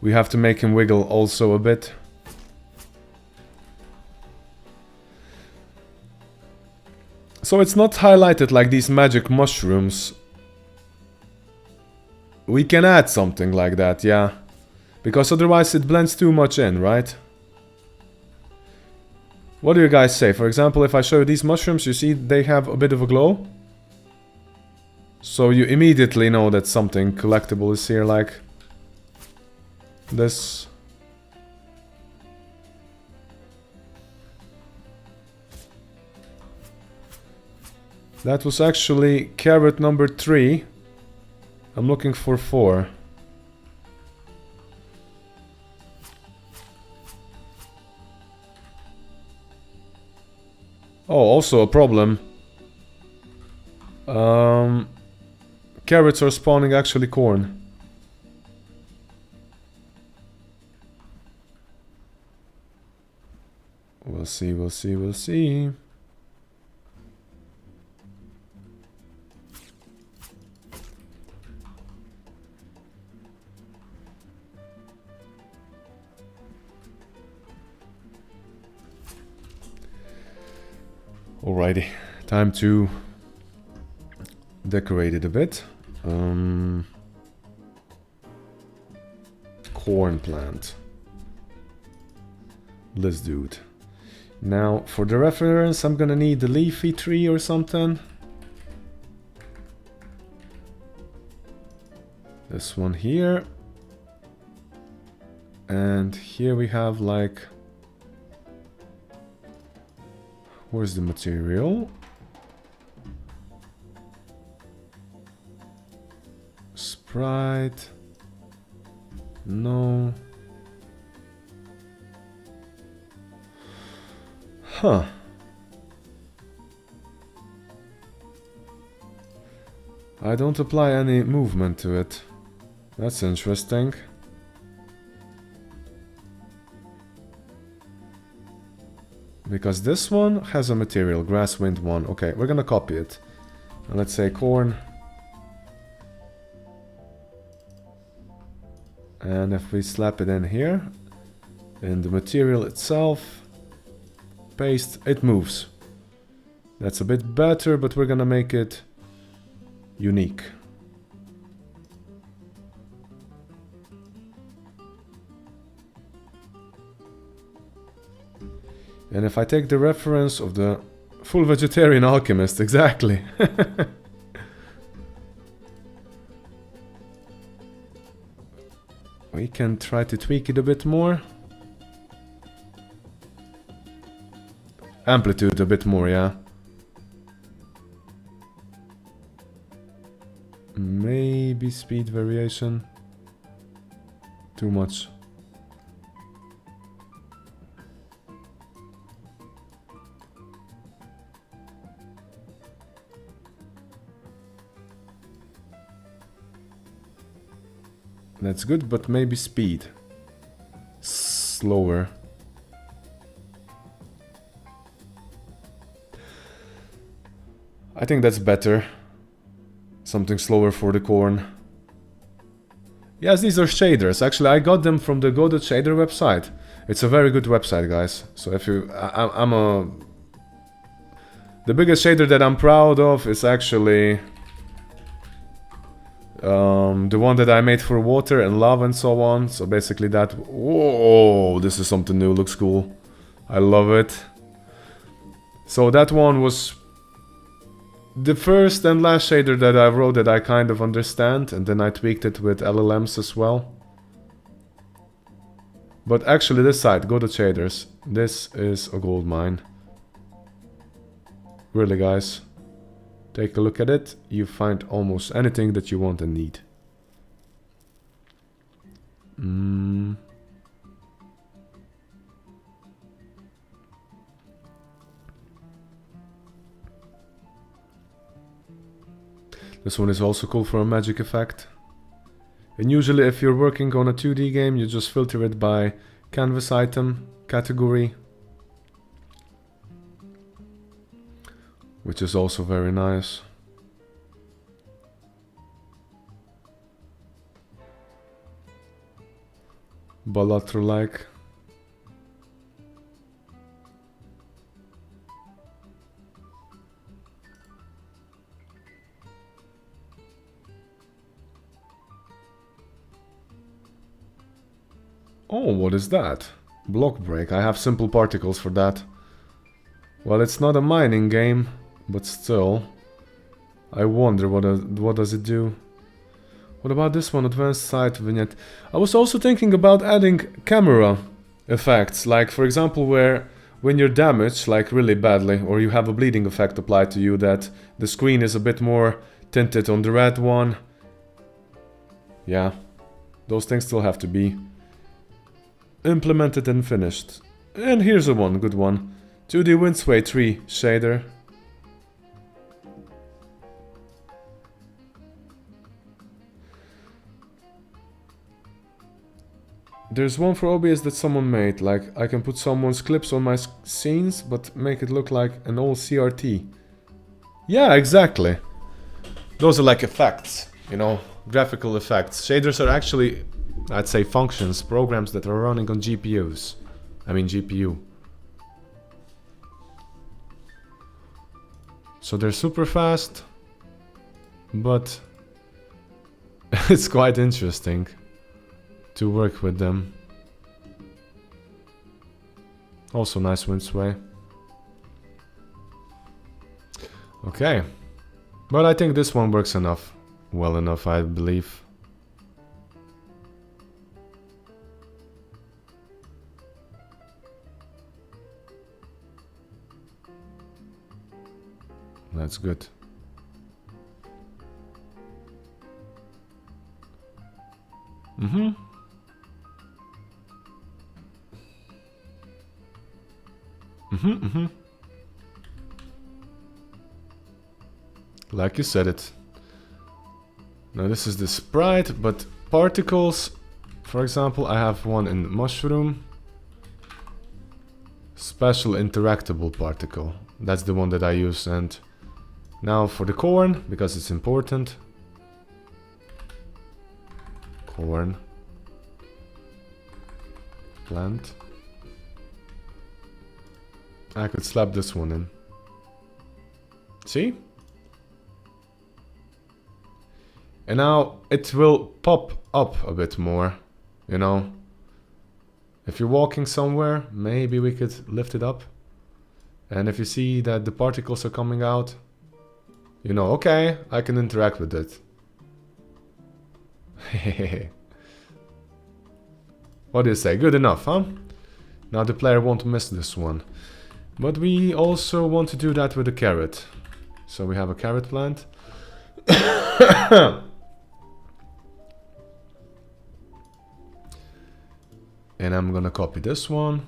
We have to make him wiggle also a bit. So it's not highlighted like these magic mushrooms. We can add something like that, yeah. Because otherwise it blends too much in, right? What do you guys say? For example, if I show you these mushrooms, you see they have a bit of a glow. So you immediately know that something collectible is here, like this. That was actually carrot number 3. I'm looking for 4. Oh, also a problem. Carrots are spawning actually corn. We'll see, we'll see, we'll see. Alrighty, time to decorate it a bit. Corn plant. Let's do it. Now, for the reference, I'm gonna need the leafy tree or something. This one here. And here we have like... Where's the material? Sprite. No. Huh. I don't apply any movement to it. That's interesting. Because this one has a material, grass, wind 1. Okay, we're gonna copy it. And let's say corn. And if we slap it in here, in the material itself, paste, it moves. That's a bit better, but we're gonna make it unique. And if I take the reference of the full vegetarian alchemist, exactly. We can try to tweak it a bit more. Amplitude a bit more, yeah. Maybe speed variation. Too much. That's good, but maybe speed. Slower. I think that's better. Something slower for the corn. Yes, these are shaders. Actually, I got them from the Go.Shader website. It's a very good website, guys. So if you... The biggest shader that I'm proud of is actually... the one that I made for water and lava and so on. So basically that... Whoa, this is something new, looks cool. I love it. So that one was the first and last shader that I wrote that I kind of understand. And then I tweaked it with LLMs as well. But actually this side, Go.Shaders, this is a gold mine. Really, guys. Take a look at it, you find almost anything that you want and need. This one is also cool for a magic effect. And usually if you're working on a 2D game, you just filter it by canvas item, category. Which is also very nice. Balatro-like. Oh, what is that? Block break. I have simple particles for that. Well, it's not a mining game. But still, I wonder what does it do? What about this one, advanced site vignette? I was also thinking about adding camera effects, like for example where when you're damaged like really badly or you have a bleeding effect applied to you, that the screen is a bit more tinted on the red one. Yeah, those things still have to be implemented and finished. And here's a good one. 2D wind sway tree shader. There's one for OBS that someone made, like I can put someone's clips on my scenes but make it look like an old CRT. Yeah, exactly. Those are like effects, you know, graphical effects. Shaders are actually, I'd say, functions, programs that are running on GPUs. I mean GPU. So they're super fast, but it's quite interesting to work with them. Also nice wind sway. Okay. But I think this one works enough. Well enough, I believe. That's good. Mm-hmm. Like you said it. Now this is the sprite, but particles, for example, I have one in mushroom. Special interactable particle. That's the one that I use. And now for the corn, because it's important. Corn. Plant. I could slap this one in. See? And now it will pop up a bit more, you know. If you're walking somewhere, maybe we could lift it up. And if you see that the particles are coming out, you know, okay, I can interact with it. What do you say? Good enough, huh? Now the player won't miss this one. But we also want to do that with a carrot. So we have a carrot plant. And I'm gonna copy this one.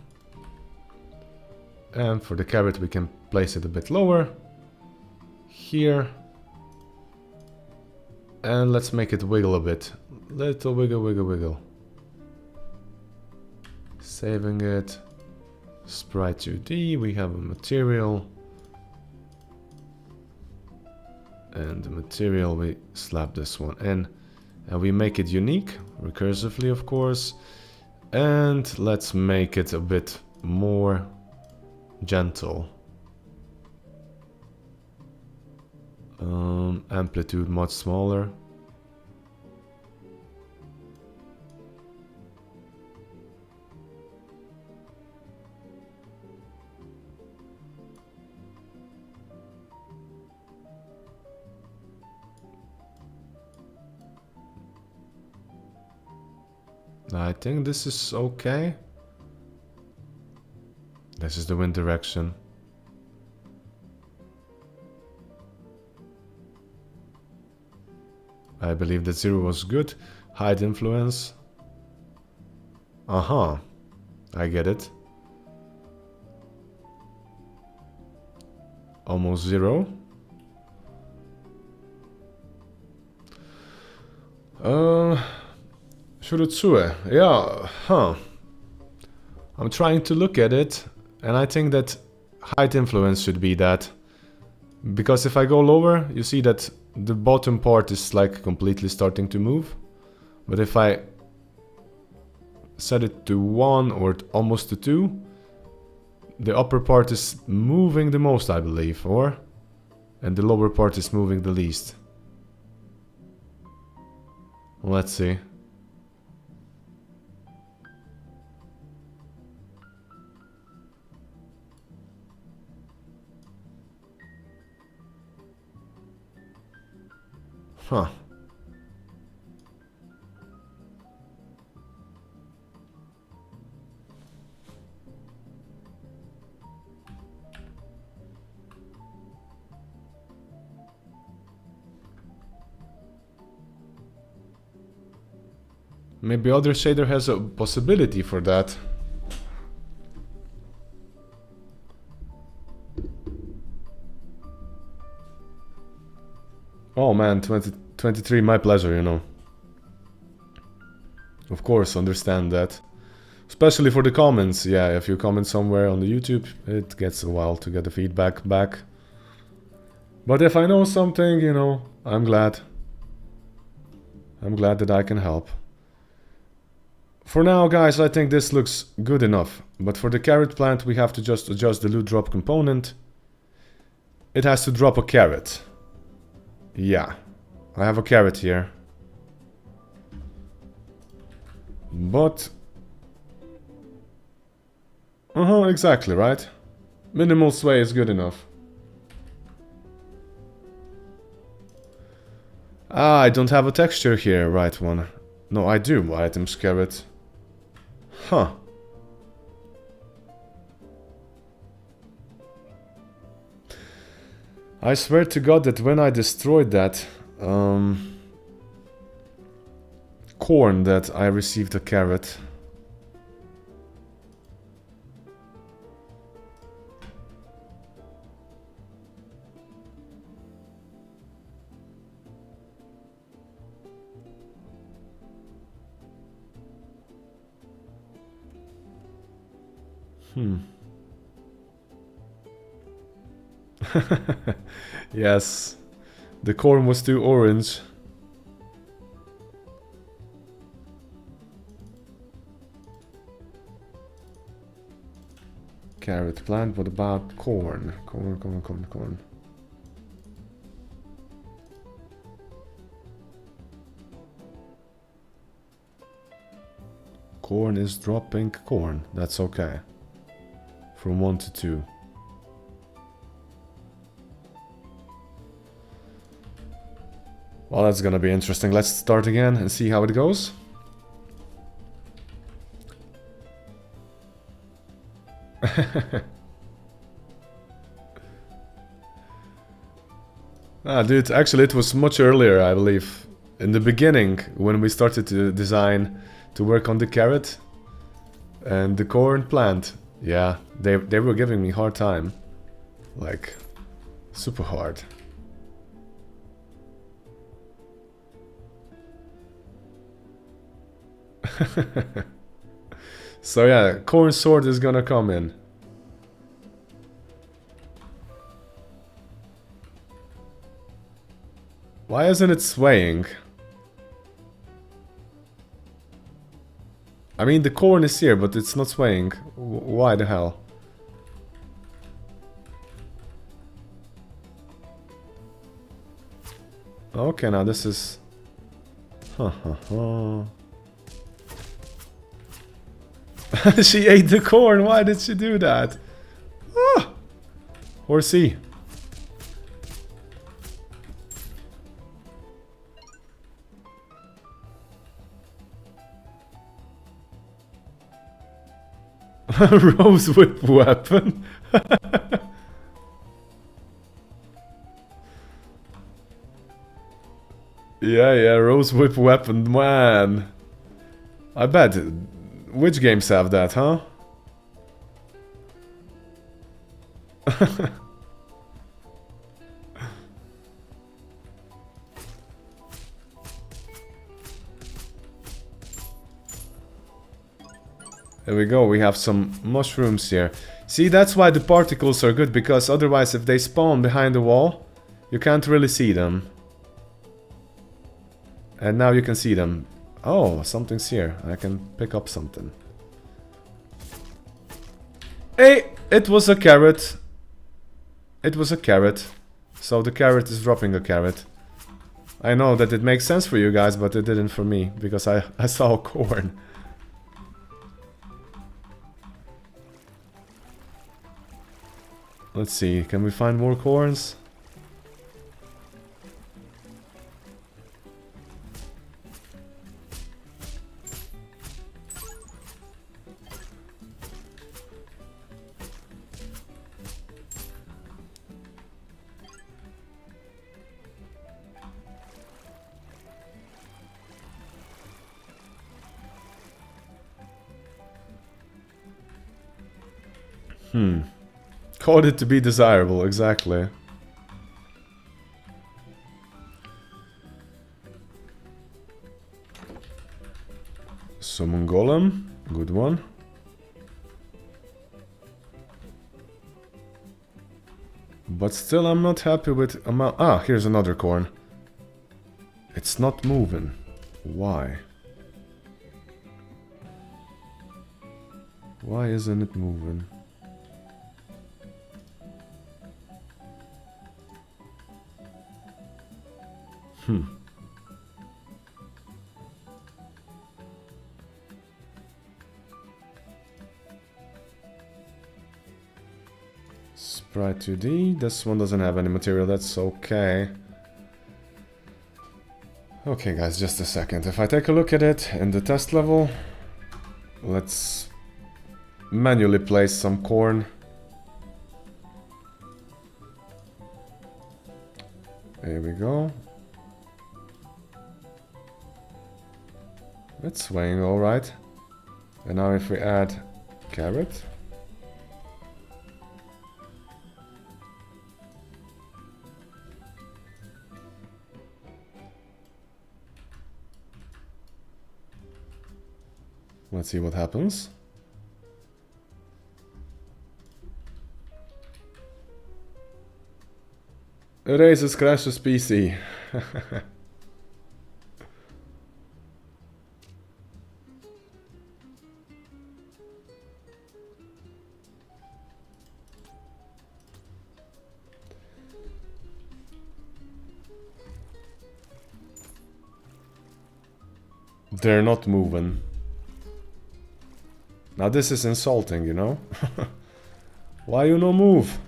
And for the carrot we can place it a bit lower. Here. And let's make it wiggle a bit. Little wiggle, wiggle, wiggle. Saving it. Sprite 2D, we have a material. And the material, we slap this one in. And we make it unique, recursively of course. And let's make it a bit more gentle. Amplitude much smaller. I think this is okay. This is the wind direction. I believe that 0 was good. Hide influence. Uh-huh. I get it. Almost 0. Shurutsue. Yeah, huh. I'm trying to look at it, and I think that height influence should be that. Because if I go lower, you see that the bottom part is like completely starting to move. But if I set it to 1 or almost to 2, the upper part is moving the most, I believe, or? And the lower part is moving the least. Let's see. Huh. Maybe other shader has a possibility for that. Oh man, 2023, my pleasure, you know. Of course, understand that. Especially for the comments, yeah, if you comment somewhere on the YouTube, it gets a while to get the feedback back. But if I know something, you know, I'm glad. I'm glad that I can help. For now, guys, I think this looks good enough. But for the carrot plant, we have to just adjust the loot drop component. It has to drop a carrot. Yeah, I have a carrot here. But... exactly, right? Minimal sway is good enough. Ah, I don't have a texture here, right one. No, I do, items carrot. Huh. I swear to God that when I destroyed that corn that I received a carrot. Yes, the corn was too orange. Carrot plant, what about corn? Corn. Corn is dropping corn, that's okay. From 1 to 2. Well, that's gonna be interesting. Let's start again and see how it goes. Dude, actually it was much earlier, I believe. In the beginning, when we started to design, to work on the carrot and the corn plant. Yeah, they were giving me hard time. Like, super hard. So yeah, corn sword is gonna come in. Why isn't it swaying? I mean, the corn is here, but it's not swaying. Why the hell? Okay, now this is... She ate the corn, why did she do that? Ah! Horsey. Rose whip weapon. Yeah, rose whip weapon, man. I bet. Which games have that, huh? There we go, we have some mushrooms here. See, that's why the particles are good, because otherwise if they spawn behind the wall, you can't really see them. And now you can see them. Oh, something's here. I can pick up something. Hey, it was a carrot. It was a carrot. So the carrot is dropping a carrot. I know that it makes sense for you guys, but it didn't for me, because I saw corn. Let's see, can we find more corns? Code it to be desirable, exactly. Summon Golem, good one. But still I'm not happy with amount. Ah, here's another corn. It's not moving. Why? Why isn't it moving? Sprite 2D. This one doesn't have any material, that's okay. Okay guys, just a second. If I take a look at it in the test level, let's manually place some corn. There we go. It's swaying alright. And now if we add carrot. Let's see what happens. Erases crashes PC. They're not moving. Now this is insulting, you know? Why you no move?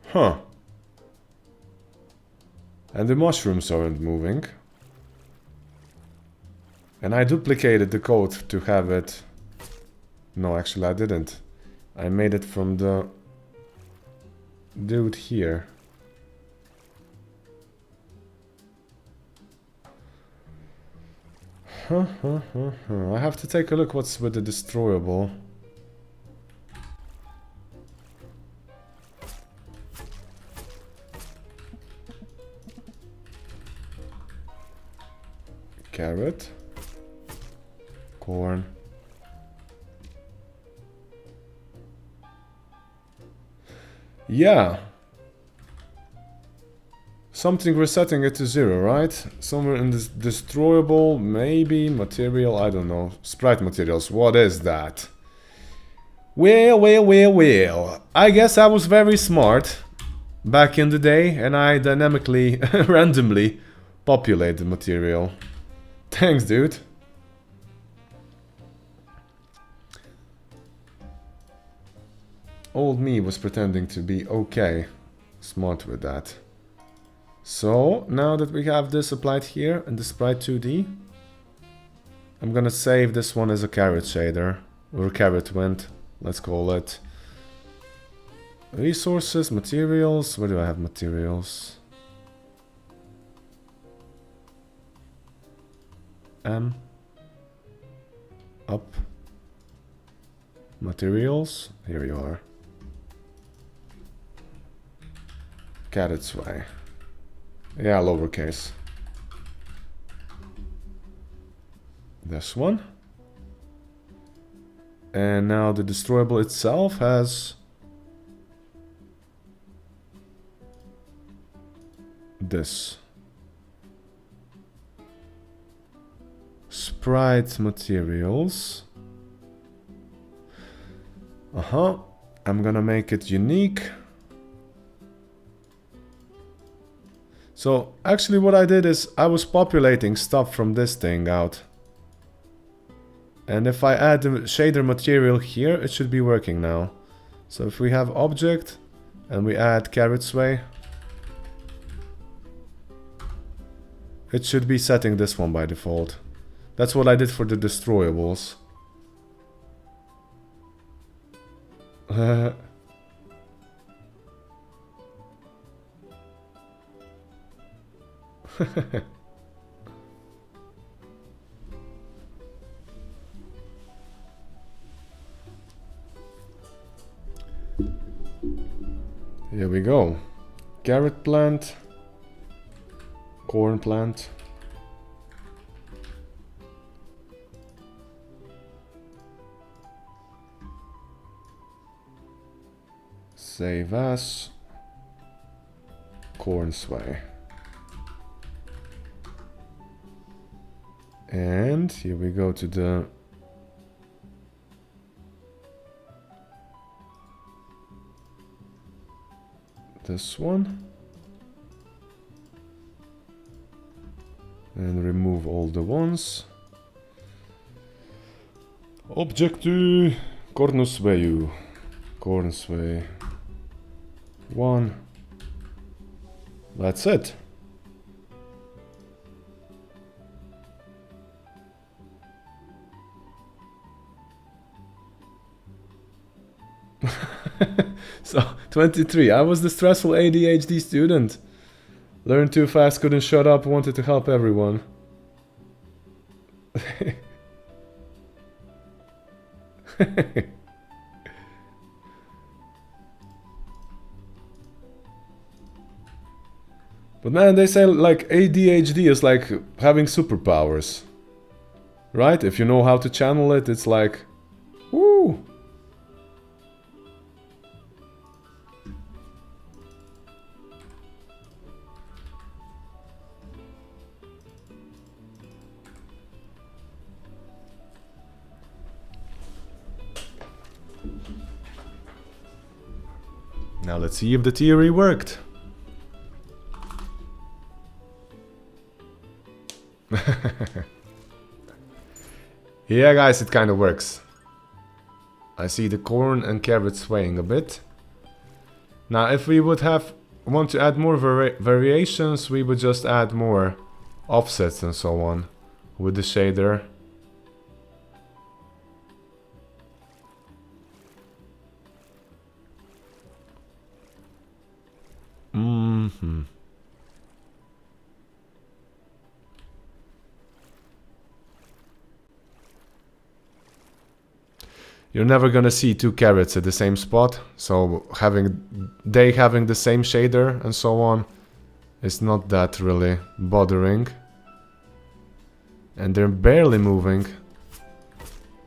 Huh. And the mushrooms aren't moving. And I duplicated the code to have it... No, actually I didn't. I made it from the dude here. I have to take a look what's with the destroyable. Carrot. Corn. Yeah. Something resetting it to 0, right? Somewhere in this destroyable, maybe material, I don't know. Sprite materials, what is that? Well. I guess I was very smart back in the day and I dynamically, randomly populate the material. Thanks, dude. Old me was pretending to be okay. Smart with that. So, now that we have this applied here in the Sprite 2D, I'm gonna save this one as a carrot shader, or carrot wind, let's call it. Resources, materials, where do I have materials? M. Up. Materials, here you are. Carrot's way. Yeah, lowercase. This one. And now the destroyable itself has this. Sprite materials. I'm gonna make it unique. So actually what I did is I was populating stuff from this thing out. And if I add the shader material here, it should be working now. So if we have object and we add carrot sway, it should be setting this one by default. That's what I did for the destroyables. Here we go. Carrot plant. Corn plant. Save as. Corn sway. And here we go to the this one. And remove all the ones. Objectu cornusveju. Cornsway. 1. That's it. So, 23. I was the stressful ADHD student. Learned too fast, couldn't shut up, wanted to help everyone. But man, they say like ADHD is like having superpowers. Right? If you know how to channel it, it's like... Woo! Now let's see if the theory worked. Yeah, guys, it kind of works. I see the corn and carrot swaying a bit. Now, if we would want to add more variations, we would just add more offsets and so on with the shader. You're never gonna see two carrots at the same spot, so having the same shader and so on is not that really bothering. And they're barely moving.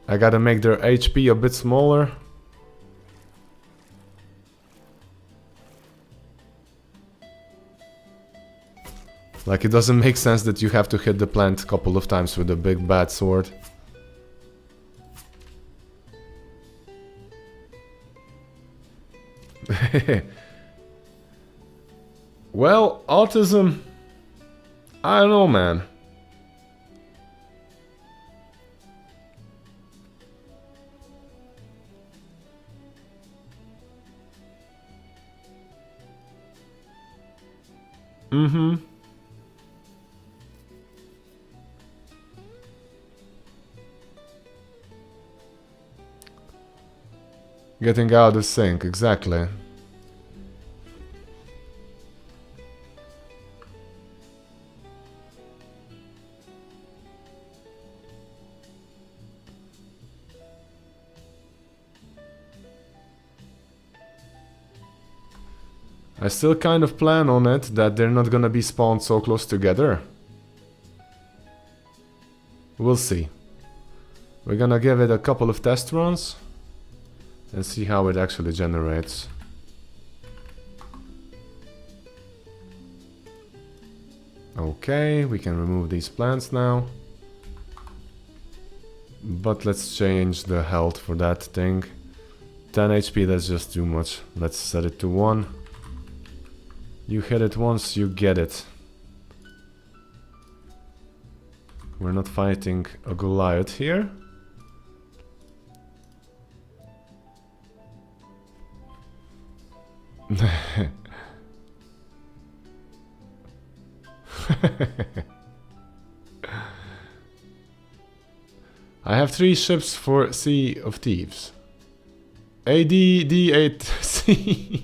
I gotta make their HP a bit smaller. Like, it doesn't make sense that you have to hit the plant a couple of times with a big bad sword. Well, autism... I don't know, man. Getting out of sync, exactly. I still kind of plan on it that they're not gonna be spawned so close together. We'll see. We're gonna give it a couple of test runs and see how it actually generates. Okay, we can remove these plants now. But let's change the health for that thing. 10 HP, that's just too much. Let's set it to 1. You hit it once, you get it. We're not fighting a Goliath here. I have 3 ships for Sea of Thieves. ADD8C.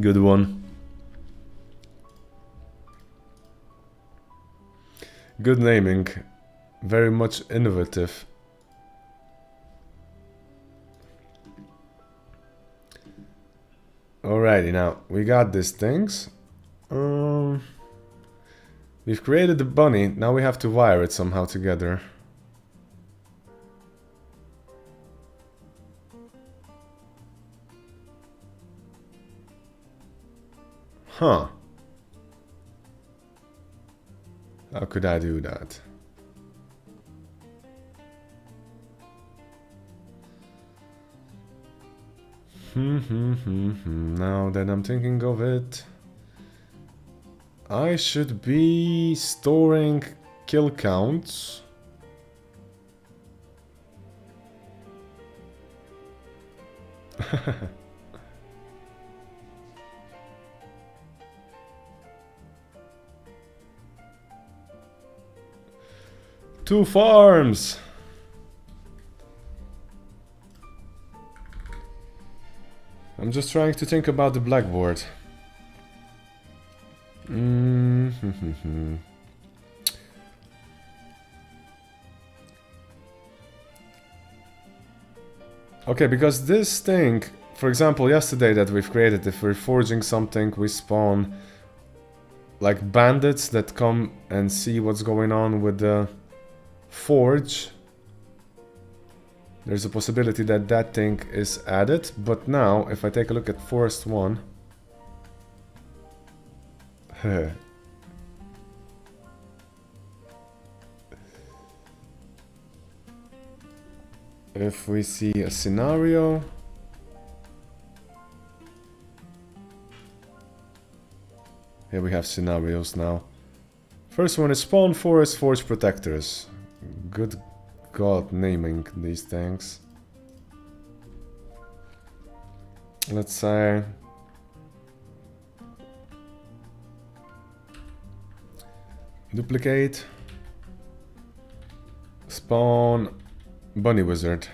Good one. Good naming. Very much innovative. Alrighty, now we got these things. We've created the bunny. Now we have to wire it somehow together. Huh. How could I do that? Now that I'm thinking of it, I should be storing kill counts. Two farms! I'm just trying to think about the blackboard. Okay, because this thing, for example, yesterday that we've created, if we're forging something, we spawn like bandits that come and see what's going on with the forge. There's a possibility that that thing is added, but now if I take a look at Forest 1, if we see a scenario, here we have scenarios now. First one is spawn forest forge protectors. Good God, naming these things. Let's say duplicate, spawn bunny wizard.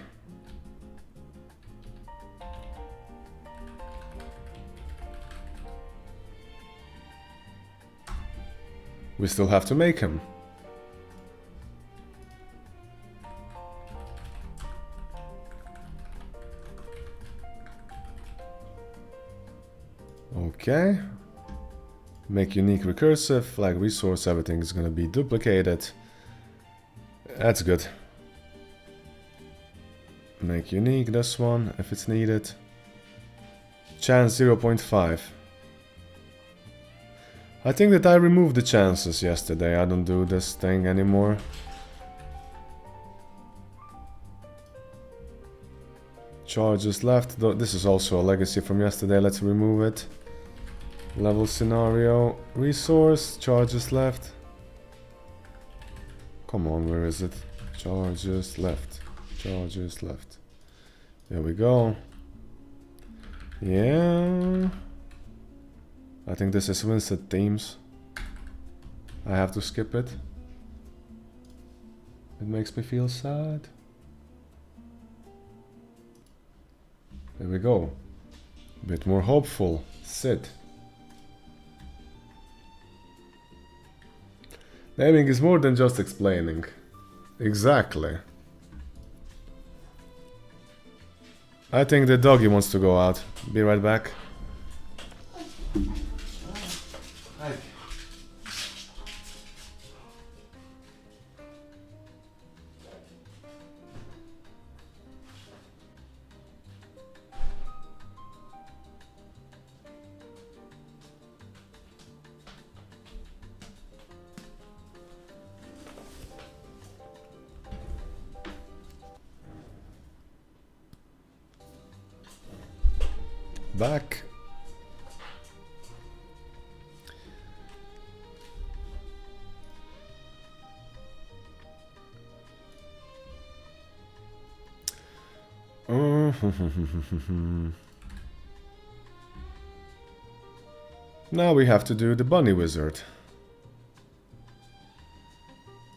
We still have to make him. Okay. Make unique recursive, flag resource, everything is gonna be duplicated. That's good. Make unique this one if it's needed. Chance 0.5. I think that I removed the chances yesterday. I don't do this thing anymore. Charges left. This is also a legacy from yesterday. Let's remove it. Level scenario. Resource. Charges left. Come on, where is it? Charges left. Charges left. There we go. Yeah. I think this is Winston themes. I have to skip it. It makes me feel sad. There we go. A bit more hopeful. Sit. Naming is more than just explaining. Exactly. I think the doggy wants to go out. Be right back. Back. Now we have to do the bunny wizard.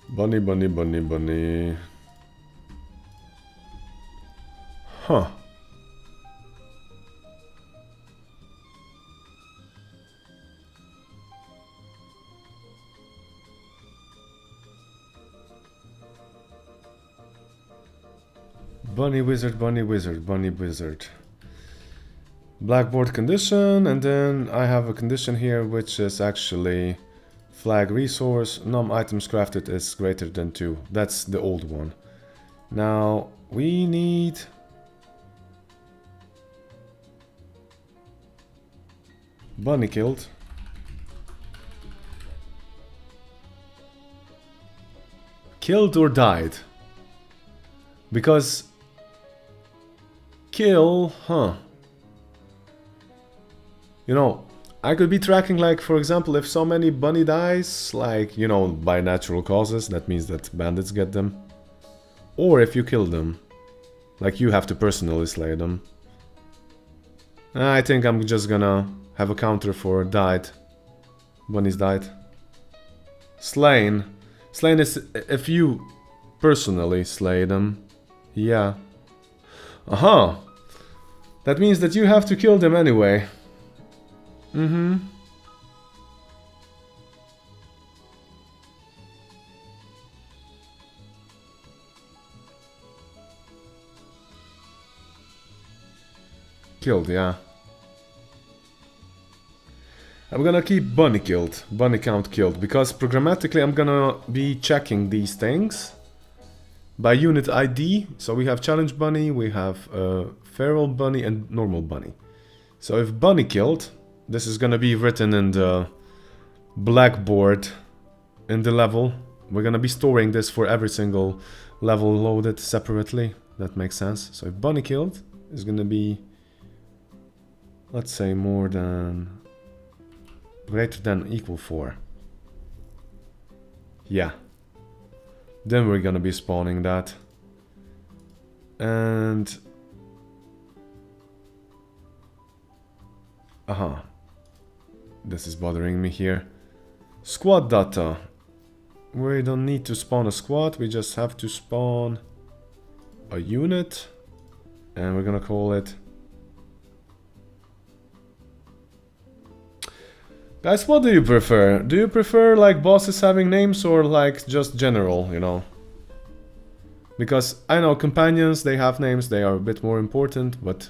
Bunny, bunny, bunny, bunny. Huh. Bunny wizard, bunny wizard, bunny wizard. Blackboard condition, and then I have a condition here which is actually flag resource, num items crafted is greater than 2. That's the old one. Now we need bunny killed. Killed or died? Because kill, you know, I could be tracking, like, for example, if so many bunny dies, like, you know, by natural causes, that means that bandits get them. Or if you kill them, like, you have to personally slay them. I think I'm just gonna have a counter for died. Bunnies died. Slain. Slain is if you personally slay them. Yeah. Aha! That means that you have to kill them anyway. Killed, yeah. I'm gonna keep bunny killed, bunny count killed, because programmatically I'm gonna be checking these things by unit ID. So we have challenge bunny, we have feral bunny and normal bunny. So if bunny killed, this is gonna be written in the blackboard in the level. We're gonna be storing this for every single level loaded separately. That makes sense. So if bunny killed is gonna be, let's say, more than, greater than, equal 4. Yeah. Then we're gonna be spawning that. And this is bothering me here. Squad data. We don't need to spawn a squad, we just have to spawn a unit. And we're gonna call it... Guys, what do you prefer? Do you prefer, like, bosses having names or, like, just general, you know? Because I know companions, they have names, they are a bit more important, but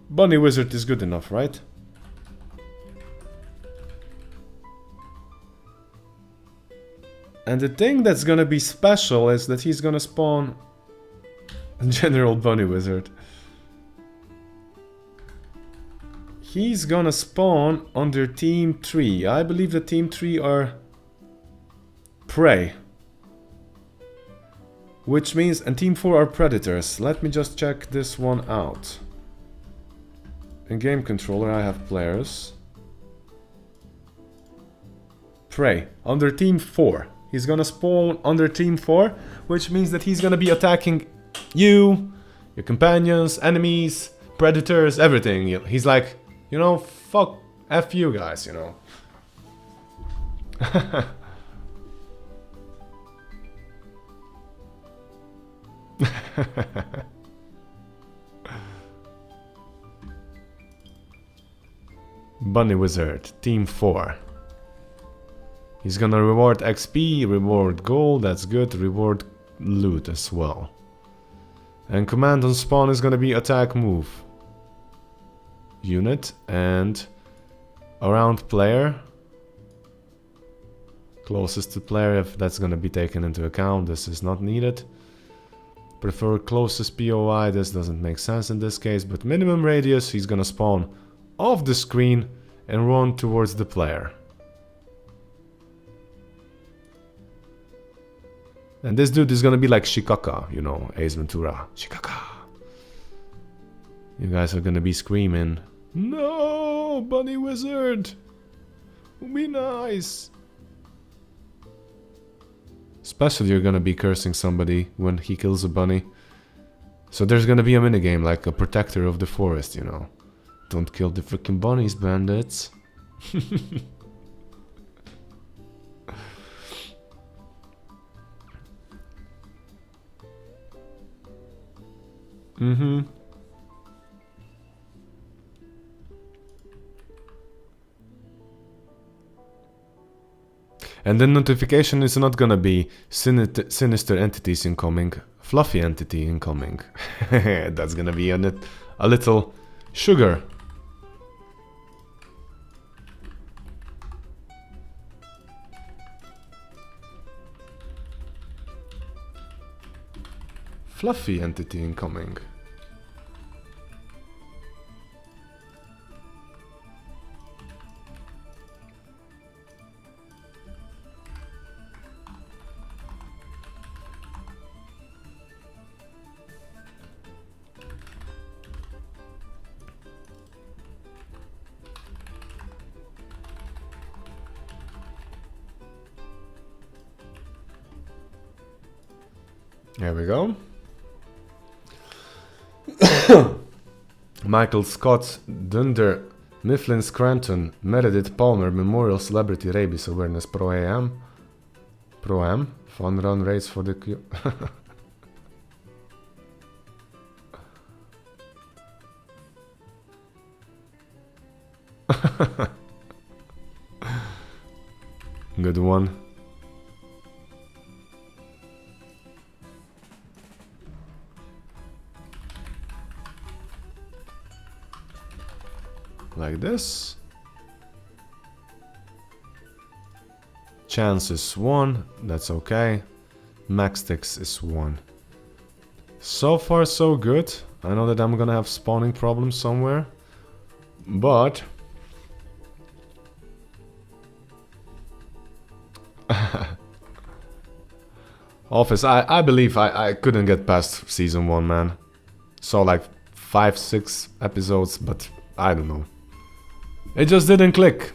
Bunny Wizard is good enough, right? And the thing that's gonna be special is that he's gonna spawn General Bunny Wizard. He's gonna spawn under Team 3. I believe that Team 3 are Prey. Which means, and Team 4 are Predators. Let me just check this one out. In Game Controller I have players. Prey, under Team 4. He's gonna spawn under Team 4, which means that he's gonna be attacking you, your companions, enemies, predators, everything. He's like, you know, fuck, F you guys, you know. Bunny Wizard, Team 4. He's gonna reward XP, reward gold, that's good, reward loot as well. And command on spawn is gonna be attack move. Unit and around player. Closest to player, if that's gonna be taken into account, this is not needed. Prefer closest POI, this doesn't make sense in this case, but minimum radius, he's gonna spawn off the screen and run towards the player. And this dude is gonna be like Shikaka, you know, Ace Ventura. Shikaka. You guys are gonna be screaming, no, Bunny Wizard! Be nice! Especially you're gonna be cursing somebody when he kills a bunny. So there's gonna be a minigame like a protector of the forest, you know. Don't kill the freaking bunnies, bandits. And then notification is not gonna be sinister entities incoming, fluffy entity incoming. That's gonna be a little sugar. Fluffy entity incoming. There we go. Michael Scott, Dunder, Mifflin Scranton, Meredith Palmer, Memorial Celebrity Rabies Awareness Pro-Am. Pro-Am? Fun run race for the Q. Good one. Like this. Chance is 1, that's okay. Max ticks is 1. So far so good. I know that I'm gonna have spawning problems somewhere. But... Office, I believe I couldn't get past season 1, man. So like 5-6 episodes, but I don't know. It just didn't click.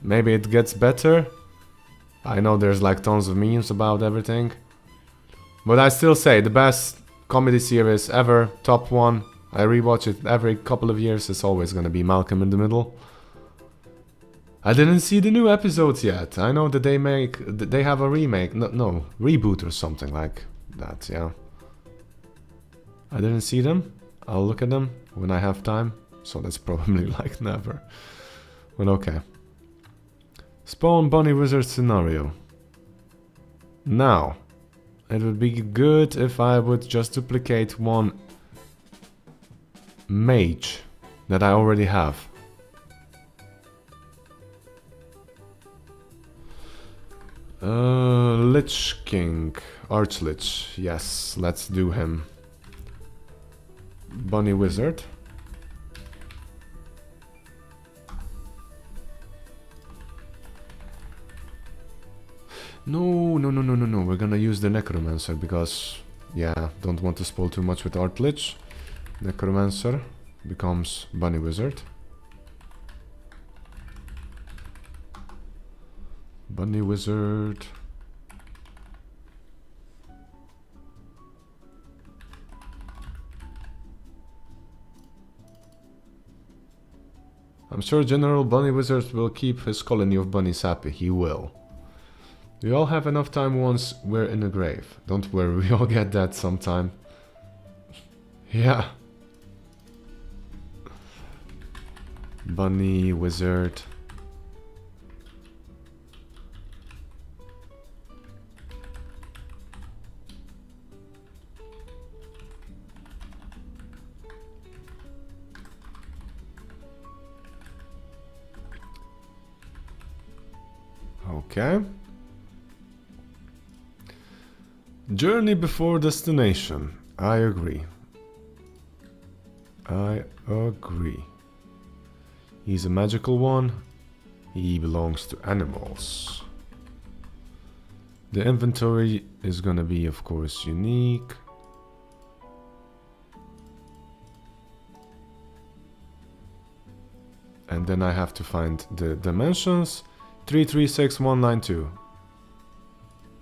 Maybe it gets better. I know there's like tons of memes about everything. But I still say the best comedy series ever, top 1. I rewatch it every couple of years. It's always gonna be Malcolm in the Middle. I didn't see the new episodes yet. I know that they have a remake, no, reboot or something like that, yeah. I didn't see them. I'll look at them when I have time. So that's probably like never. But okay. Spawn Bunny Wizard scenario. Now, it would be good if I would just duplicate one mage that I already have. Lich King, Archlich, yes, let's do him. Bunny Wizard. No, we're gonna use the Necromancer because, yeah, don't want to spoil too much with Archlich. Necromancer becomes Bunny Wizard. Bunny Wizard. I'm sure General Bunny Wizard will keep his colony of bunnies happy. He will. We all have enough time once we're in a grave. Don't worry, we all get that sometime. Yeah. Bunny Wizard. Okay. Journey before destination. I agree. I agree. He's a magical one. He belongs to animals. The inventory is gonna be, of course, unique. And then I have to find the dimensions. 336192.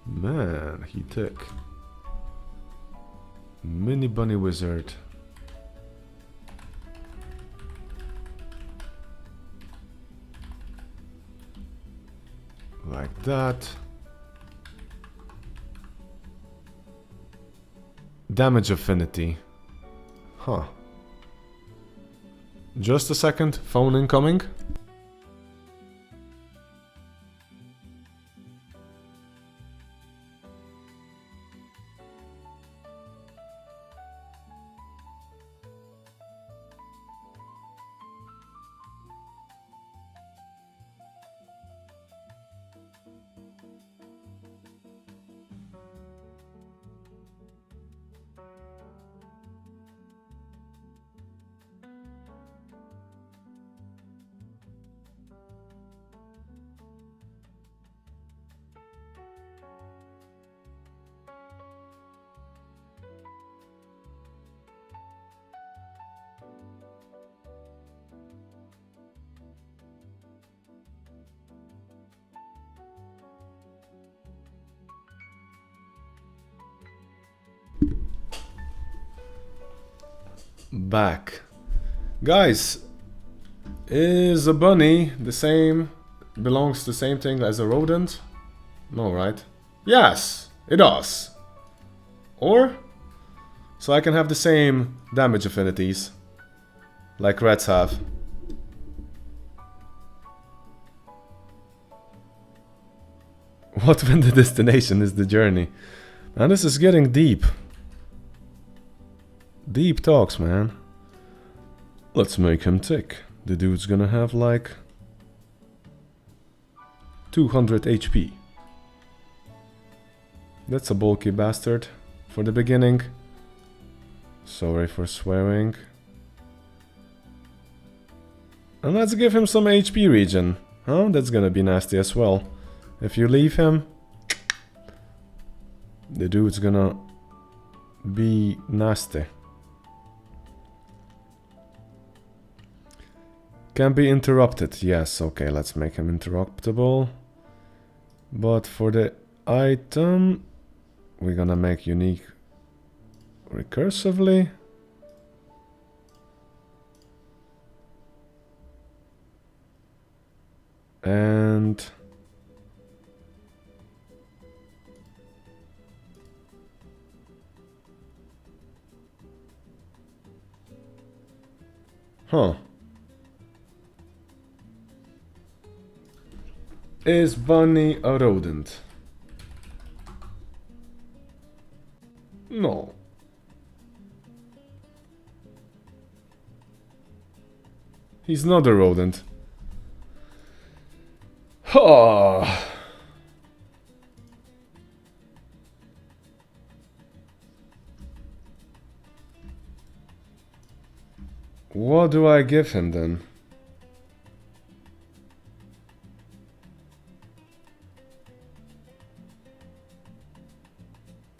Man, he took. Mini Bunny Wizard. Like that. Damage affinity. Huh. Just a second, phone incoming. back. Guys, is a bunny the same, belongs to the same thing as a rodent? No, right? Yes, it does. Or? So I can have the same damage affinities, like rats have. What when the destination is the journey? Man, this is getting deep. Deep talks, man. Let's make him tick. The dude's gonna have like 200 HP. That's a bulky bastard for the beginning. Sorry for swearing. And let's give him some HP regen. Huh? That's gonna be nasty as well. If you leave him, the dude's gonna be nasty. Can be interrupted. Yes, okay, let's make him interruptible. But for the item, we're gonna make unique recursively. And huh. Is bunny a rodent? No. He's not a rodent. Oh. What do I give him then?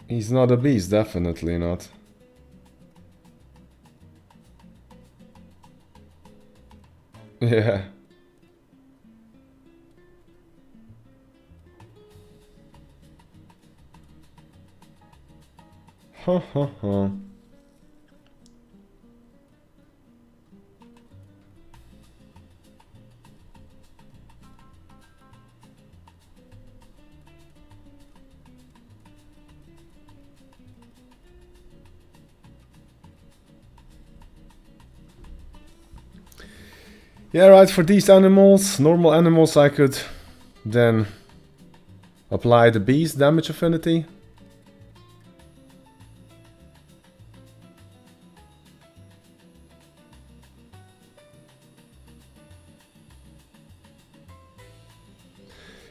He's not a beast, definitely not. Yeah. Ha ha ha. Yeah, right, for these animals, normal animals, I could then apply the beast damage affinity.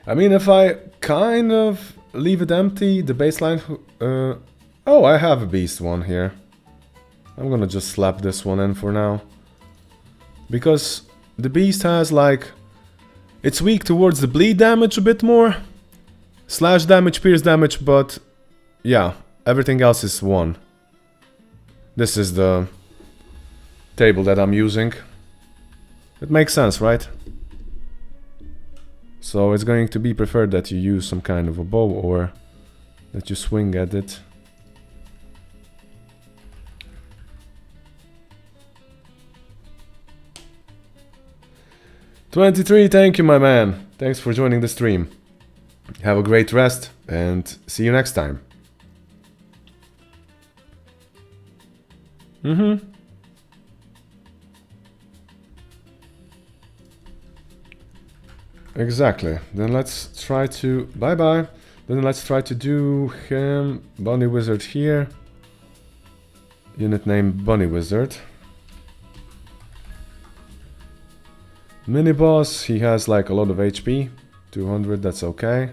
I mean, if I kind of leave it empty, the baseline... oh, I have a beast one here. I'm gonna just slap this one in for now. Because the beast has like... It's weak towards the bleed damage a bit more. Slash damage, pierce damage, but... Yeah, everything else is 1. This is the table that I'm using. It makes sense, right? So it's going to be preferred that you use some kind of a bow or that you swing at it. "23, thank you, my man. Thanks for joining the stream. Have a great rest and see you next time." Exactly. Then let's try to... Bye-bye. Then let's try to do him... Bunny Wizard here. Unit name Bunny Wizard. Mini-boss, he has like a lot of HP. 200, that's okay.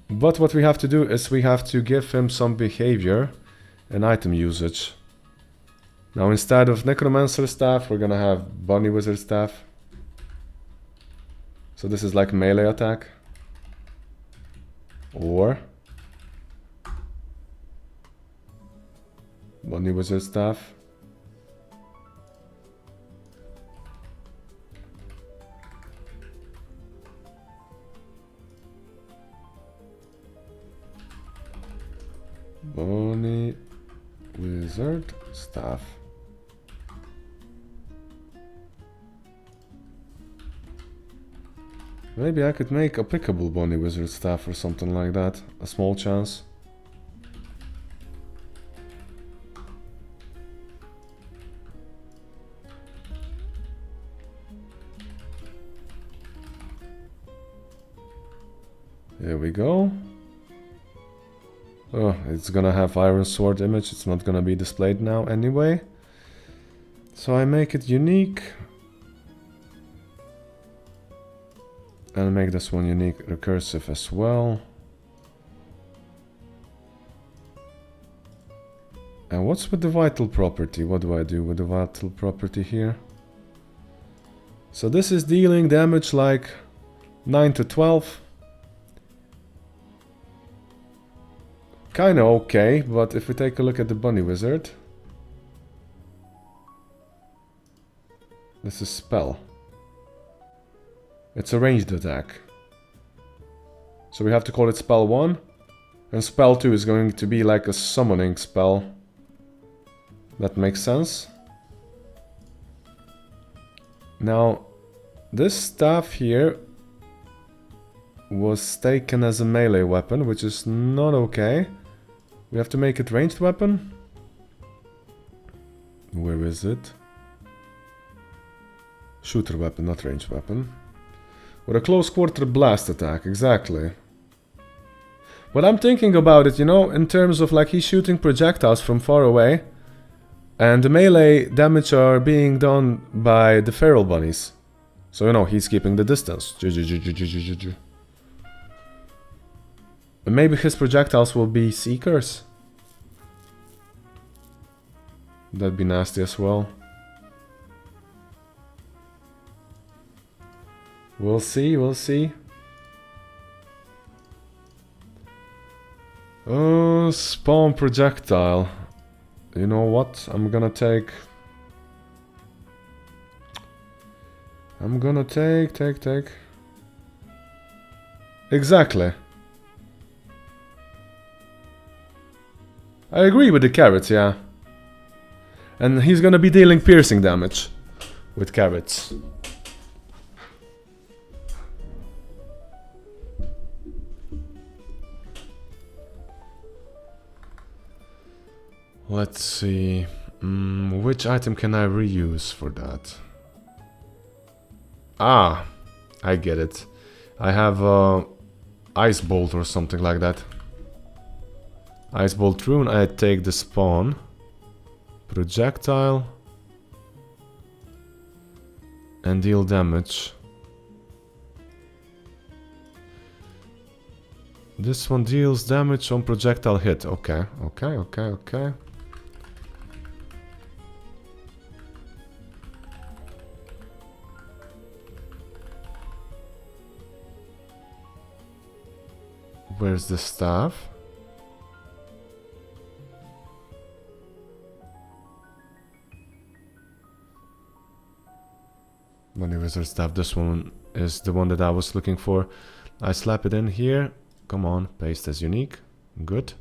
But what we have to do is we have to give him some behavior and item usage. Now instead of Necromancer Staff, we're gonna have Bunny Wizard Staff. So this is like melee attack. Or Bunny Wizard Staff. Bunny Wizard Staff. Maybe I could make applicable bunny wizard staff or something like that. A small chance. Here we go. Oh, it's gonna have iron sword image. It's not gonna be displayed now anyway. So I make it unique. And make this one unique recursive as well. And what's with the vital property? What do I do with the vital property here? So this is dealing damage like 9 to 12. Kinda okay, but if we take a look at the bunny wizard. This is spell. It's a ranged attack. So we have to call it spell 1. And spell 2 is going to be like a summoning spell. That makes sense. Now, this staff here was taken as a melee weapon, which is not okay. We have to make it ranged weapon. Where is it? Shooter weapon, not ranged weapon. With a close quarter blast attack, exactly. But I'm thinking about it, you know, in terms of like he's shooting projectiles from far away. And the melee damage are being done by the feral bunnies. So, you know, he's keeping the distance. And maybe his projectiles will be seekers. That'd be nasty as well. We'll see, we'll see. Spawn projectile. You know what? I'm gonna take. Exactly. I agree with the carrots, yeah. And he's gonna be dealing piercing damage with carrots. Let's see. Which item can I reuse for that? Ah, I get it. I have Ice Bolt or something like that. Ice Bolt Rune, I take the spawn. Projectile. And deal damage. This one deals damage on projectile hit. Okay. Where's the staff? Bunny wizard staff. This one is the one that I was looking for. I slap it in here. Come on, paste as unique. Good.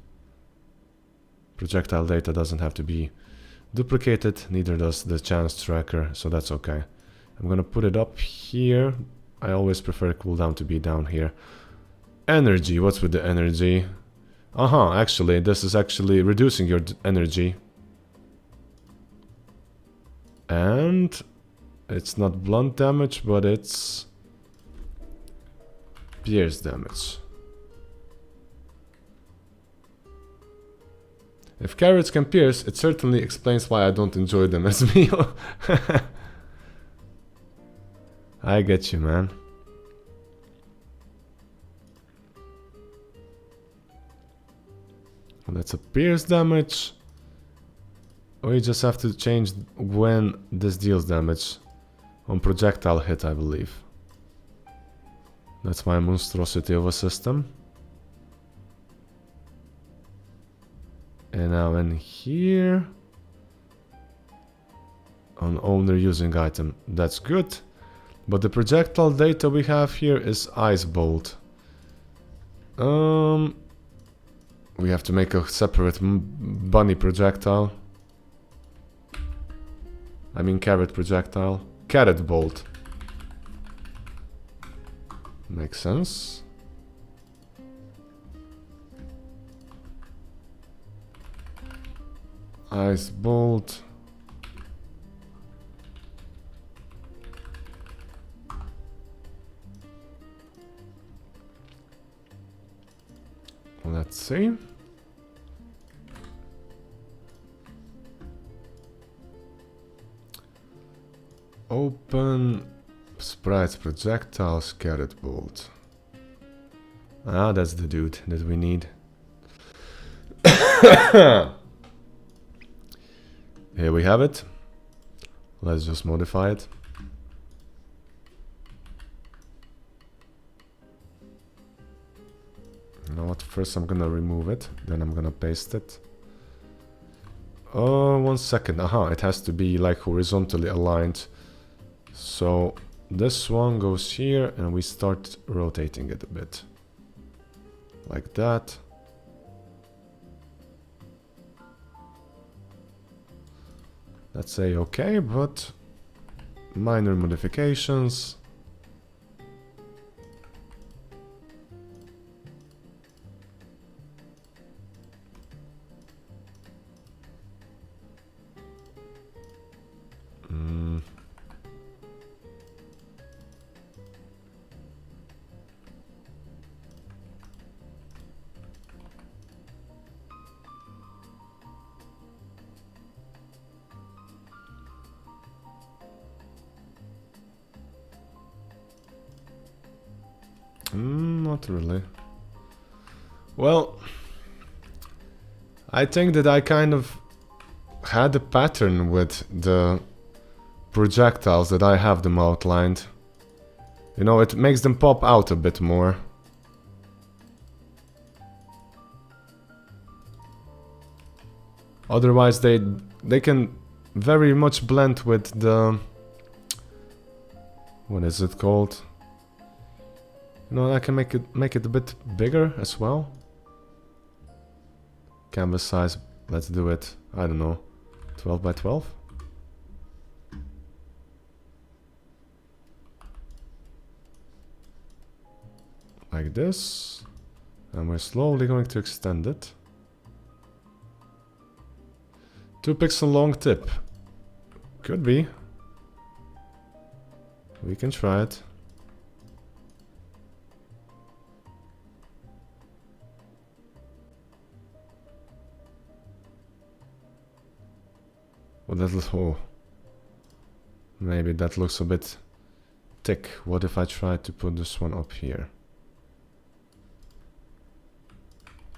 Projectile data doesn't have to be duplicated. Neither does the chance tracker, so that's okay. I'm gonna put it up here. I always prefer cooldown to be down here. Energy, what's with the energy? Actually, this is actually reducing your energy. And it's not blunt damage, but it's pierce damage. If carrots can pierce, it certainly explains why I don't enjoy them as a meal. I get you, man. That's a pierce damage. We just have to change when this deals damage. On projectile hit, I believe. That's my monstrosity of a system. And now in here. On owner using item. That's good. But the projectile data we have here is Ice Bolt. We have to make a separate bunny projectile. I mean carrot projectile. Carrot bolt. Makes sense. Ice bolt. Let's see. Open sprites projectiles carrot bolt. Ah, that's the dude that we need. Here we have it. Let's just modify it. You know what? First I'm gonna remove it, then I'm gonna paste it. Oh, 1 second. Aha, it has to be like horizontally aligned. So this one goes here and we start rotating it a bit. Like that. Let's say okay, but minor modifications. Not really. Well, I think that I kind of had a pattern with the projectiles that I have them outlined. You know, it makes them pop out a bit more. Otherwise they can very much blend with the... What is it called? You know, I can make it a bit bigger as well. Canvas size, let's do it, I don't know, 12 by 12? Like this. And we're slowly going to extend it. 2 pixel long tip. Could be. We can try it. Well, oh, maybe that looks a bit thick. What if I try to put this one up here?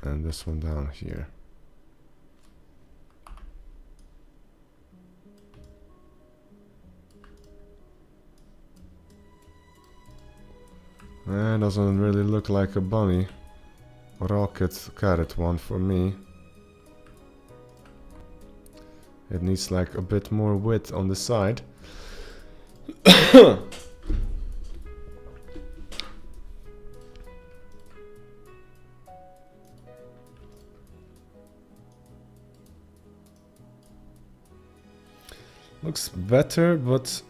And this one down here. Doesn't really look like a bunny. Rocket carrot one for me. It needs like a bit more width on the side. Looks better, but...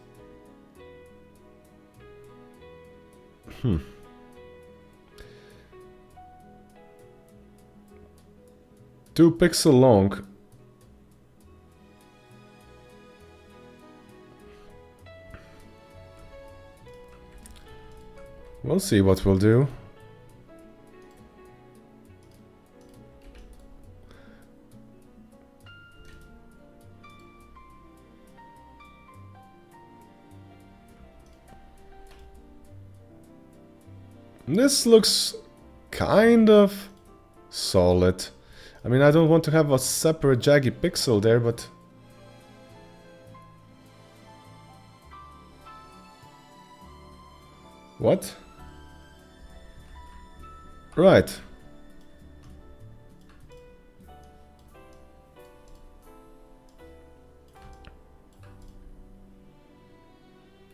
2 pixel long. We'll see what we'll do. This looks kind of solid. I mean, I don't want to have a separate jaggy pixel there, but... What? Right.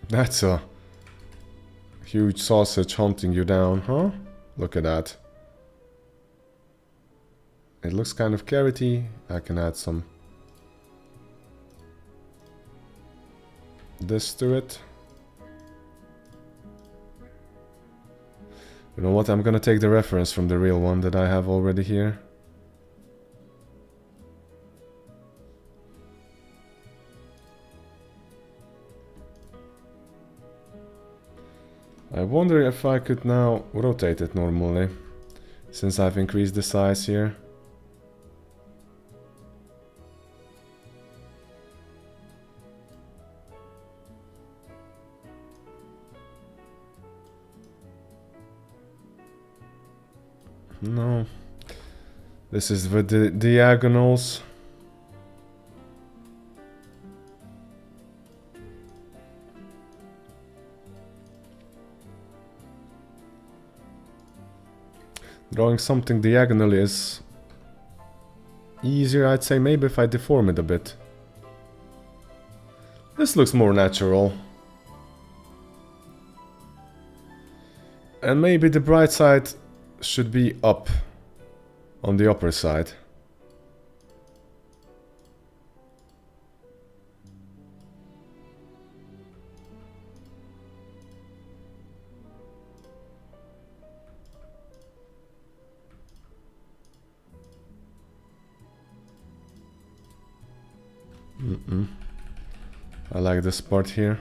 That's a huge sausage hunting you down, huh? Look at that. It looks kind of carroty. I can add some this to it. You know what, I'm gonna take the reference from the real one that I have already here. I wonder if I could now rotate it normally, since I've increased the size here. No. This is with the diagonals. Drawing something diagonally is easier, I'd say, maybe if I deform it a bit. This looks more natural. And maybe the bright side should be up on the upper side. I like this part here.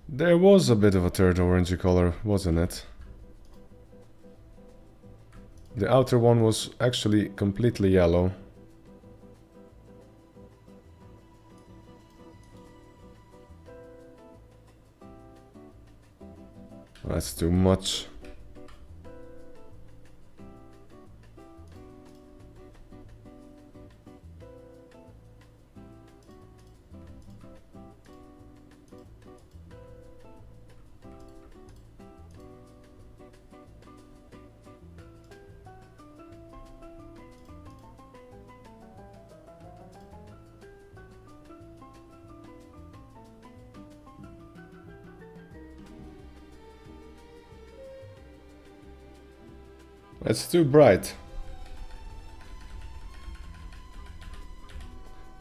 There was a bit of a third orangey color, wasn't it? The outer one was actually completely yellow. That's too much. It's too bright.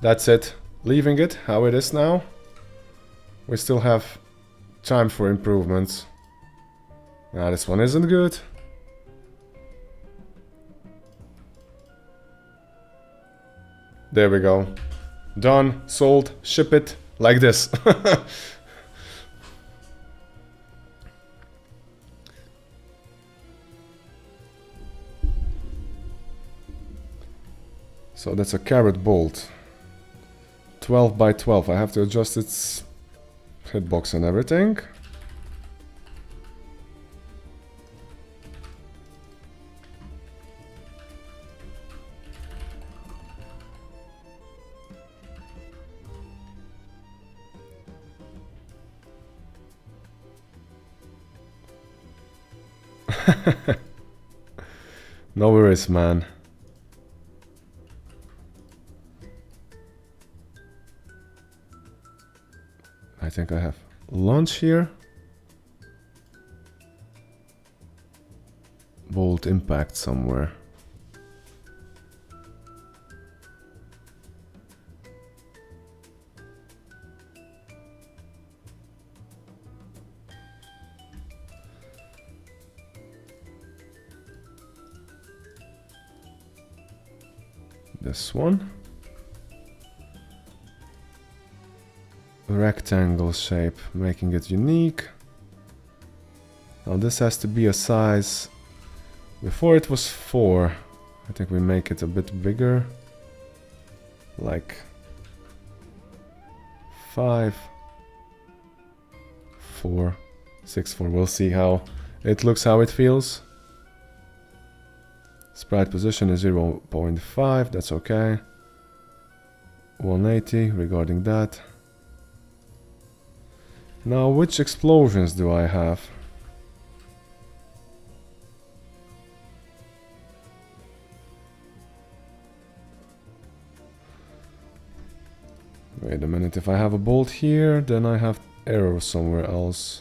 That's it. Leaving it how it is now. We still have time for improvements. Nah, this one isn't good. There we go. Done, sold, ship it, like this. So that's a carrot bolt. 12 by 12. I have to adjust its hitbox and everything. No worries, man. I think I have launch here. Bolt impact somewhere. This one. Rectangle shape, making it unique. Now this has to be a size. Before it was 4. I think we make it a bit bigger. Like 5, 4, 6, 4. We'll see how it looks, how it feels. Sprite position is 0.5, that's okay. 180 regarding that. Now, which explosions do I have? Wait a minute, if I have a bolt here, then I have arrows somewhere else.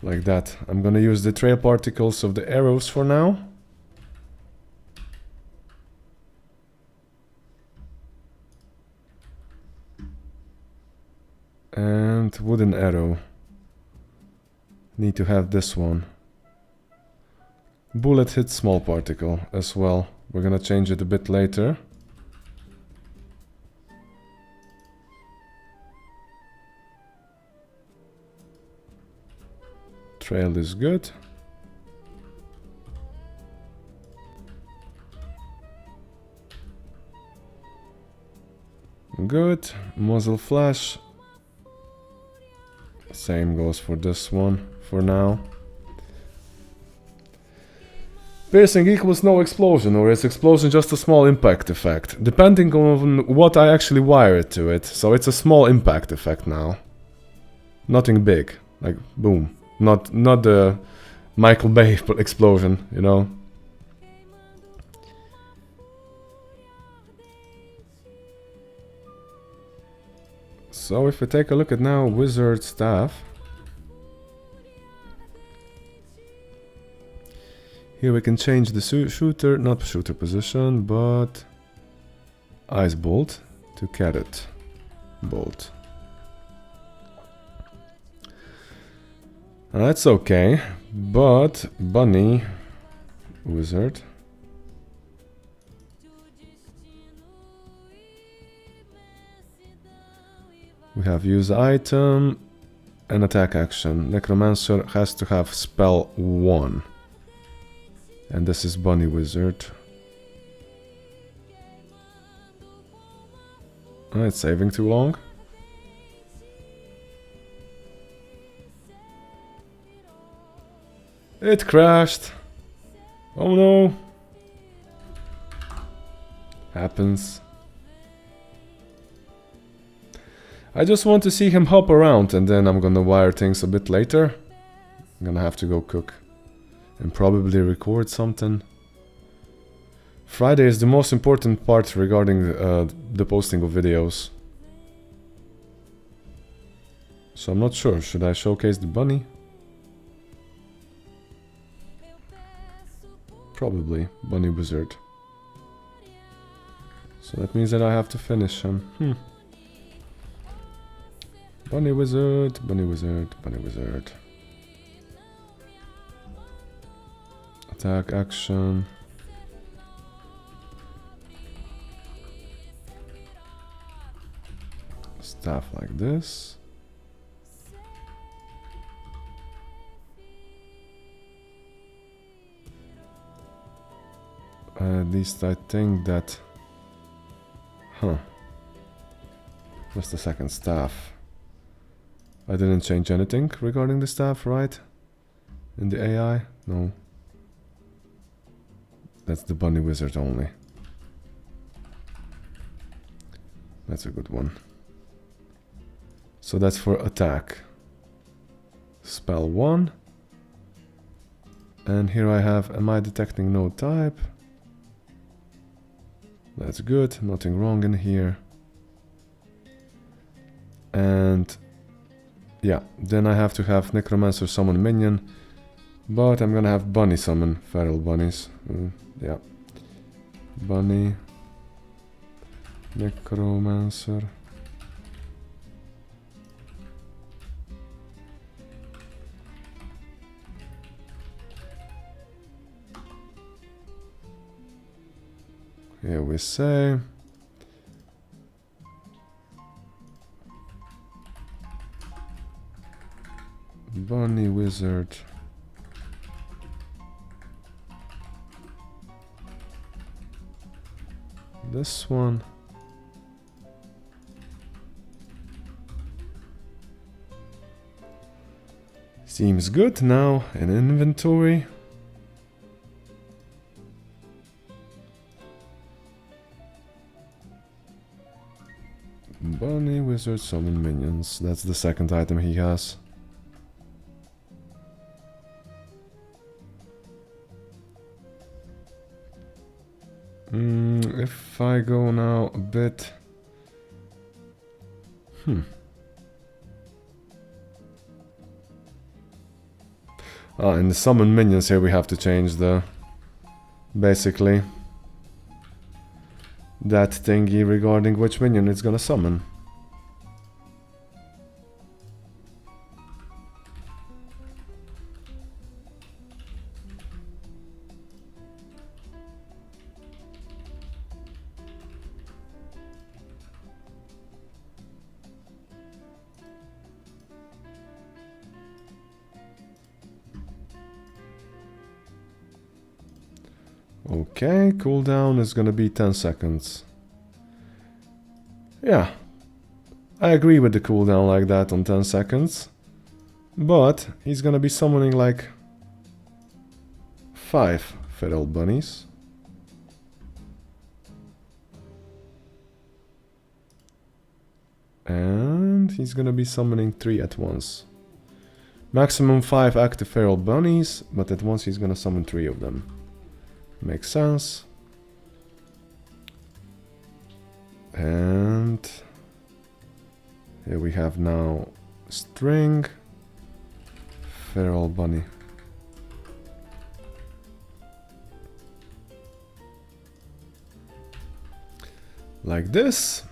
Like that. I'm gonna use the trail particles of the arrows for now. And wooden arrow. Need to have this one. Bullet hit small particle as well. We're gonna change it a bit later. Trail is good. Good. Muzzle flash. Same goes for this one for now. Piercing equals no explosion, or is explosion just a small impact effect? Depending on what I actually wire it to it. So it's a small impact effect now. Nothing big. Like boom. Not the Michael Bay explosion, you know. So if we take a look at now wizard staff. Here we can change the shooter, not shooter position, but ice bolt to carrot bolt. That's okay, but bunny wizard. We have use item and attack action. Necromancer has to have spell 1. And this is bunny wizard. Oh, it's saving too long. It crashed. Oh no. Happens. I just want to see him hop around, and then I'm gonna wire things a bit later. I'm gonna have to go cook. And probably record something. Friday is the most important part regarding the posting of videos. So I'm not sure. Should I showcase the bunny? Probably. Bunny wizard. So that means that I have to finish him. Bunny wizard, bunny wizard, bunny wizard. Attack action. Stuff like this. At least I think that... Just a second, staff. I didn't change anything regarding the staff, right? In the AI? No. That's the bunny wizard only. That's a good one. So that's for attack. Spell 1. And here I have, am I detecting no type? That's good, nothing wrong in here. And yeah, then I have to have Necromancer summon minion. But I'm gonna have bunny summon feral bunnies. Yeah. Bunny. Necromancer. Here we say. Bunny wizard. This one. Seems good now in inventory. Bunny wizard summon minions. That's the second item he has. If I go now a bit... Ah, and the summon minions here we have to change the... basically... that thingy regarding which minion it's gonna summon. Okay, cooldown is gonna be 10 seconds. Yeah, I agree with the cooldown like that on 10 seconds. But he's gonna be summoning like 5 feral bunnies. And he's gonna be summoning 3 at once. Maximum 5 active feral bunnies, but at once he's gonna summon 3 of them. Makes sense. And here we have now string feral bunny. Like this.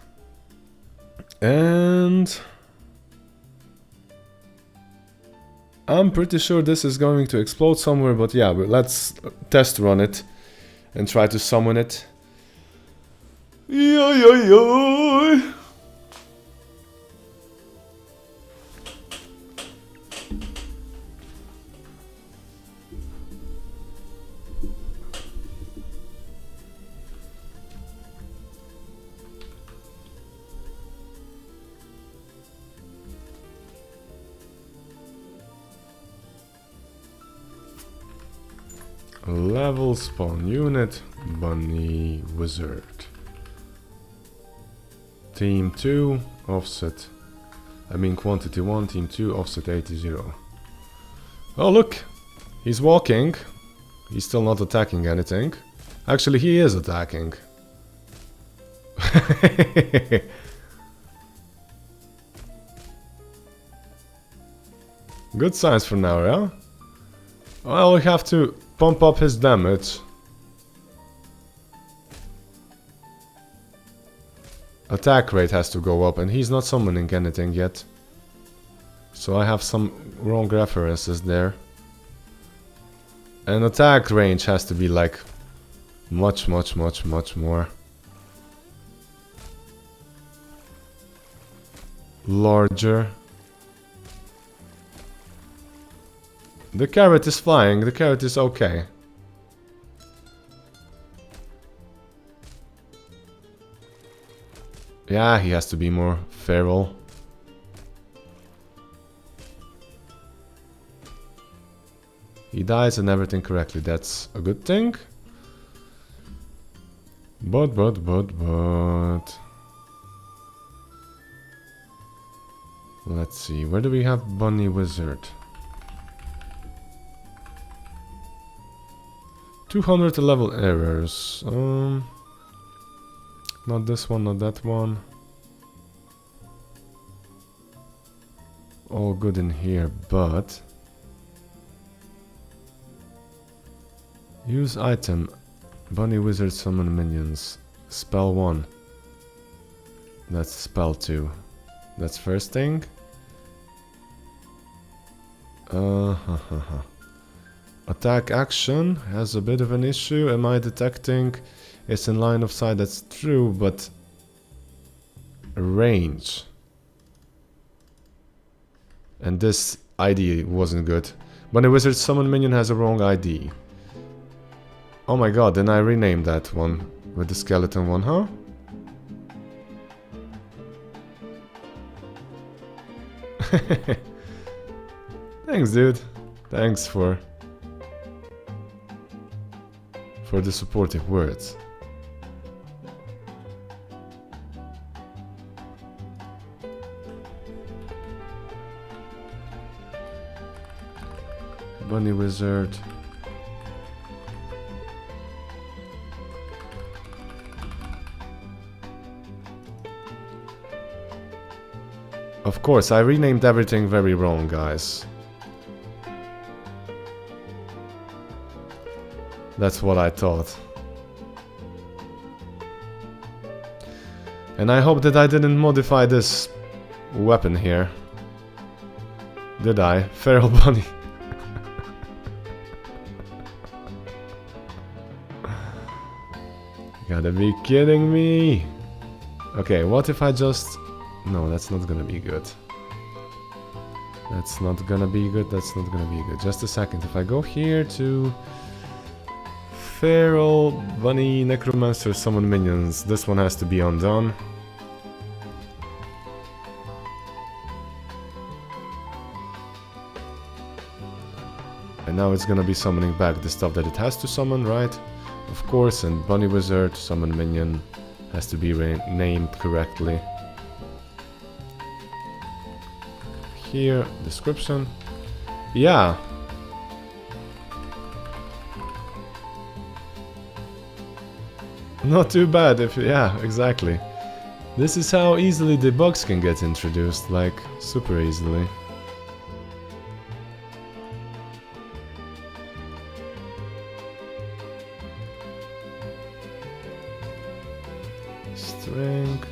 And I'm pretty sure this is going to explode somewhere, but yeah, let's test run it and try to summon it. Yoy. Level spawn unit, bunny wizard. Team 2, offset. Quantity 1, team 2, offset 80. Oh look! He's walking. He's still not attacking anything. Actually, he is attacking. Good signs for now, yeah? Well, we have to pump up his damage. Attack rate has to go up, and he's not summoning anything yet. So I have some wrong references there. And attack range has to be like much more larger. The carrot is flying, the carrot is okay. Yeah, he has to be more feral. He dies and everything correctly, that's a good thing. But... Let's see, where do we have Bunny Wizard? 200 level errors. Not this one, not that one. All good in here, but... Use item. Bunny Wizard summon minions. Spell 1. That's spell 2. That's first thing. Attack action has a bit of an issue. Am I detecting it's in line of sight? That's true, but range. And this ID wasn't good. Bunny Wizard summon minion has a wrong ID. Oh my god, then I renamed that one with the skeleton one, huh? Thanks, dude. Thanks for the supportive words. Bunny Wizard. Of course, I renamed everything very wrong, guys. That's what I thought. And I hope that I didn't modify this weapon here. Did I? Feral bunny. Gotta be kidding me. Okay, what if I just... No, that's not gonna be good. That's not gonna be good, that's not gonna be good. Just a second, if I go here to... Feral bunny necromancer summon minions. This one has to be undone. And now it's gonna be summoning back the stuff that it has to summon, right? Of course, and bunny wizard, summon minion, has to be named correctly. Here, description. Yeah. Not too bad if... Yeah, exactly. This is how easily the bugs can get introduced, like, super easily. String.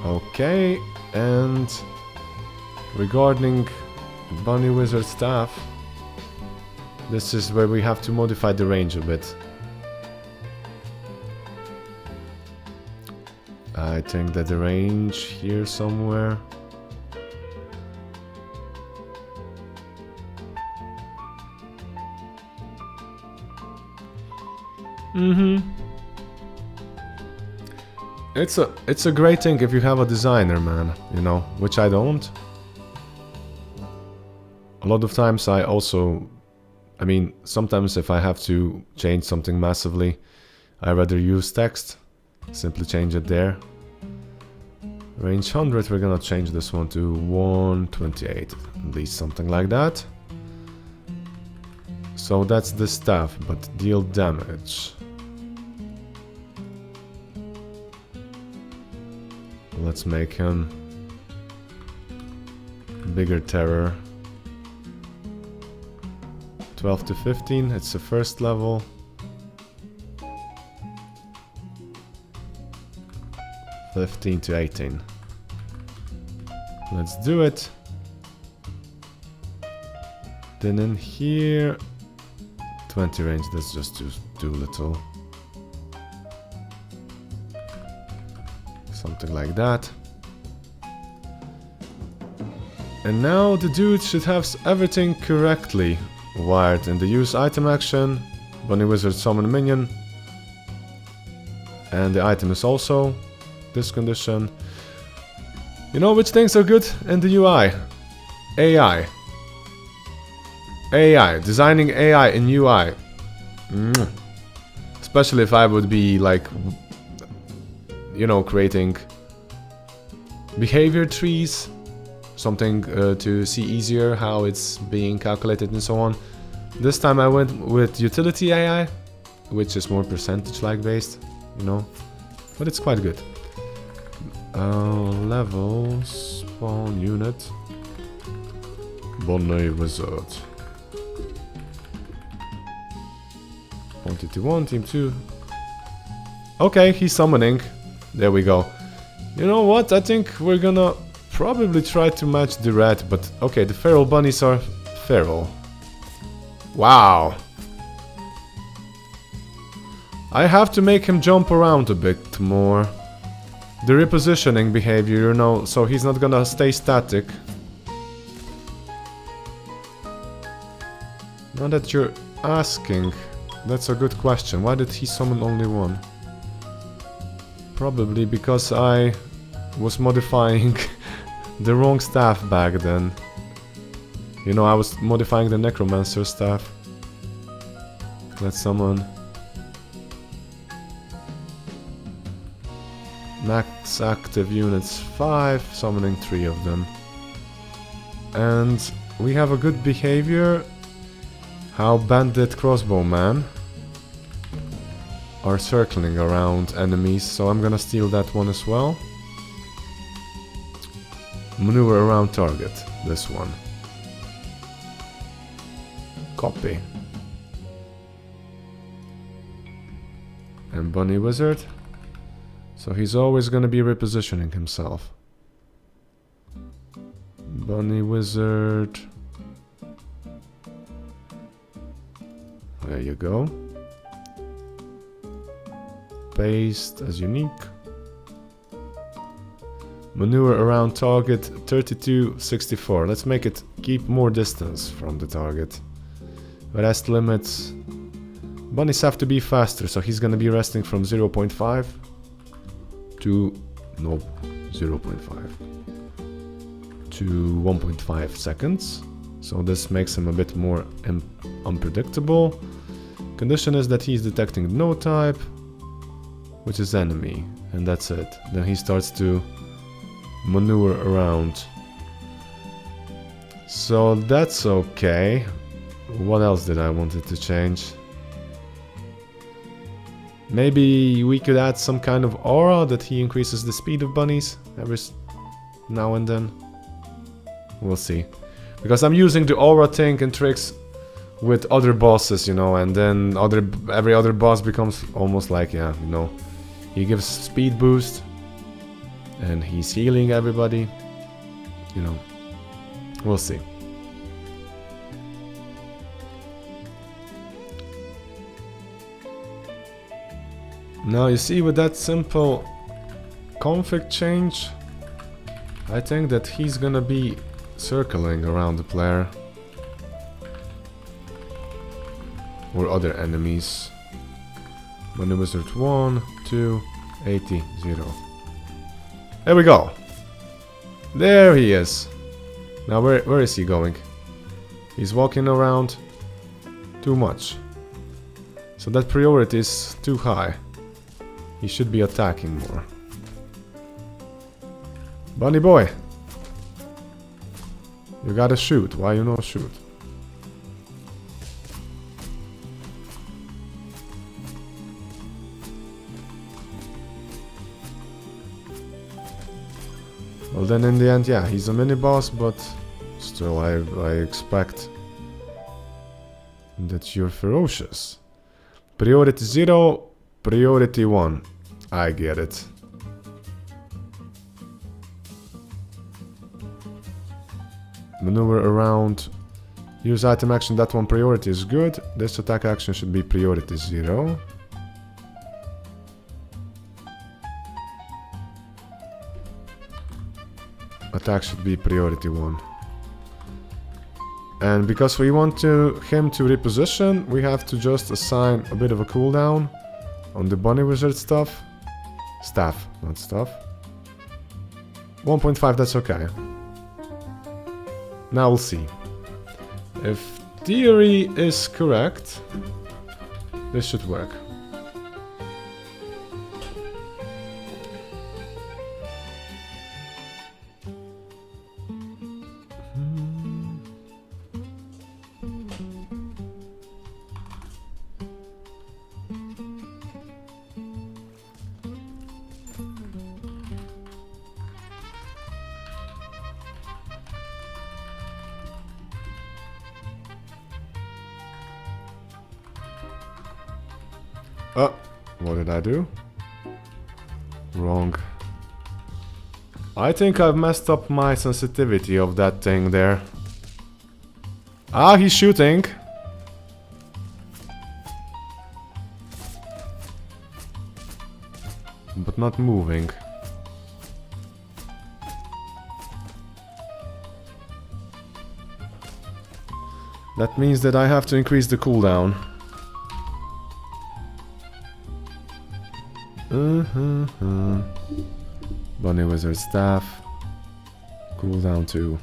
Okay, and regarding bunny wizard staff, this is where we have to modify the range a bit. I think that the range here somewhere. It's a great thing if you have a designer, man, you know, which I don't. A lot of times I also, I mean, sometimes if I have to change something massively, I rather use text, simply change it there. Range 100, we're gonna change this one to 128, at least something like that. So that's the staff, but deal damage. Let's make him bigger terror. 12 to 15, it's the first level. 15 to 18. Let's do it. Then in here, 20 range, that's just too little. Something like that. And now the dude should have everything correctly wired in the use item action. Bunny wizard summon minion. And the item is also this condition. You know which things are good in the UI? AI. AI. Designing AI in UI. Especially if I would be like, you know, creating behavior trees, something to see easier how it's being calculated and so on. This time I went with utility AI, which is more percentage-like based, you know, but it's quite good. Level, spawn unit, Bunny wizard. Quantity 1, team 2. Okay, he's summoning. There we go. You know what? I think we're gonna probably try to match the red, but okay, the feral bunnies are feral. Wow. I have to make him jump around a bit more. The repositioning behavior, you know, so he's not gonna stay static. Now that you're asking, that's a good question. Why did he summon only one? Probably because I was modifying the wrong staff back then. You know, I was modifying the necromancer staff. Let's summon. Max active units 5, summoning 3 of them. And we have a good behavior. How bandit crossbowman are circling around enemies, so I'm gonna steal that one as well. Maneuver around target. This one. Copy. And Bunny Wizard. So he's always gonna be repositioning himself. Bunny Wizard. There you go. Paste as unique. Maneuver around target 3264. Let's make it keep more distance from the target. Rest limits. Bunnies have to be faster, so he's gonna be resting from 0.5 to 0.5 to 1.5 seconds. So this makes him a bit more unpredictable. Condition is that he's detecting no type, which is enemy, and that's it. Then he starts to maneuver around. So that's okay. What else did I wanted to change? Maybe we could add some kind of aura that he increases the speed of bunnies every now and then. We'll see. Because I'm using the aura thing and tricks with other bosses, you know, and then every other boss becomes almost like, yeah, you know, he gives speed boost and he's healing everybody, you know. We'll see. Now you see, with that simple config change, I think that he's gonna be circling around the player or other enemies. Bunny Wizard 1, 2, 80, 0. There we go. There he is. Now where is he going? He's walking around too much. So that priority is too high. He should be attacking more. Bunny boy! You gotta shoot. Why you not shoot? Well then in the end, yeah, he's a mini-boss, but still I expect that you're ferocious. Priority 0. Priority 1. I get it. Maneuver around. Use item action. That one priority is good. This attack action should be priority 0. Attack should be priority 1. And because we want him to reposition, we have to just assign a bit of a cooldown on the Bunny Wizard stuff. Staff, not stuff. 1.5, that's okay. Now we'll see. If theory is correct, this should work. Oh, what did I do? Wrong. I think I've messed up my sensitivity of that thing there. Ah, he's shooting. But not moving. That means that I have to increase the cooldown. Bunny Wizard staff. Cooldown 2.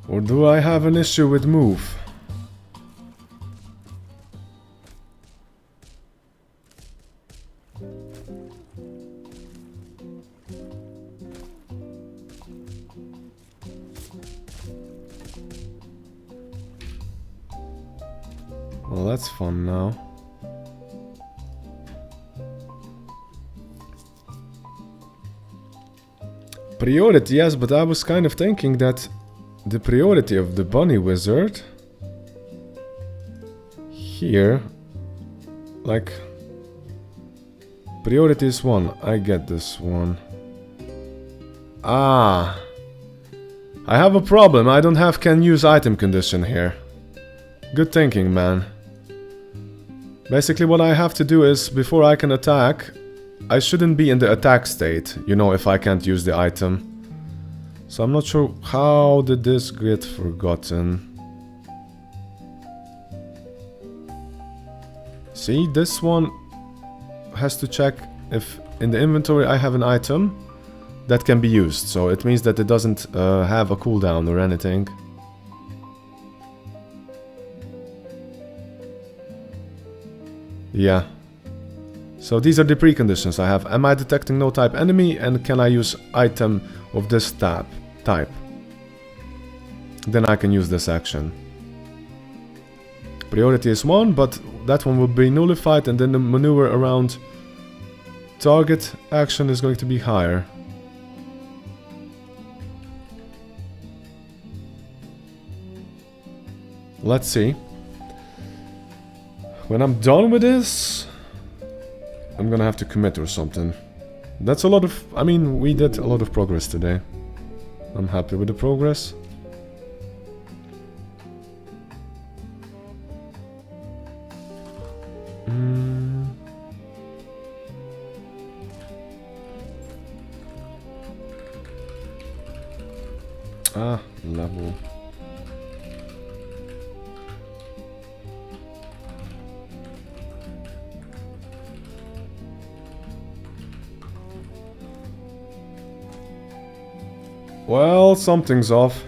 Or do I have an issue with move? Well, that's fun now. Priority, yes, but I was kind of thinking that the priority of the bunny wizard here, like, priority is 1. I get this one. Ah, I have a problem. I don't have can use item condition here. Good thinking, man. Basically what I have to do is, before I can attack, I shouldn't be in the attack state, you know, if I can't use the item. So I'm not sure how did this get forgotten. See, this one has to check if in the inventory I have an item that can be used. So it means that it doesn't have a cooldown or anything. Yeah. So these are the preconditions I have. Am I detecting no type enemy, and can I use item of this type? Then I can use this action. Priority is 1, but that one will be nullified, and then the maneuver around target action is going to be higher. Let's see. When I'm done with this, I'm gonna have to commit or something. That's a lot of... I mean, we did a lot of progress today. I'm happy with the progress. Ah, level. Well, something's off.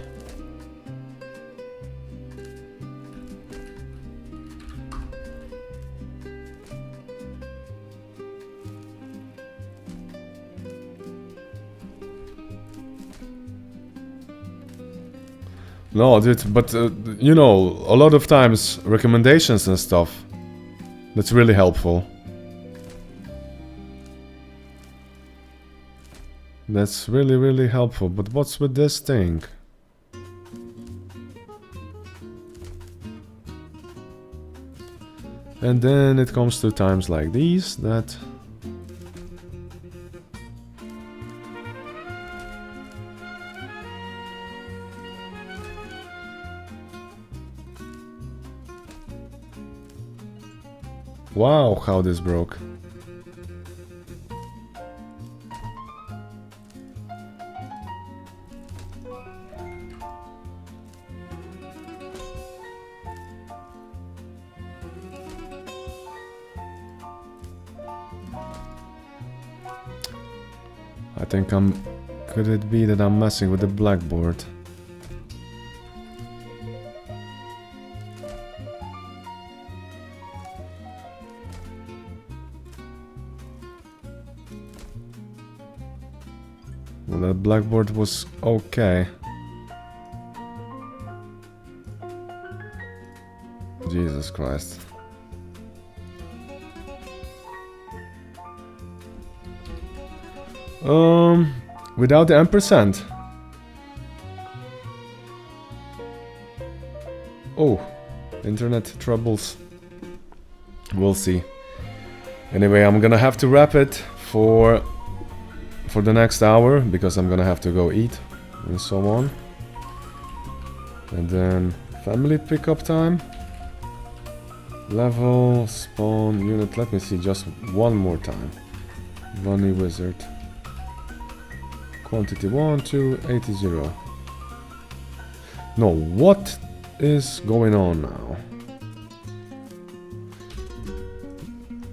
No, dude, but you know, a lot of times recommendations and stuff, that's really helpful. That's really helpful, but what's with this thing? And then it comes to times like these that... Wow, how this broke. I think I'm... Could it be that I'm messing with the blackboard? Well, that blackboard was okay. Jesus Christ. Without the ampersand. Oh, internet troubles. We'll see. Anyway, I'm gonna have to wrap it for the next hour, because I'm gonna have to go eat and so on. And then family pickup time. Level, spawn, unit. Let me see just one more time. Bunny wizard. Quantity 1, 2, 80, 0. No, what is going on now?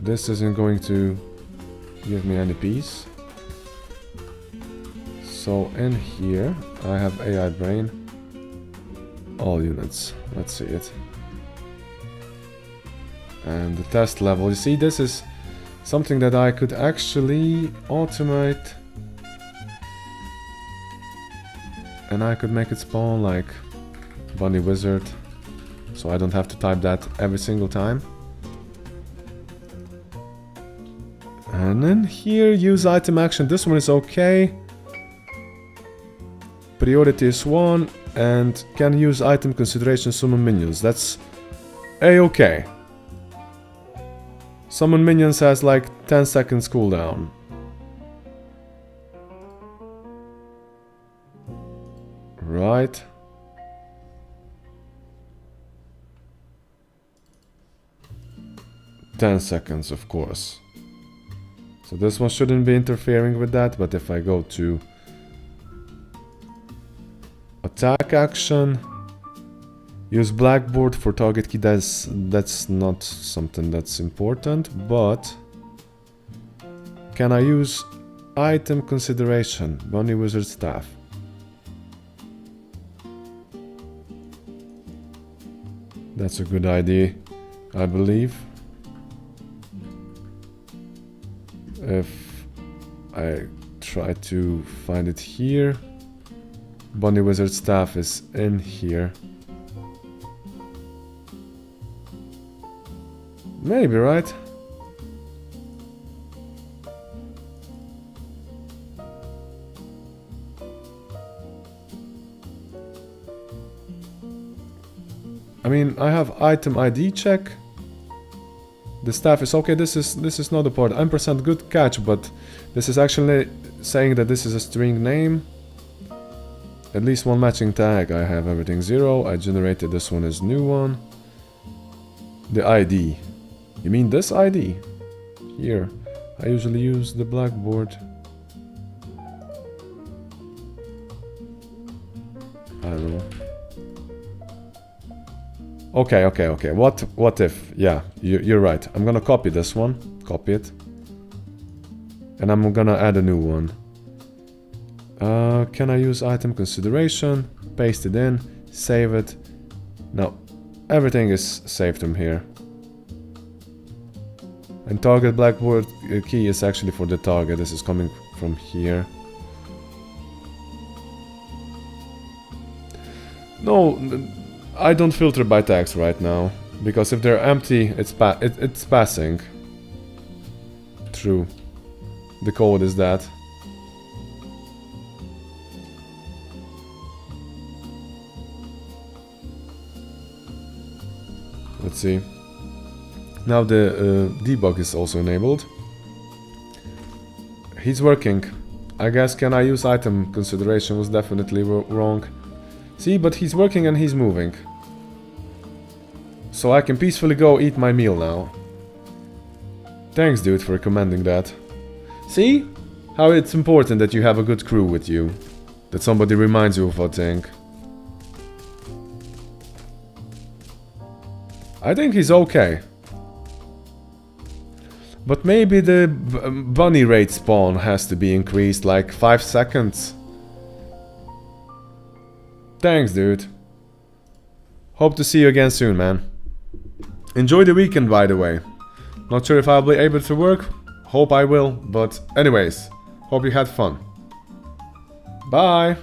This isn't going to give me any peace. So in here I have AI brain. All units. Let's see it. And the test level. You see, this is something that I could actually automate. And I could make it spawn like bunny wizard. So I don't have to type that every single time. And then here, use item action. This one is okay. Priority is 1. And can use item consideration summon minions. That's a-okay. Summon minions has like 10 seconds cooldown. Right. "10 seconds, of course. So this one shouldn't be interfering with that, but if I go to attack action, use blackboard for target key, that's not something that's important, but can I use item consideration, bunny wizard staff? That's a good idea, I believe. If I try to find it here, bunny wizard staff is in here. Maybe, right? I mean, I have item ID check. The staff is okay. This is not the part. Ampersand, good catch, but this is actually saying that this is a string name. At least one matching tag. I have everything 0. I generated this one as new one. The ID. You mean this ID? Here. I usually use the blackboard. I don't know. Okay. What if? Yeah, you're right. I'm gonna copy this one. Copy it. And I'm gonna add a new one. Can I use item consideration? Paste it in. Save it. No. Everything is saved from here. And target blackboard key is actually for the target. This is coming from here. No, I don't filter by tags right now, because if they're empty, it's passing. True. The code is that. Let's see. Now the debug is also enabled. He's working. I guess can I use item consideration was definitely wrong. See, but he's working and he's moving. So I can peacefully go eat my meal now. Thanks, dude, for recommending that. See? How it's important that you have a good crew with you. That somebody reminds you of a thing. I think he's okay. But maybe the bunny rate spawn has to be increased like 5 seconds. Thanks, dude. Hope to see you again soon, man. Enjoy the weekend, by the way. Not sure if I'll be able to work. Hope I will, but anyways, hope you had fun. Bye!